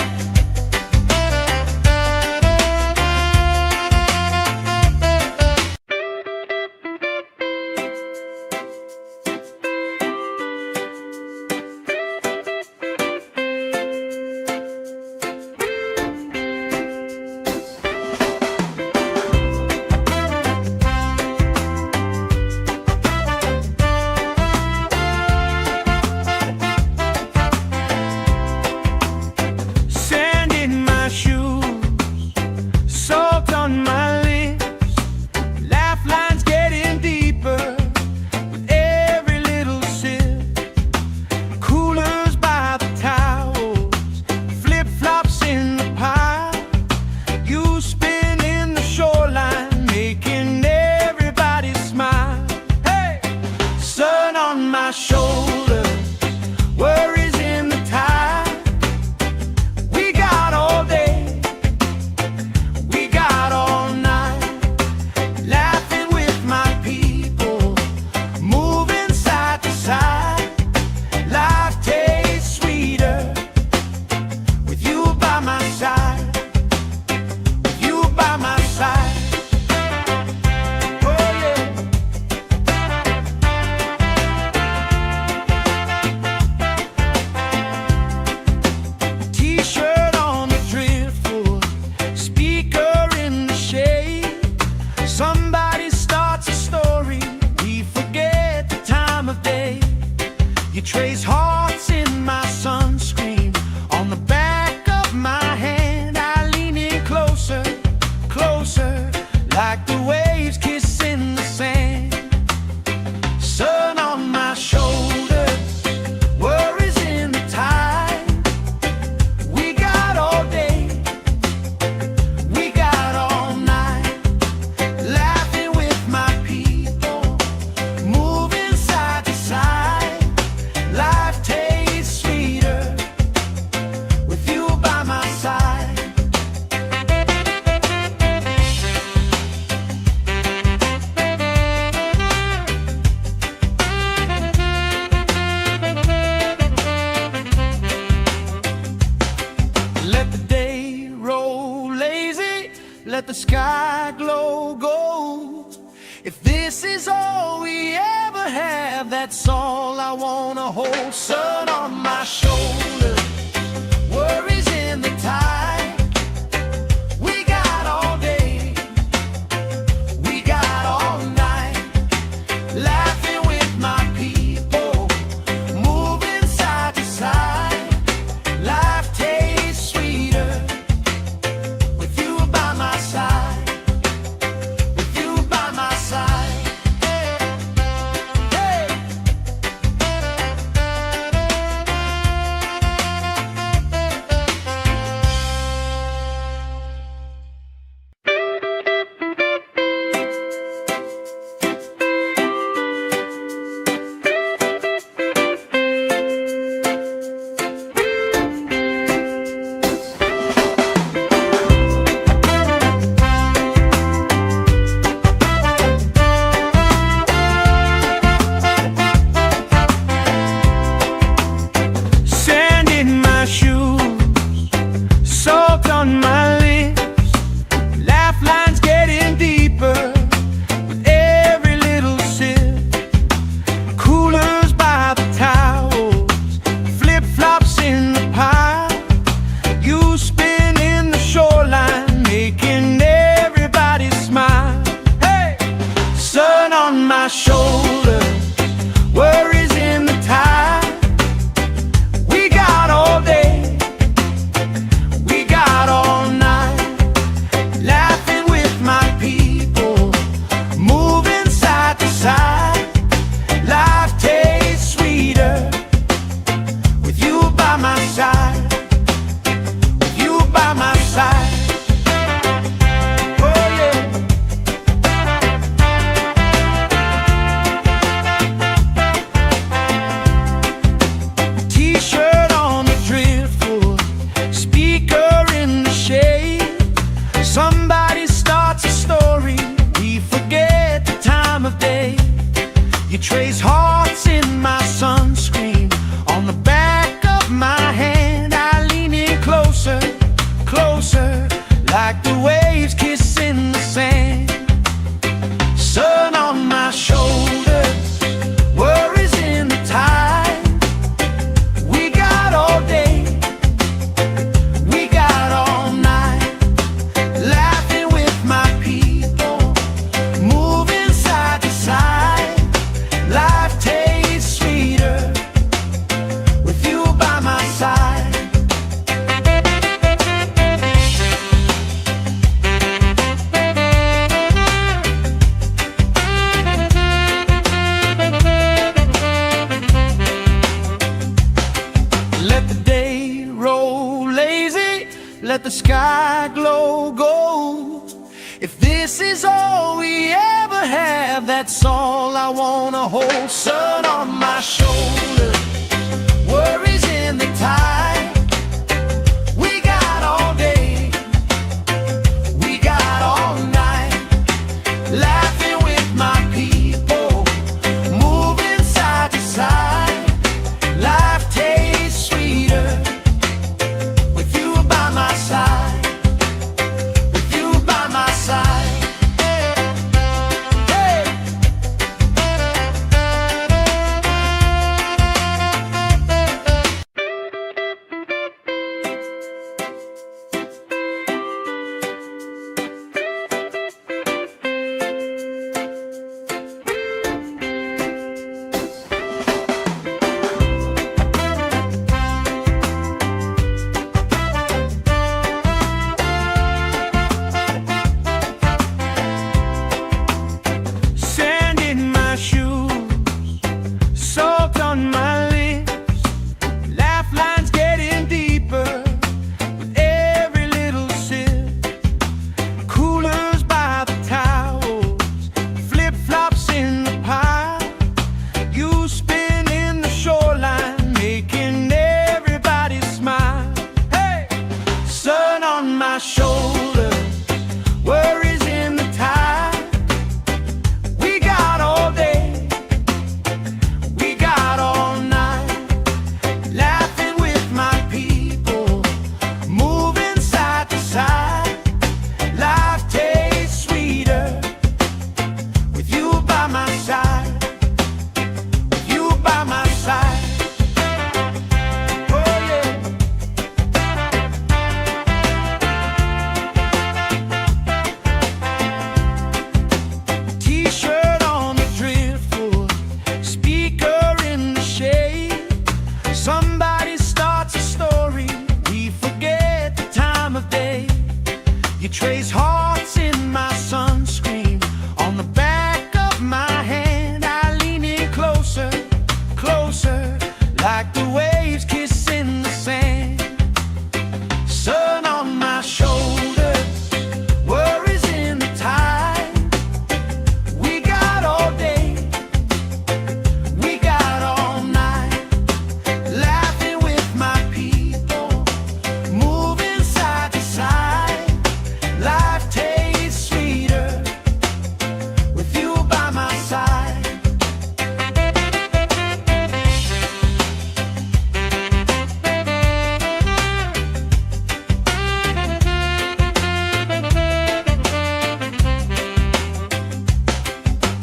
let the sky glow gold. If this is all we ever have, that's all I wanna hold. Sun on my shoulder, worries in the tide. We got all day, we got all night, laughing with my people, moving side to side. Life tastes sweeter with you by my side, with you by my side. Hey. Sand in my shoes, salt on my lips, laugh lines getting deeper with every little sip. Coolers by the towels, flip-flops in the pile. You spinning the shoreline, making everybody smile. Hey! Sun on my shoulder, worries in the tide. We got all day, we got all night, laughing with my people, moving side to side. Life tastes sweeter with you by my side, with you by my side. Oh yeah. T-shirt on the driftwood, speaker in the shade. Somebody starts a story, we forget the time of day. You trace hearts in my sunscreen, on the back of my hand. I lean in closer, closer, like the waves kissing the sand. Sun on my shoulders, worries in the tide. We got all day, we got all night, laughing with my people, moving side to side. Life tastes sweeter with you by my side. Let the day roll lazy, let the sky glow gold. If this is all we ever have, that's all I wanna hold. Sun on my shoulder, worries in the tide. We got all day, we got all night, laughing with my people, moving side to side. Life tastes sweeter with you by my side, with you by my side. Hey. trace hearts in my sunscreen. On the back of my hand I lean in closer, closer, like the waves kissing the sand. Sun on my shoulders, worries in the tide. We got all day, we got all night, laughing with my people, moving side to side. Life tastes sweeter with you by my side.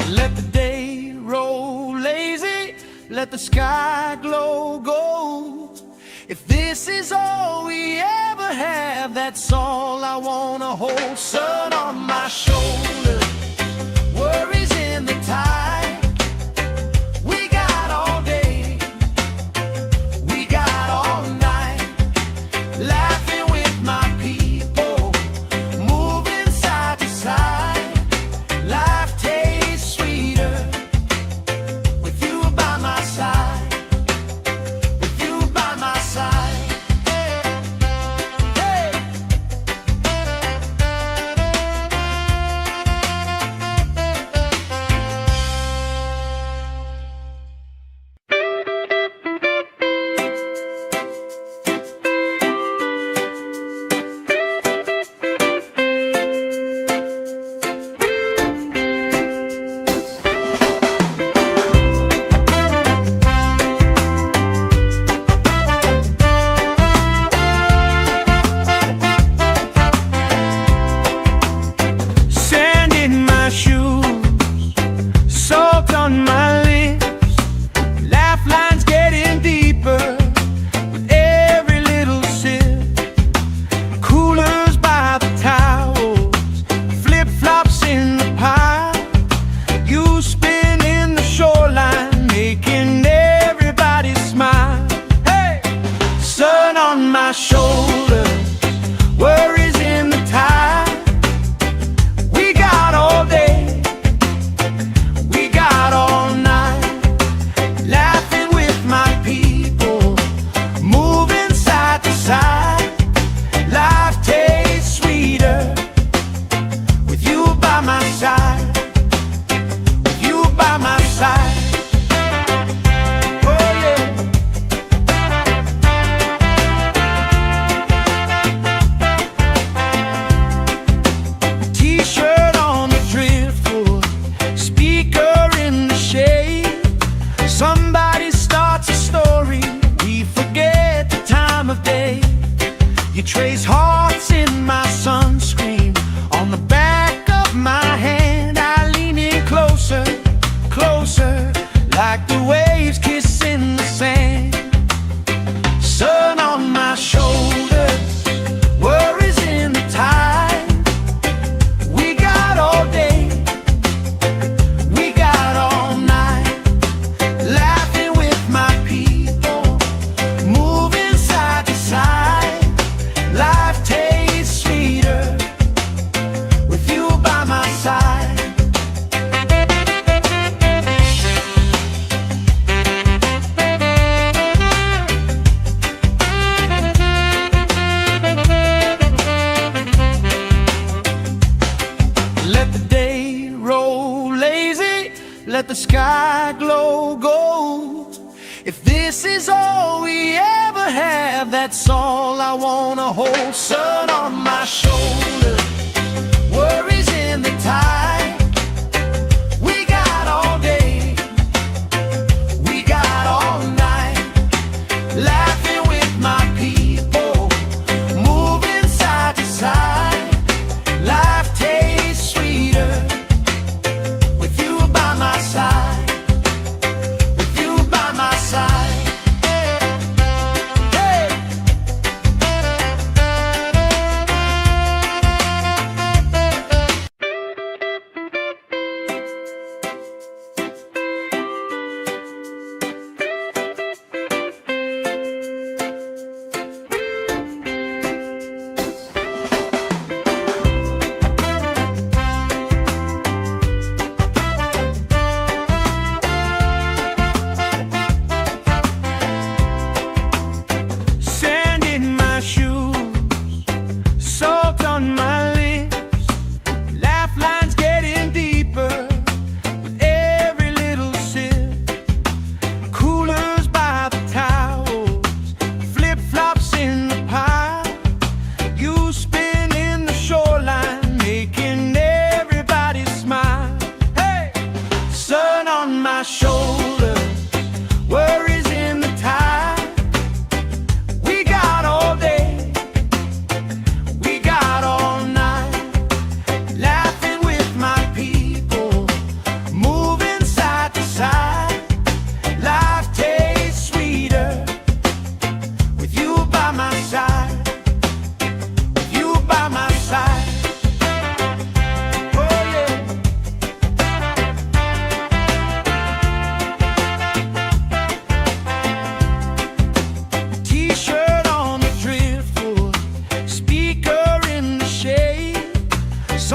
Let the day roll lazy, let the sky glow gold. If this is all we ever have, that's all I wanna hold. Sun on my shoulders, worries in the tide. We got all day, we got all night, laughing with my people, moving side to side. Life tastes sweeter with you by my side, with you by my side. Hey. Sand in my shoes, salt on my lips, laugh lines getting deeper with every little sip. Coolers by the towels, flip-flops in the pile. You spin in the shoreline, making everybody smile. Hey! Sun on my shoulders, worries in the tide. We got all day, we got all night, laughing with my people, moving side to side. Life tastes sweeter with you by my side, with you by my side. Oh yeah. T-shirt on the driftwood, speaker in the shade. Somebody starts a story, we forget the time of day. You trace hearts in my sunscreen. On the back of my hand I lean in closer, closer, like the waves kissing the sand. Sun on my shoulders, worries in the tide. We got all day, we got all night, laughing with my people, moving side to side. Life tastes sweeter with you by my side. Let the day roll lazy, let the sky glow gold. If this is all we ever have, that's all I wanna hold. Sun on my shoulders, worries in the tide. We got all day, we got all night, laughing with my people, moving side to side. Life tastes sweeter with you by my side, with you by my side. Hey.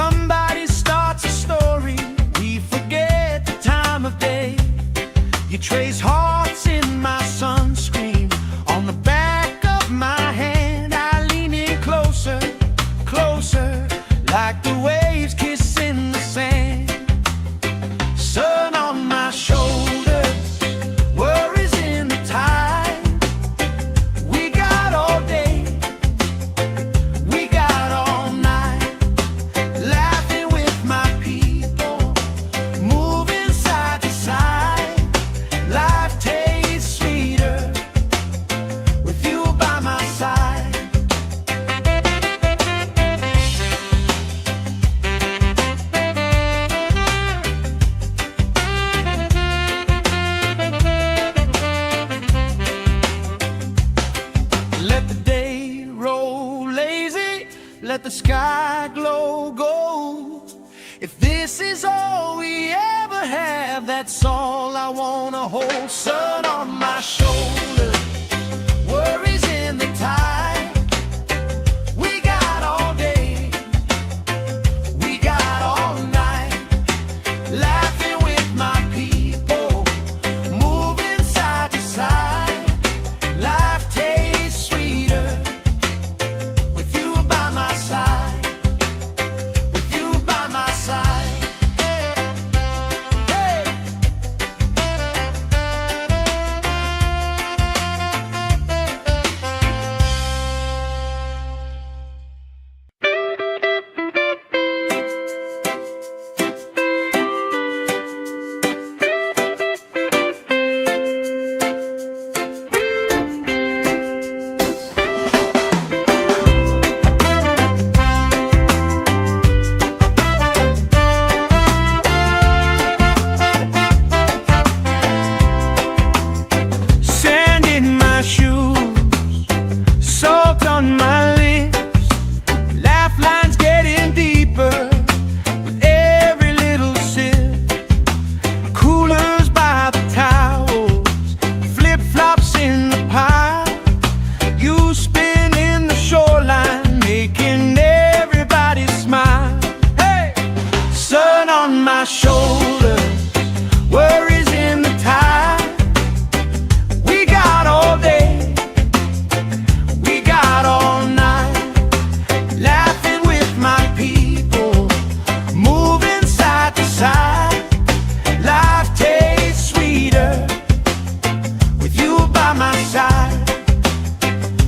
Somebody starts a story, we forget the time of day. You trace hearts in my sunscreen, on the back of my hand. I lean in closer, closer, like the waves kissing the sand. Sun on my shoulders, worries in the tide. We got all day, we got all night, laughing with my people, moving side to side. Life tastes sweeter with you by my side. Let the day roll lazy, let the sky glow gold. If this is all we ever have, that's all I wanna hold. Sun on my shoulders, worries in the tide. We got all day, we got all night, laughing with my people, moving side to side. Life tastes sweeter with you by my side, with you by my side. Hey! Sand in my shoes, salt on my lips, laugh lines getting deeper with every little sip. Coolers by the towels, flip-flops in the pile. You spin in the shoreline, making everybody smile. Hey! Sun on my shoulders, worries in the tide. We got all day, we got all night, laughing with my people, moving side to side. Life tastes sweeter with you by my side,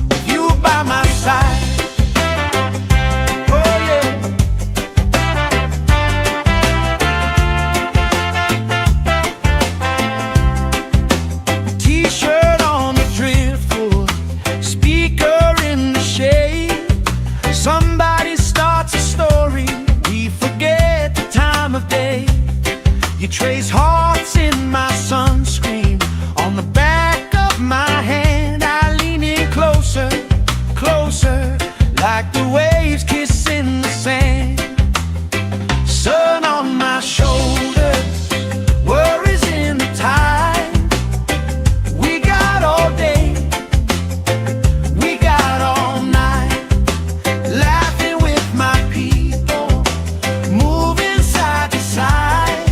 with you by my side. Oh yeah. T-shirt on the driftwood, speaker in the shade. Somebody starts a story, we forget the time of day. You trace hearts in my sunscreen, on the back of my hand. I lean in closer, closer, like the waves kissing the sand. Sun on my shoulders, worries in the tide. We got all day, we got all night, laughing with my people, moving side to side.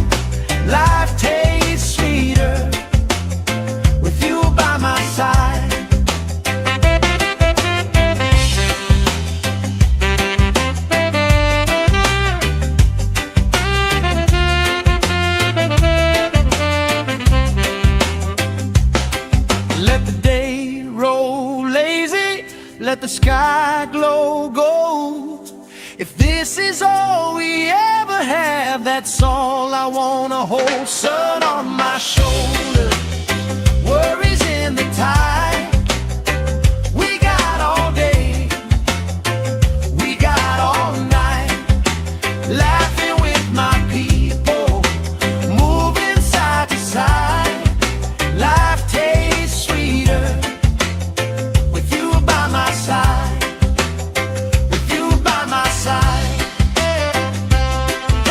Life tastes sweeter with you by my side. Let the day roll lazy, let the sky glow gold. If this is all we ever have, that's all I wanna hold. Sun on my shoulders, worries in the tide. We got all day, we got all night, laughing with my people, moving side to side. Life tastes sweeter with you by my side, with you by my side.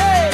Hey!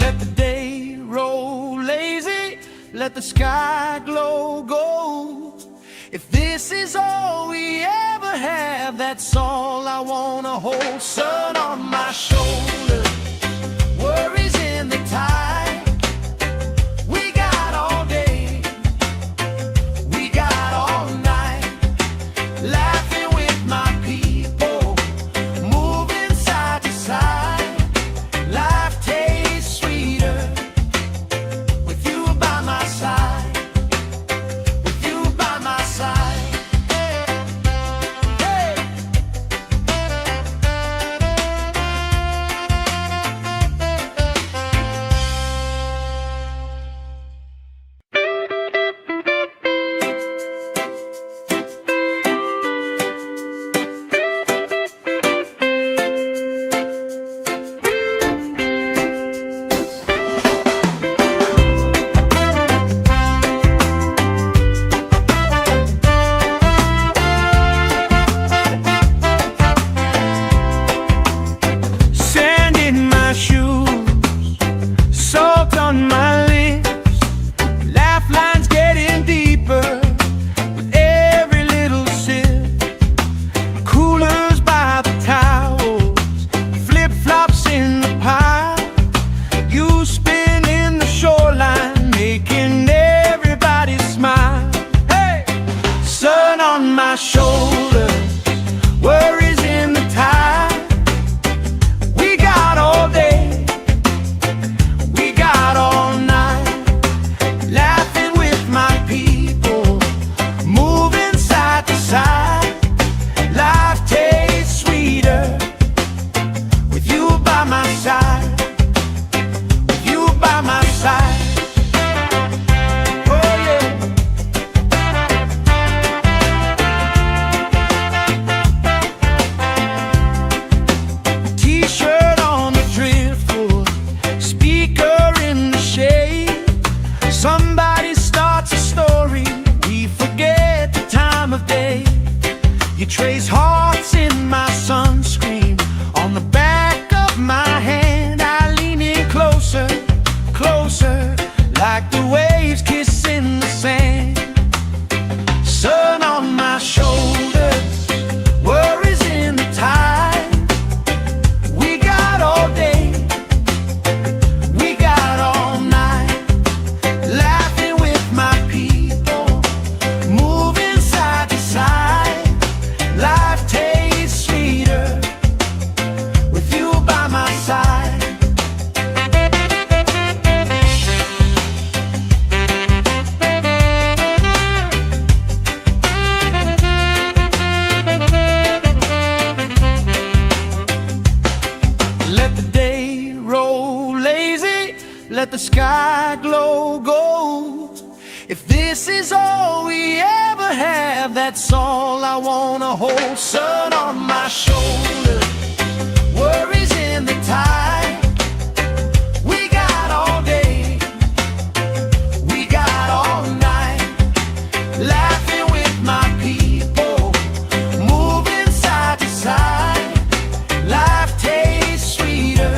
Let the day roll lazy, let the sky glow gold. If this is all we ever have, that's all I wanna hold. Sun on my shoulder, worries in the tide. We got all day, we got all night, laughing with my people, moving side to side. Life tastes sweeter with you by my side, with you by my side. Hey. Sand in my shoes, salt on my lips, laugh lines getting deeper with every little sip. Coolers by the towels, flip-flops in the pile, you spinning the shoreline, making everybody smile. Hey! Sun on my shoulders, worries in the tide. We got all day, we got all night, laughing with my people, moving side to side. Life tastes sweeter with you by my side, with you by my side. Oh yeah. T-shirt on the driftwood, speaker in the shade. Somebody starts a story, we forget the time of day. You trace hearts in my sunscreen, on the back of my hand. I lean in closer, closer, like the waves kissing the sand. Sun on my shoulders, worries in the tide. We got all day, we got all night, laughing with my people, moving side to side. Life tastes sweeter with you by my side. Let the day roll lazy, let the sky glow gold. If this is all we ever have, that's all I wanna hold. Sun on my shoulder, worries in the tide. We got all day, we got all night, laughing with my people, moving side to side. Life tastes sweeter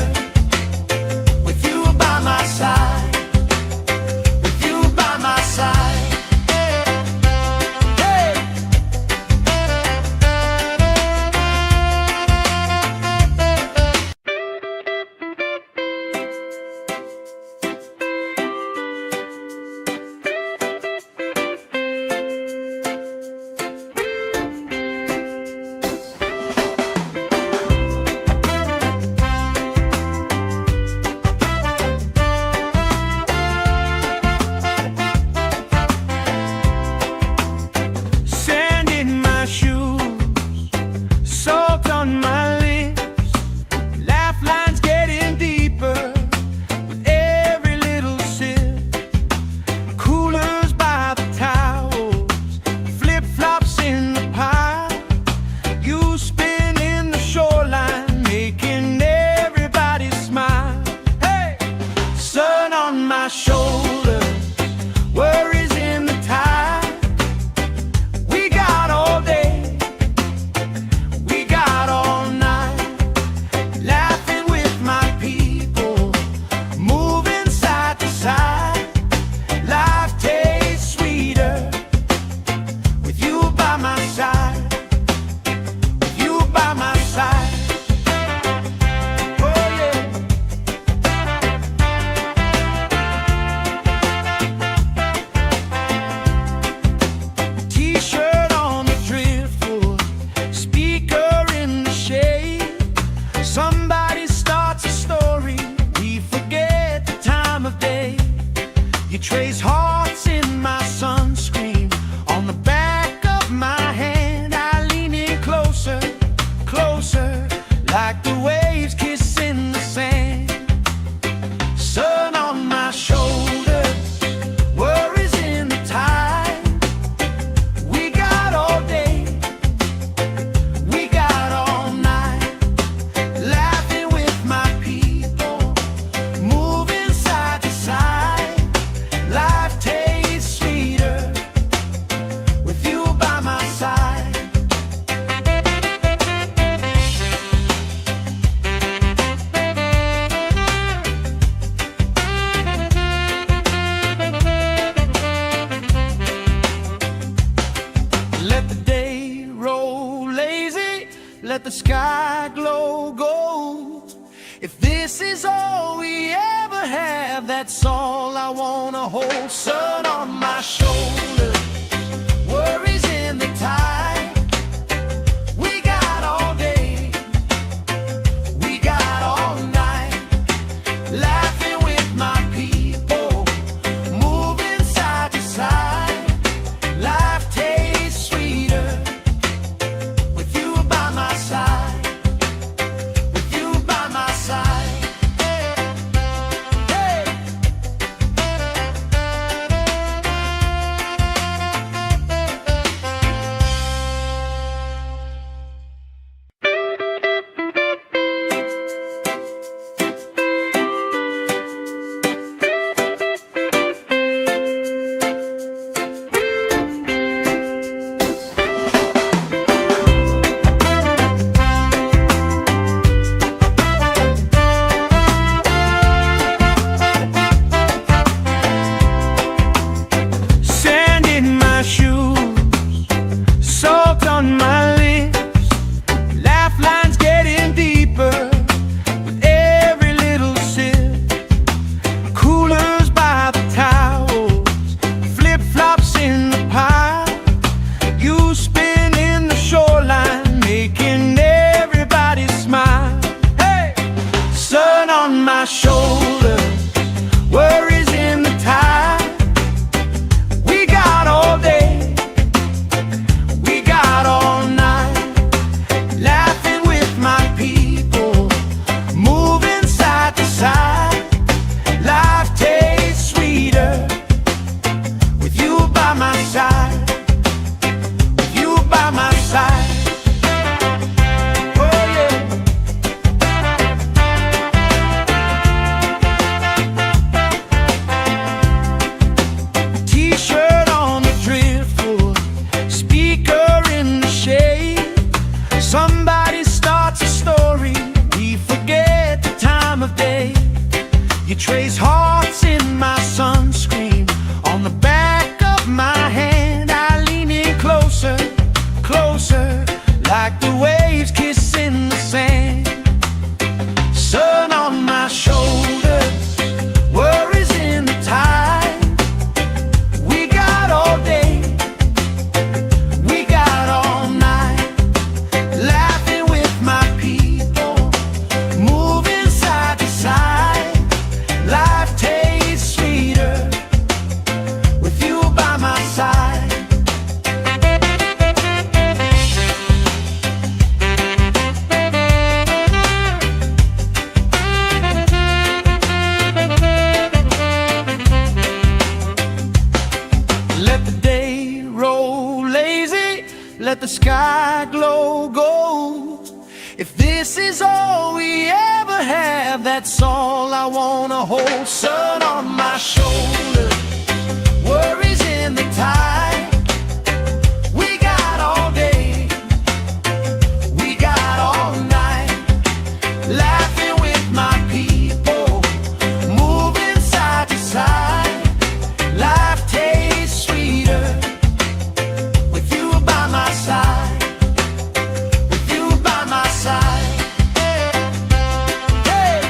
with you by my side, with you by my side. Hey. that's all I wanna hold. Sun on my shoulder, worries in the tide. We got all day, we got all night, laughing with my people, moving side to side. Life tastes sweeter with you by my side, with you by my side. Hey. Sand in my shoes, salt on my lips, laugh lines getting deeper with every little sip. Coolers by the towels, flip-flops in the pile. You spin in the shoreline, making everybody smile. Hey! Sun on my shoulder, worries in the tide. We got all day, we got all night, laughing with my people, moving side to side. Life tastes sweeter with you by my side, with you by my side. Oh yeah. T-shirt on the driftwood, speaker in the shade. Somebody starts a story, we forget the time of day. You trace hearts in my sunscreen, on the back of my hand. I lean in closer, closer, like the waves kissing the sand. Sun on my shoulders, worries in the tide. We got all day, we got all night, laughing with my people, moving side to side. Life tastes sweeter with you by my side. Let the day roll lazy, let the sky glow gold. If this is all we ever have, that's all I wanna hold. Sun on my shoulder, worries in the tide. We got all day, we got all night, laughing with my people, moving side to side. Life tastes sweeter with you by my side, with you by my side. Hey.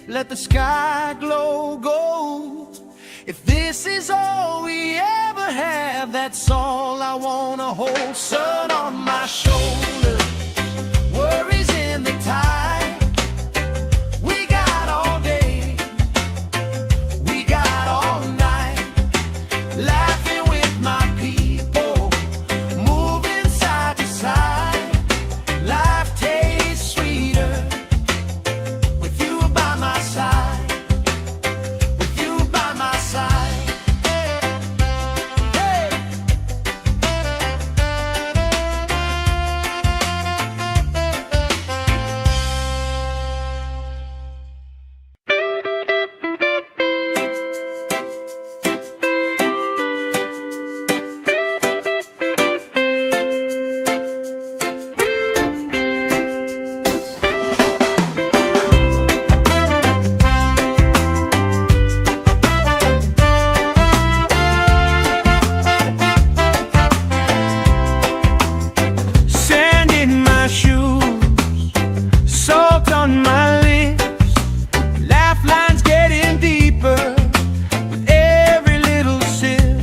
let the sky glow gold. If this is all we ever have, that's all I wanna hold. Sun on my shoulder, worries in the tide. We got all day, we got all night, laughing with my people, moving side to side. Life tastes sweeter with you by my side, with you by my side. Hey! Sand in my shoes, salt on my lips, laugh lines getting deeper with every little sip.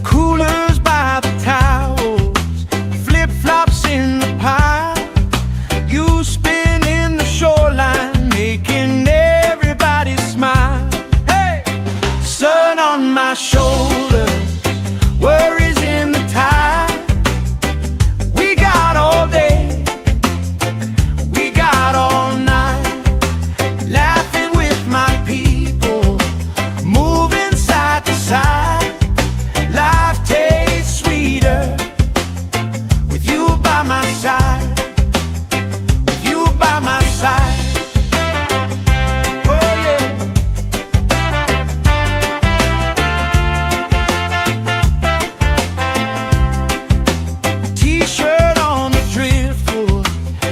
Coolers by the towels, flip-flops in the pile. You spin in the shoreline, making everybody smile. Hey! Sun on my shoulder, worries in the tide. We got all day, we got all night, laughing with my people, moving side to side. Life tastes sweeter with you by my side, with you by my side. Oh yeah. T-shirt on the driftwood,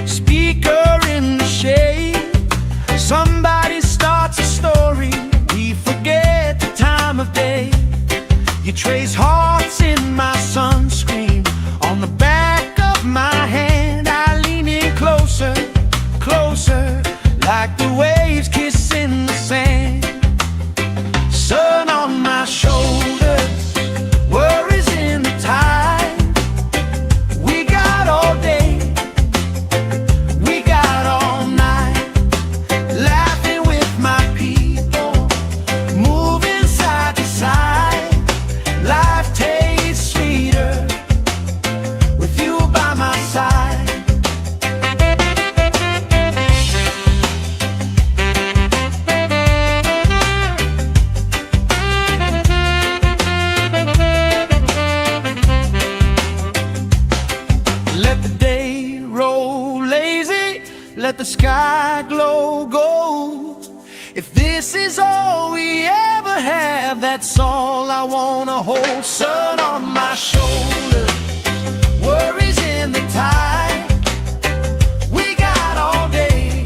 speaker in the shade. Somebody starts a story, we forget the time of day. You trace hearts in my sunscreen, on the back of my hand. I lean in closer, closer, like the waves kissing the sand. Sun on my shoulders, worries in the tide. We got all day, we got all night, laughing with my people, moving side to side. Life tastes sweeter with you by my side. Let the day roll lazy, let the sky glow gold. If this is all we ever have, that's all I wanna hold. Sun on my shoulder, worries in the tide. We got all day,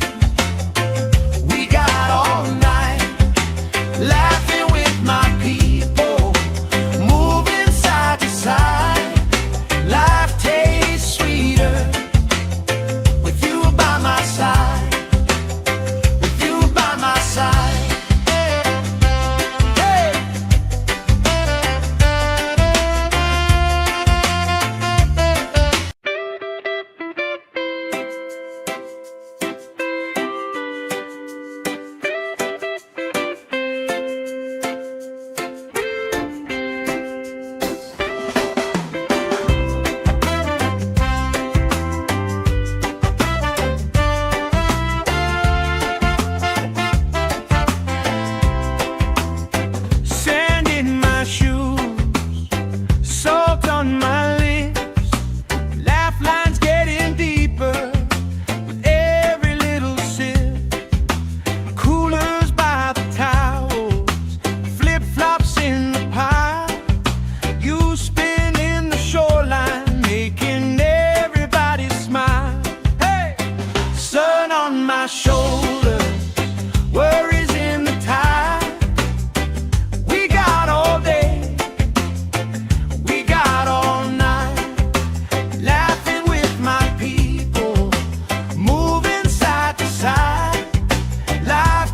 we got all night, laughing with my people, moving side to side. Life tastes sweeter with you by my side, with you by my side. Hey! Sand in my shoes, salt on my lips, laugh lines getting deeper with every little sip. Coolers by the towels, flip-flops in the pile. You spin in the shoreline, making everybody smile. Hey! Sun on my shoulder, worries in the tide. We got all day, we got all night, laughing with my people, moving side to side. Life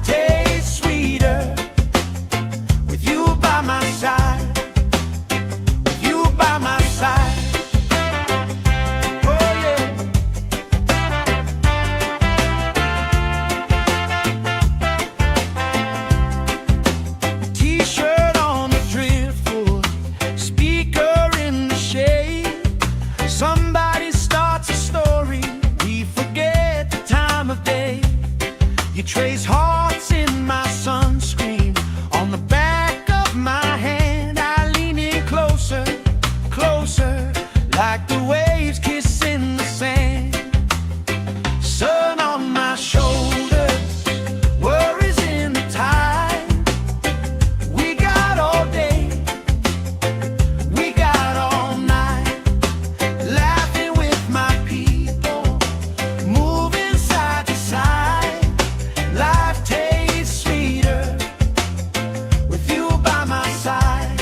trace hearts in my sunscreen. On the back of my hand, I lean in closer, closer, like the waves kissing the sand. Sun on my shoulders, worries in the tide. We got all day, we got all night, laughing with my people, moving side to side. Life tastes sweeter with you by my side.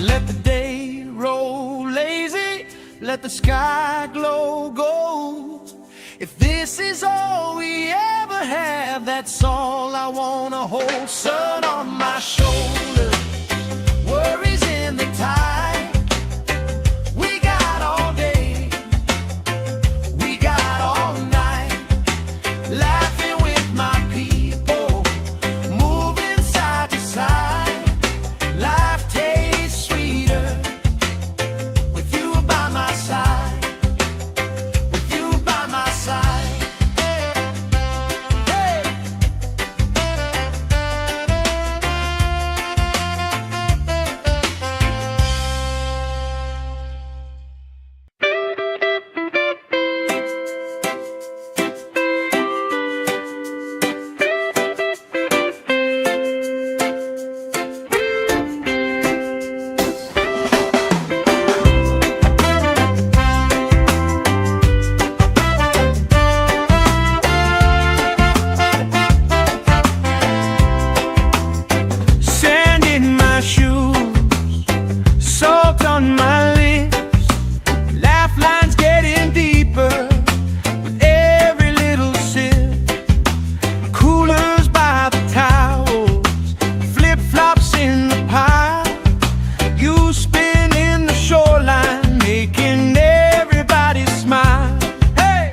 Let the day roll lazy, let the sky glow gold. If this is all we ever have, that's all I wanna hold. Sun on my shoulders, worries in the tide. We got all day, we got all night, laughing with my people, moving side to side. Life tastes sweeter with you by my side, with you by my side. Hey! Sand in my shoes, salt on my lips, laugh lines getting deeper with every little sip. Coolers by the towels, flip-flops in the pile. You spin in the shoreline, making everybody smile. Hey!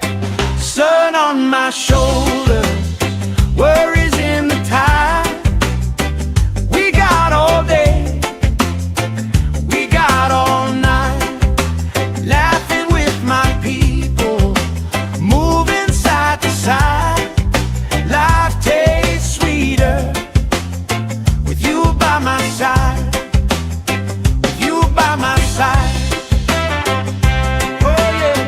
Sun on my shoulders, worries in the tide. We got all day, we got all night, laughing with my people, moving side to side. Life tastes sweeter with you by my side, with you by my side. Oh yeah.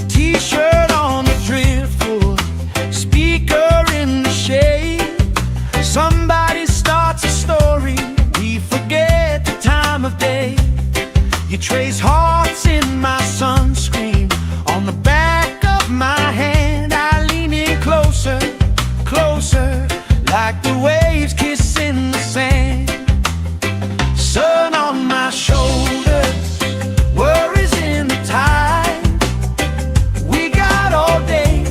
T-shirt on the driftwood, speaker in the shade. Somebody starts a story, we forget the time of day. You trace hearts in my sunscreen. On the back of my hand, I lean in closer, closer, like the waves kissing the sand. Sun on my shoulders, worries in the tide. We got all day,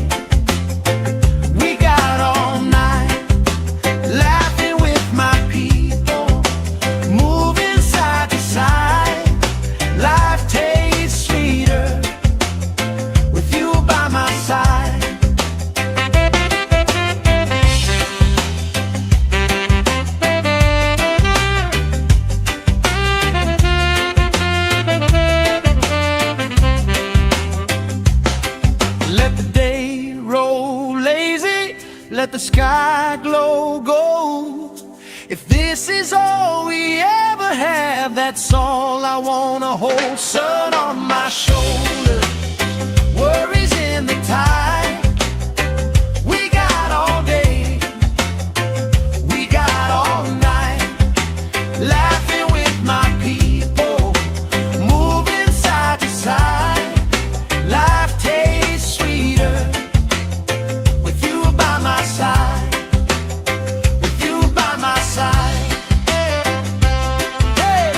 we got all night, laughing with my people, moving side to side. Life tastes sweeter with you by my side. Let the day roll lazy, let the sky glow gold. If this is all we ever have, that's all I wanna hold. Sun on my shoulders, worries in the tide. We got all day, we got all night, laughing with my people, moving side to side. Life tastes sweeter with you by my side, with you by my side. Hey!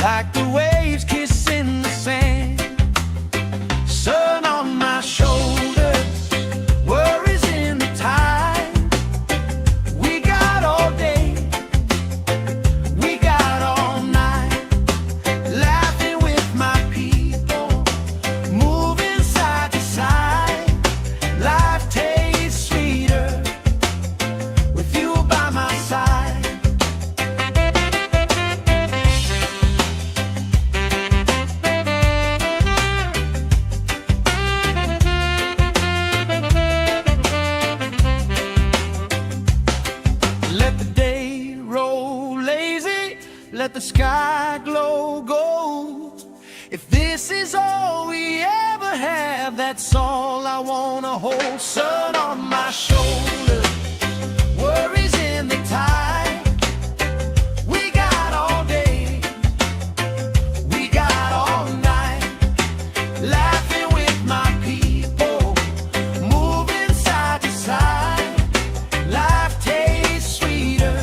like the waves kissing the sand. Sun on my shoulders, worries in the tide. We got all day, we got all night, laughing with my people, moving side to side. Life tastes sweeter with you by my side. Let the day roll lazy, let the sky glow gold. If this is all we ever have, that's all I wanna hold. Sun on my shoulders, worries in the tide. We got all day, we got all night, laughing with my people, moving side to side. Life tastes sweeter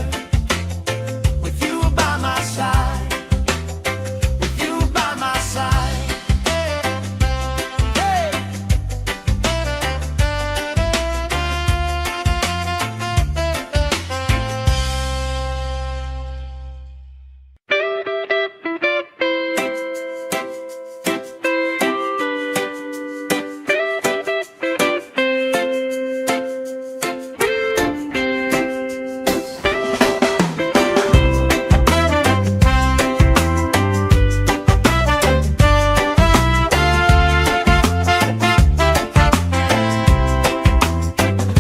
with you by my side, with you by my side. Hey.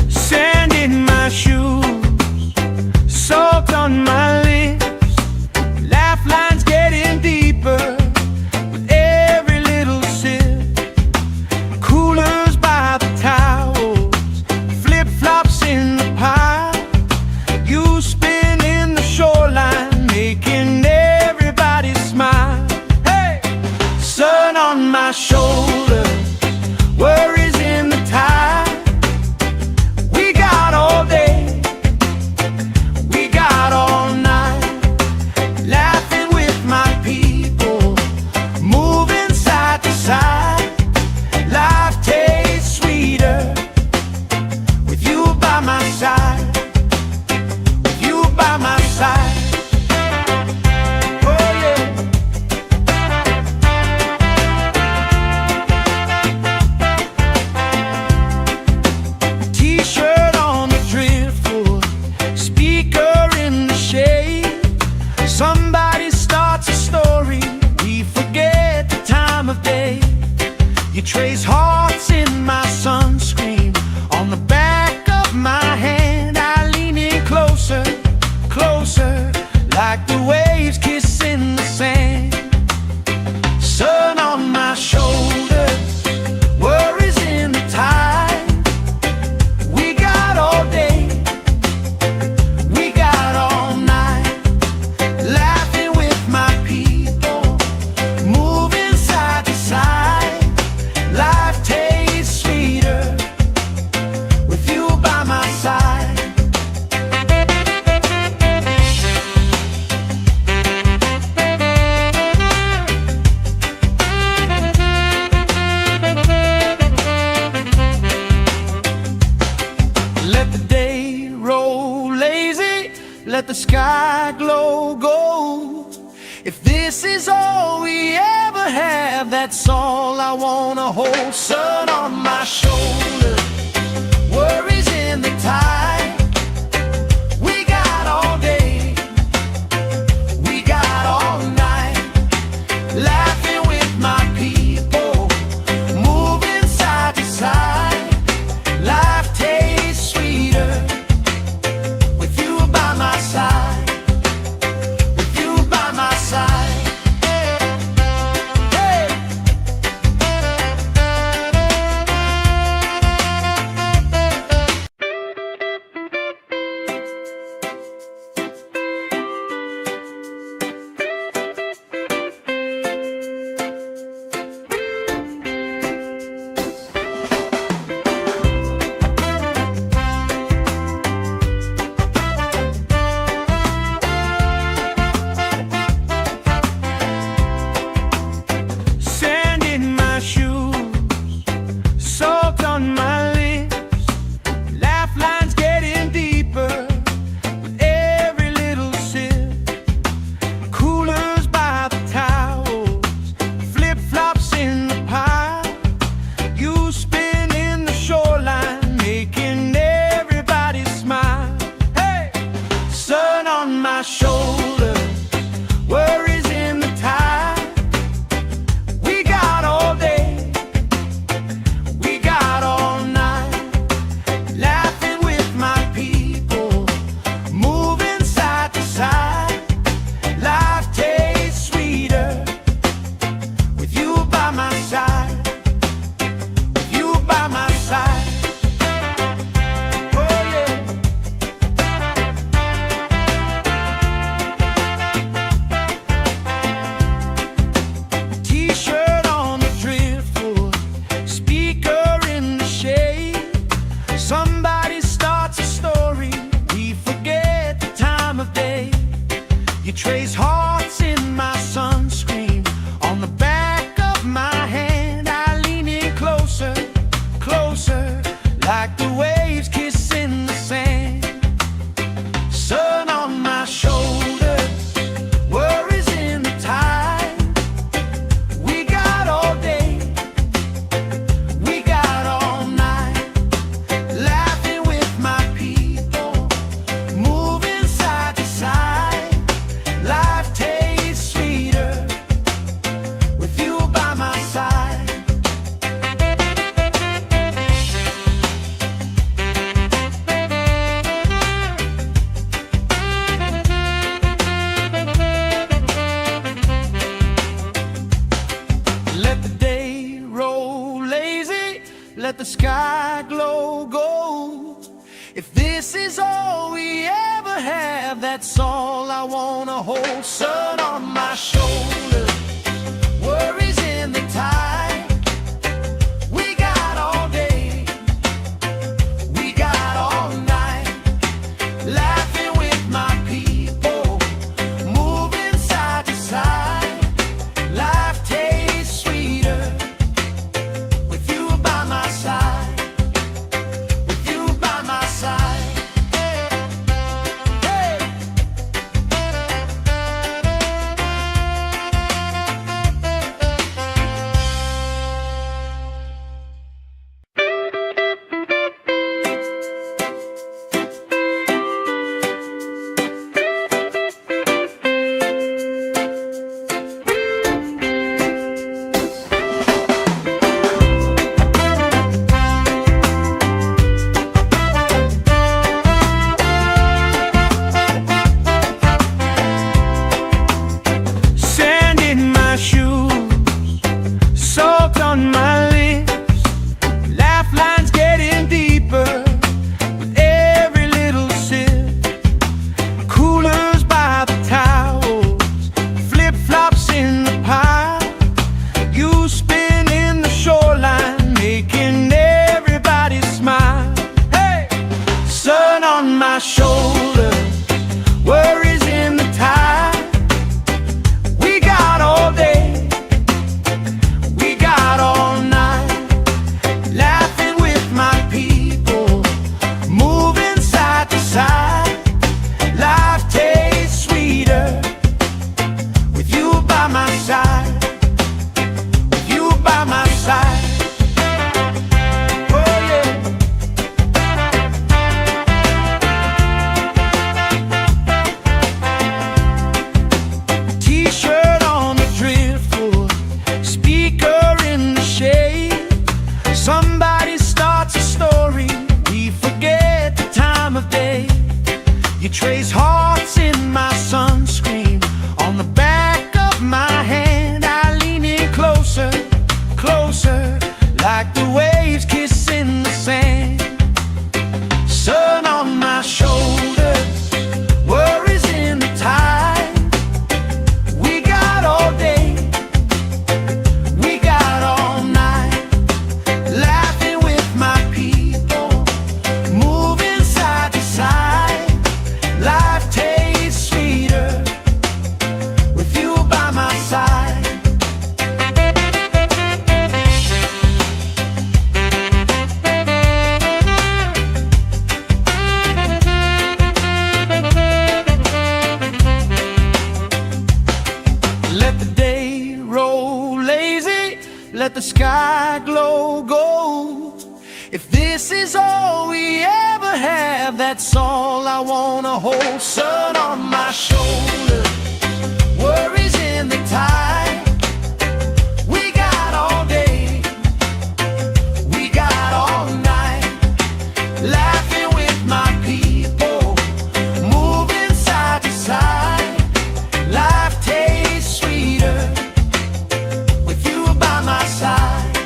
Sand in my shoes, salt on my lips, laugh lines getting deeper with every little sip. Coolers by the towels, flip-flops in the pile, you spinning the shoreline, making everybody smile. Hey! Sun on my shoulders, worries in the tide. We got all day, we got all night, laughing with my people, moving side to side. Life tastes sweeter with you by my side, with you by my side. Oh yeah. T-shirt on the driftwood, speaker in the shade. Somebody starts a story, we forget the time of day. You trace hearts in my sunscreen, on the back of my hand. I lean in closer, closer, like the waves kissing the sand. Sun on my shoulders, worries in the tide. We got all day, we got all night, laughing with my people, moving side to side. Life tastes sweeter with you by my side. Let the day roll lazy, let the sky glow gold. If this is all we ever have, that's all I wanna hold. Sun on my shoulders, worries in the tide. We got all day, we got all night, laughing with my people, moving side to side. Life tastes sweeter with you by my side, with you by my side. Hey. the sky glow gold. If this is all we ever have, that's all I wanna hold. Sun on my shoulder, worries in the tide. We got all day, we got all night, laughing with my people, moving side to side. Life tastes sweeter with you by my side, with you by my side. Hey. Sand in my shoes, salt on my lips, laugh lines getting deeper with every little sip. Coolers by the towels, flip-flops in the pile, you spin in the shoreline, making everybody smile. Hey! Sun on my shoulder, worries in the tide. We got all day, we got all night, laughing with my people, moving side to side. Life tastes sweeter with you by my side, with you by my side. Oh yeah. T-shirt on the driftwood, speaker in the shade. Somebody starts a story, we forget the time of day. You trace hearts in my sunscreen, on the back of my hand. I lean in closer, closer, like the waves kissing the sand. Sun on my shoulders, worries in the tide. We got all day, we got all night, laughing with my people, moving side to side. Life tastes sweeter with you by my side. Let the day roll lazy, let the sky glow gold. If this is all we ever have, that's all I wanna hold. Sun on my shoulder, worries in the tide. We got all day, we got all night, laughing with my people, moving side to side. Life tastes sweeter with you by my side,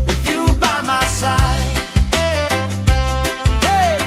with you by my side. Hey.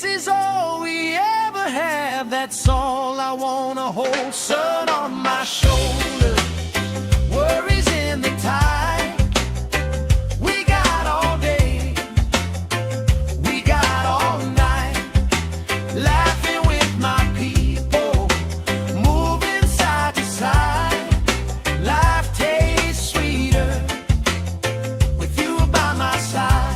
is all we ever have, that's all I wanna hold. Sun on my shoulder, worries in the tide. We got all day, we got all night, laughing with my people, moving side to side. Life tastes sweeter with you by my side.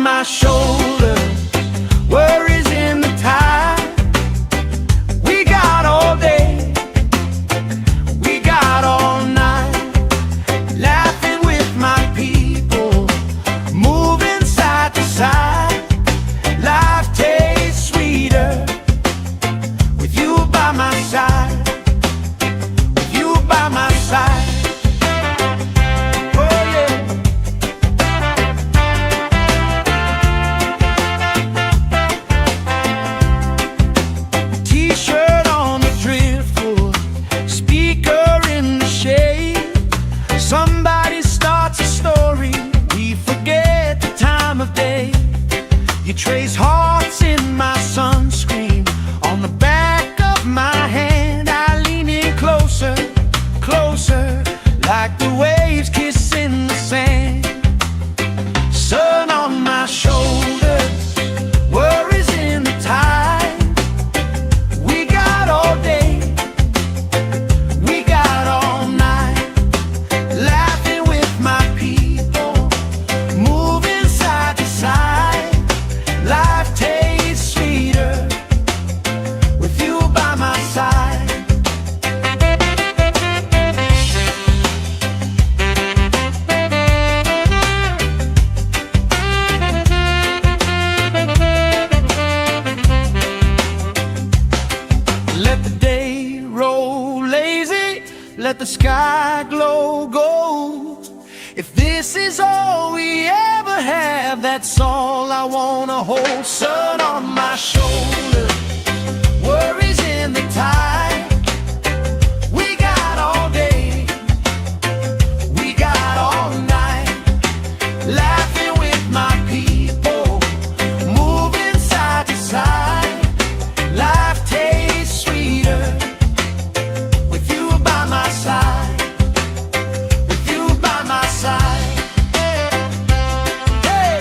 My shoulder, worries in the tide. We got all day, we got all night, laughing with my people, moving side to side. Life tastes sweeter with you by my side, with you by my side. Somebody starts a story, we forget the time of day. You trace hearts in my sunscreen, on the back of my hand. I lean in closer, closer, like the waves kissing the sand. Sun on my shoulders, worries in the tide. We got all day, we got all night, laughing with my people, moving side to side. Life tastes sweeter with you by my side. Let the day roll lazy, let the sky glow gold. If this is all we ever have, that's all I wanna hold. Sun on my shoulder, worries in the tide. We got all day, we got all night, laughing with my people, moving side to side. Life tastes sweeter with you by my side, with you by my side. Hey.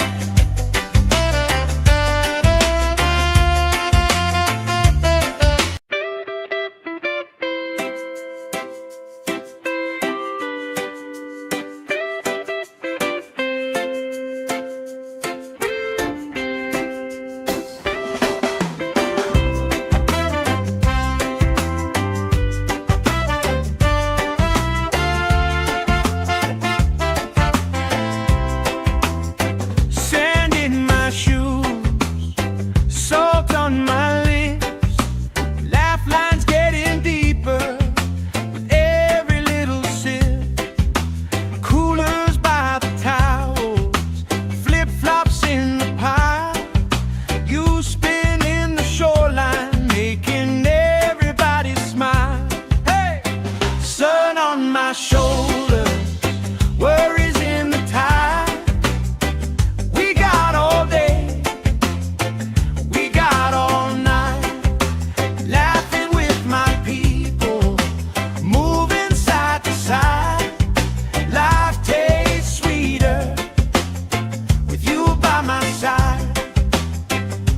my side,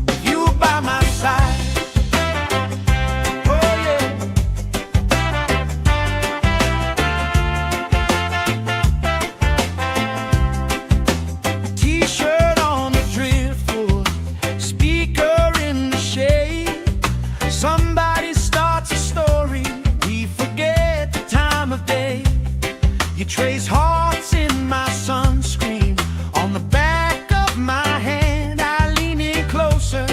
with you by my side. Oh yeah. T-shirt on the driftwood, speaker in the shade. Somebody starts a story, we forget the time of day. You trace hearts in my sunscreen, on the back of my hand. I lean in closer,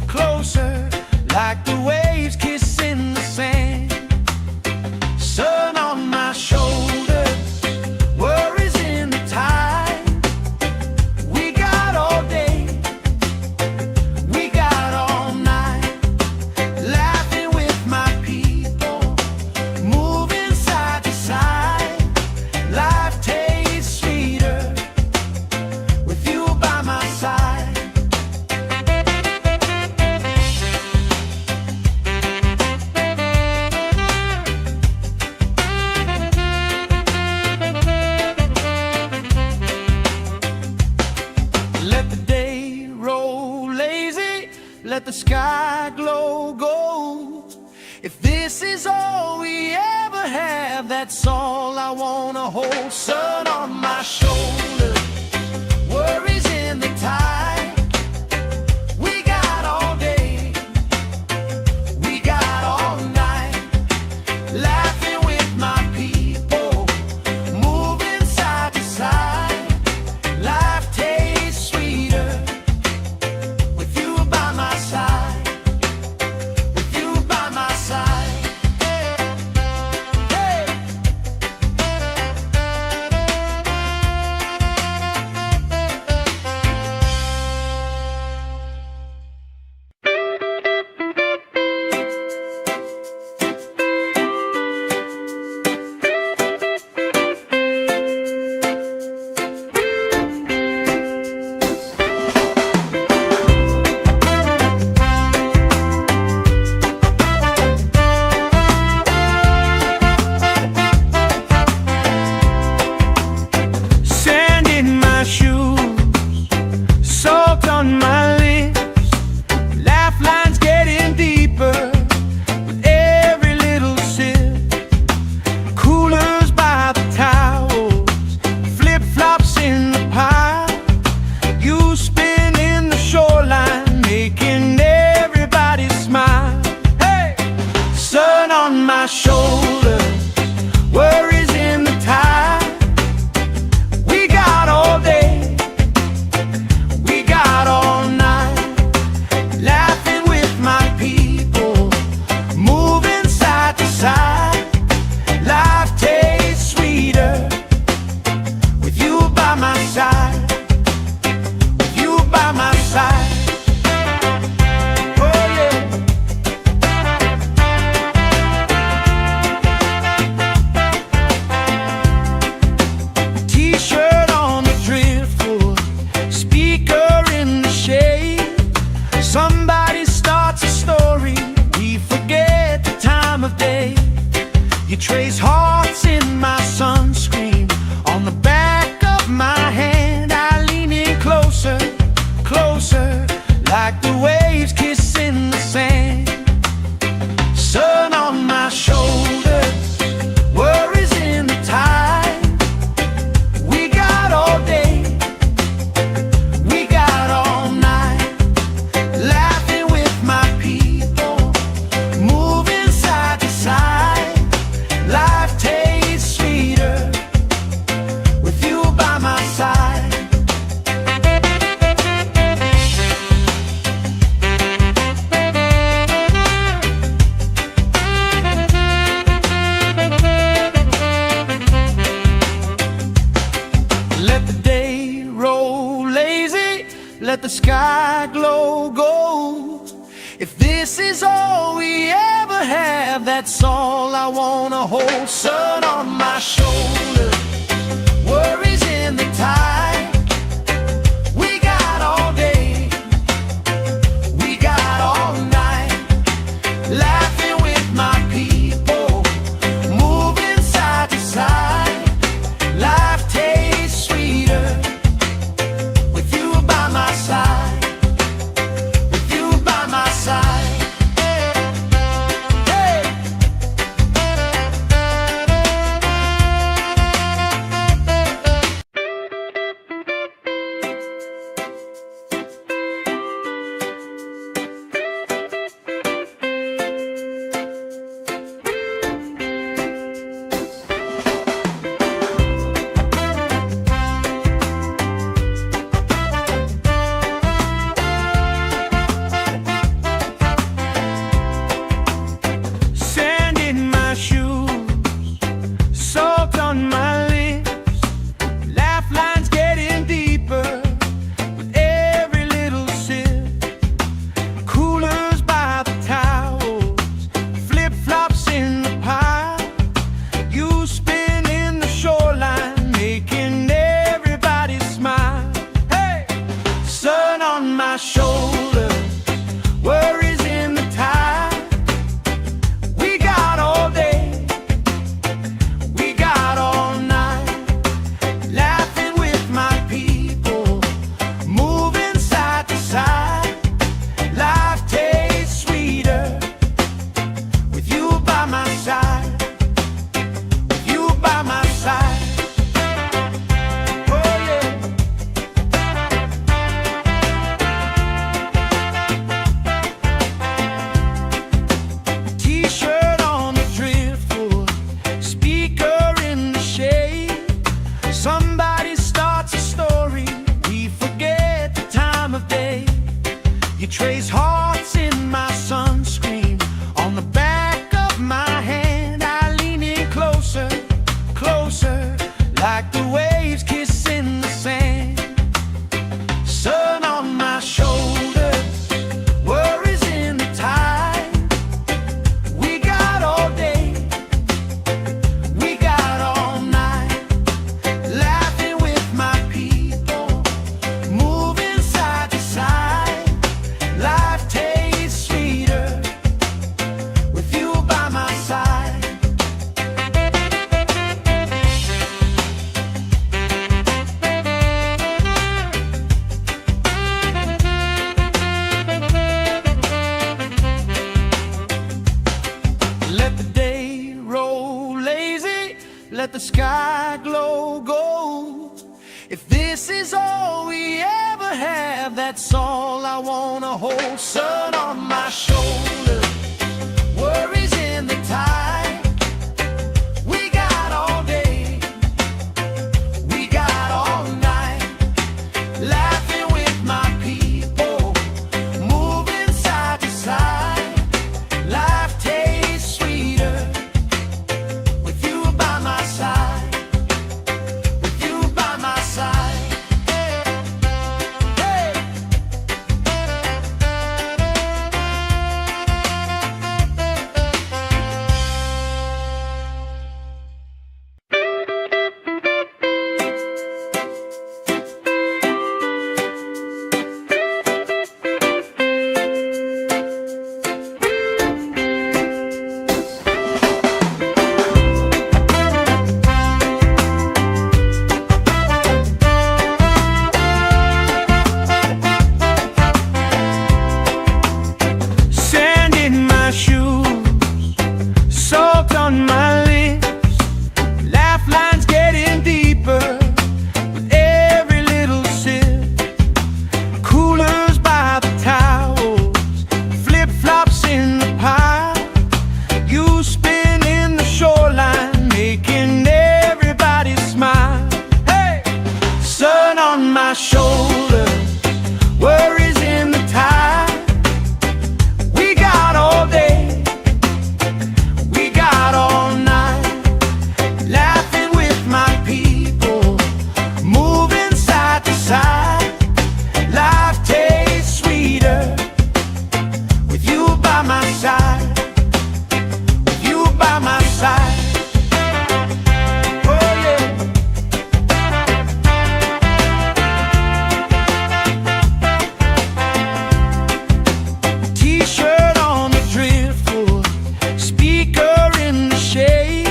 closer, like the waves kissing the sand. Sun on my shoulders, worries in the tide. We got all day, we got all night, laughing with my people, moving side to side. Life tastes sweeter with you by my side. Let the day roll lazy, let the sky glow gold. If this is all we ever have, that's all I wanna hold. Sun on my shoulders, worries in the tide. We got all day, we got all night, laughing with my people, moving side to side. Life tastes sweeter with you by my side, with you by my side. Hey. Sand in my shoes, salt on my lips, laugh lines getting deeper with every little sip. Coolers by the towels, flip-flops in the pile. You spin in the shoreline, making everybody smile. Hey! Sun on my shoulders, worries in the tide. We got all day, we got all night, laughing with my people, moving side to side. Life tastes sweeter with you by my side, with you by my side. Oh yeah. T-shirt on the driftwood, speaker in the shade. Somebody starts a story, we forget the time of day. You trace hearts in my sunscreen, on the back of my hand. I lean in closer, closer, like the waves kissing the sand. Sun on my shoulders, worries in the tide. We got all day, we got all night, laughing with my people, moving side to side. Life tastes sweeter with you by my side. Let the day roll lazy, let the sky glow gold. If this is all we ever have, that's all I wanna hold. Sun on my shoulders, worries in the tide. We got all day, we got all night, laughing with my people, moving side to side. Life tastes sweeter with you by my side. on my shoulders, worries in the tide. We got all day, we got all night, laughing with my people, moving side to side. Life tastes sweeter with you by my side, with you by my side. You trace hearts in my sunscreen, on the back of my hand. I lean in closer, closer, like the waves kissing the sand. Sun on my shoulders, worries in the tide. We got all day, we got all night, laughing with my people, moving side to side. Life tastes sweeter with you by my side. Let the day roll lazy, let the sky glow gold. If this is all we ever have, that's all I wanna hold. Sun on my shoulders, worries in the tide. We got all day, we got all night, laughing with my people, moving side to side. Life tastes sweeter with you by my side, with you by my side. On my lips, laugh lines getting deeper with every little sip. Coolers by the towels, flip-flops in the pile. You spin in the shoreline, making everybody smile. Hey! Sun on my shoulders, worries in the tide. We got all day, all night, laughing with my people, moving side to side. Life tastes sweeter with you by my side, with you by my side. Oh yeah. T-shirt on the driftwood, speaker in the shade.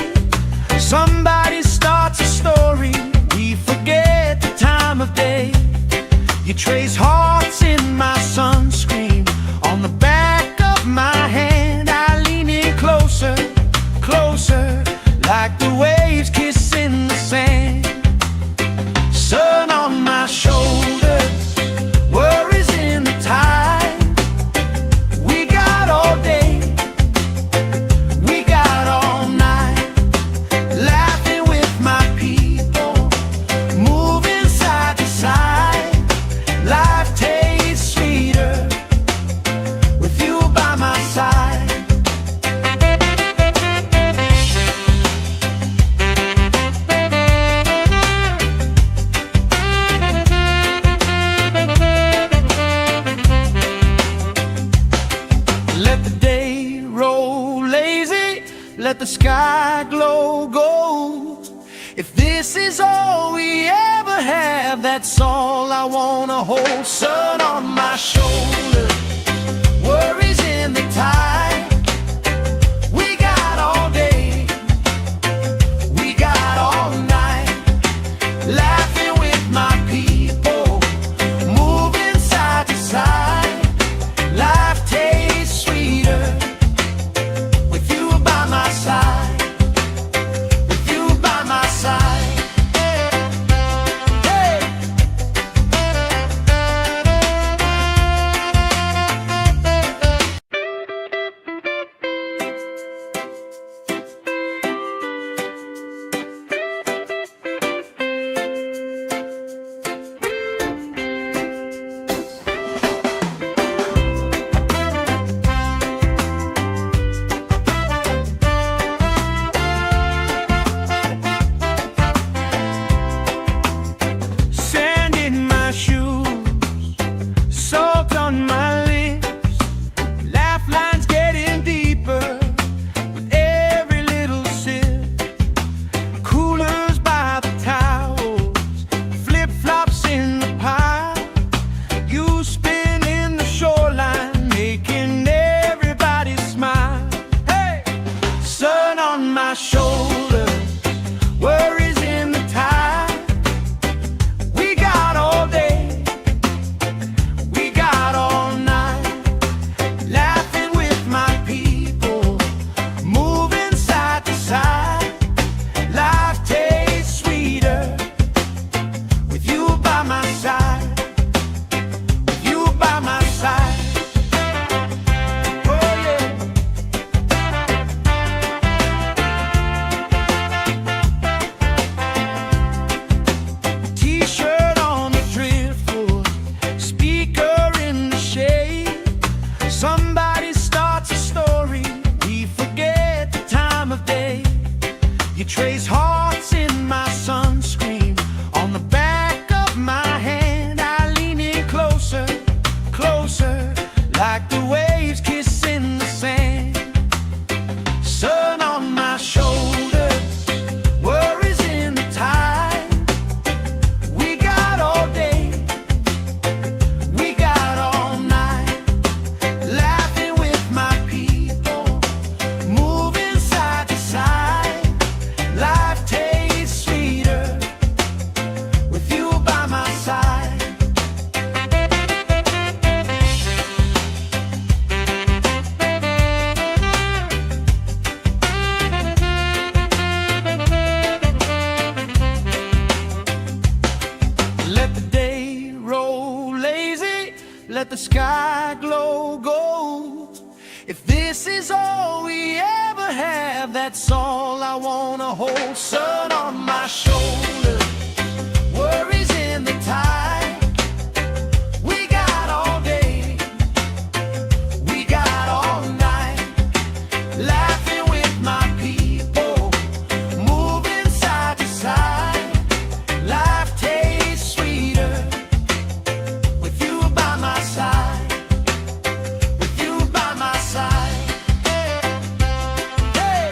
Somebody starts a story, we forget the time of day. You trace hearts in my sunscreen, on the back of my hand. I lean in closer, closer, like the waves kissing the sand. Sun on my shoulders, worries in the tide. We got all day, we got all night, laughing with my people, moving side to side. Life tastes sweeter with you by my side. Let the day roll lazy, let the sky glow gold. If this is all we ever have, that's all I wanna hold. Sun on my let the sky glow gold. If this is all we ever have, that's all I wanna hold. Sun on my shoulder, worries in the tide. We got all day, we got all night, laughing with my people, moving side to side. Life tastes sweeter with you by my side, with you by my side. Hey.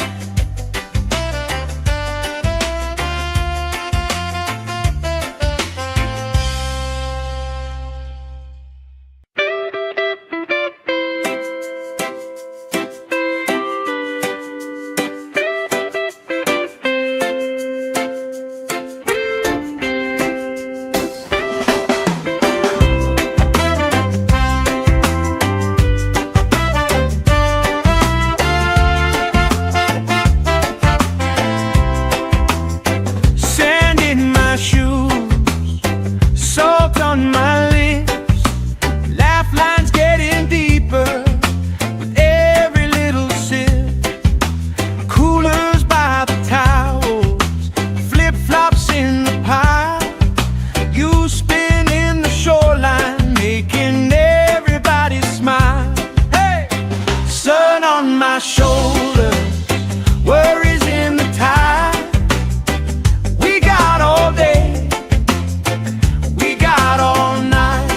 Sand in my shoes, salt on my lips, laugh lines getting deeper with every little sip. Coolers by the towels, flip-flops in the pile. You spin in the shoreline, making everybody smile. Hey! Sun on my shoulder, worries in the tide. We got all day, we got all night,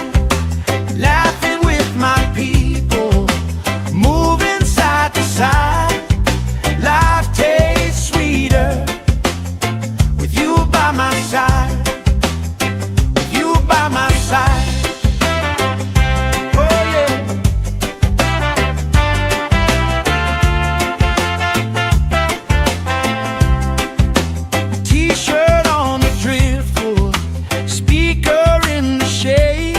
laughing with my people, moving side to side. Life tastes sweeter with you by my side, with you by my side. Oh yeah. T-shirt on the driftwood, speaker in the shade.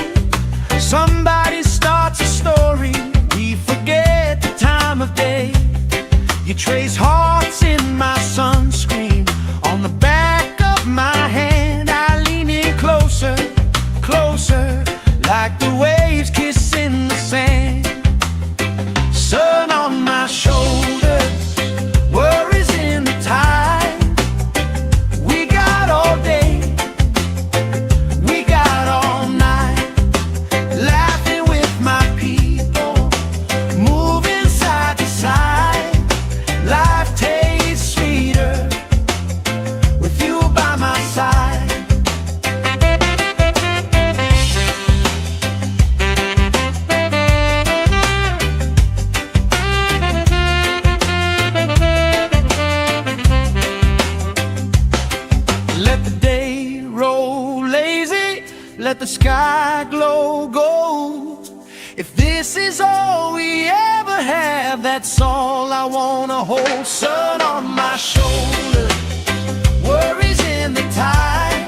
Somebody starts a story, we forget the time of day. You trace hearts in my sunscreen, on the back of my hand. I lean in closer, closer, like the waves kissing the sand. Sun on my shoulders, worries in the tide. We got all day, we got all night, laughing with my people, moving side to side. Life tastes sweeter with you by my side. Let the day roll lazy, let the sky glow gold. If this is all we ever have, that's all I wanna hold. Sun on my shoulder, worries in the tide.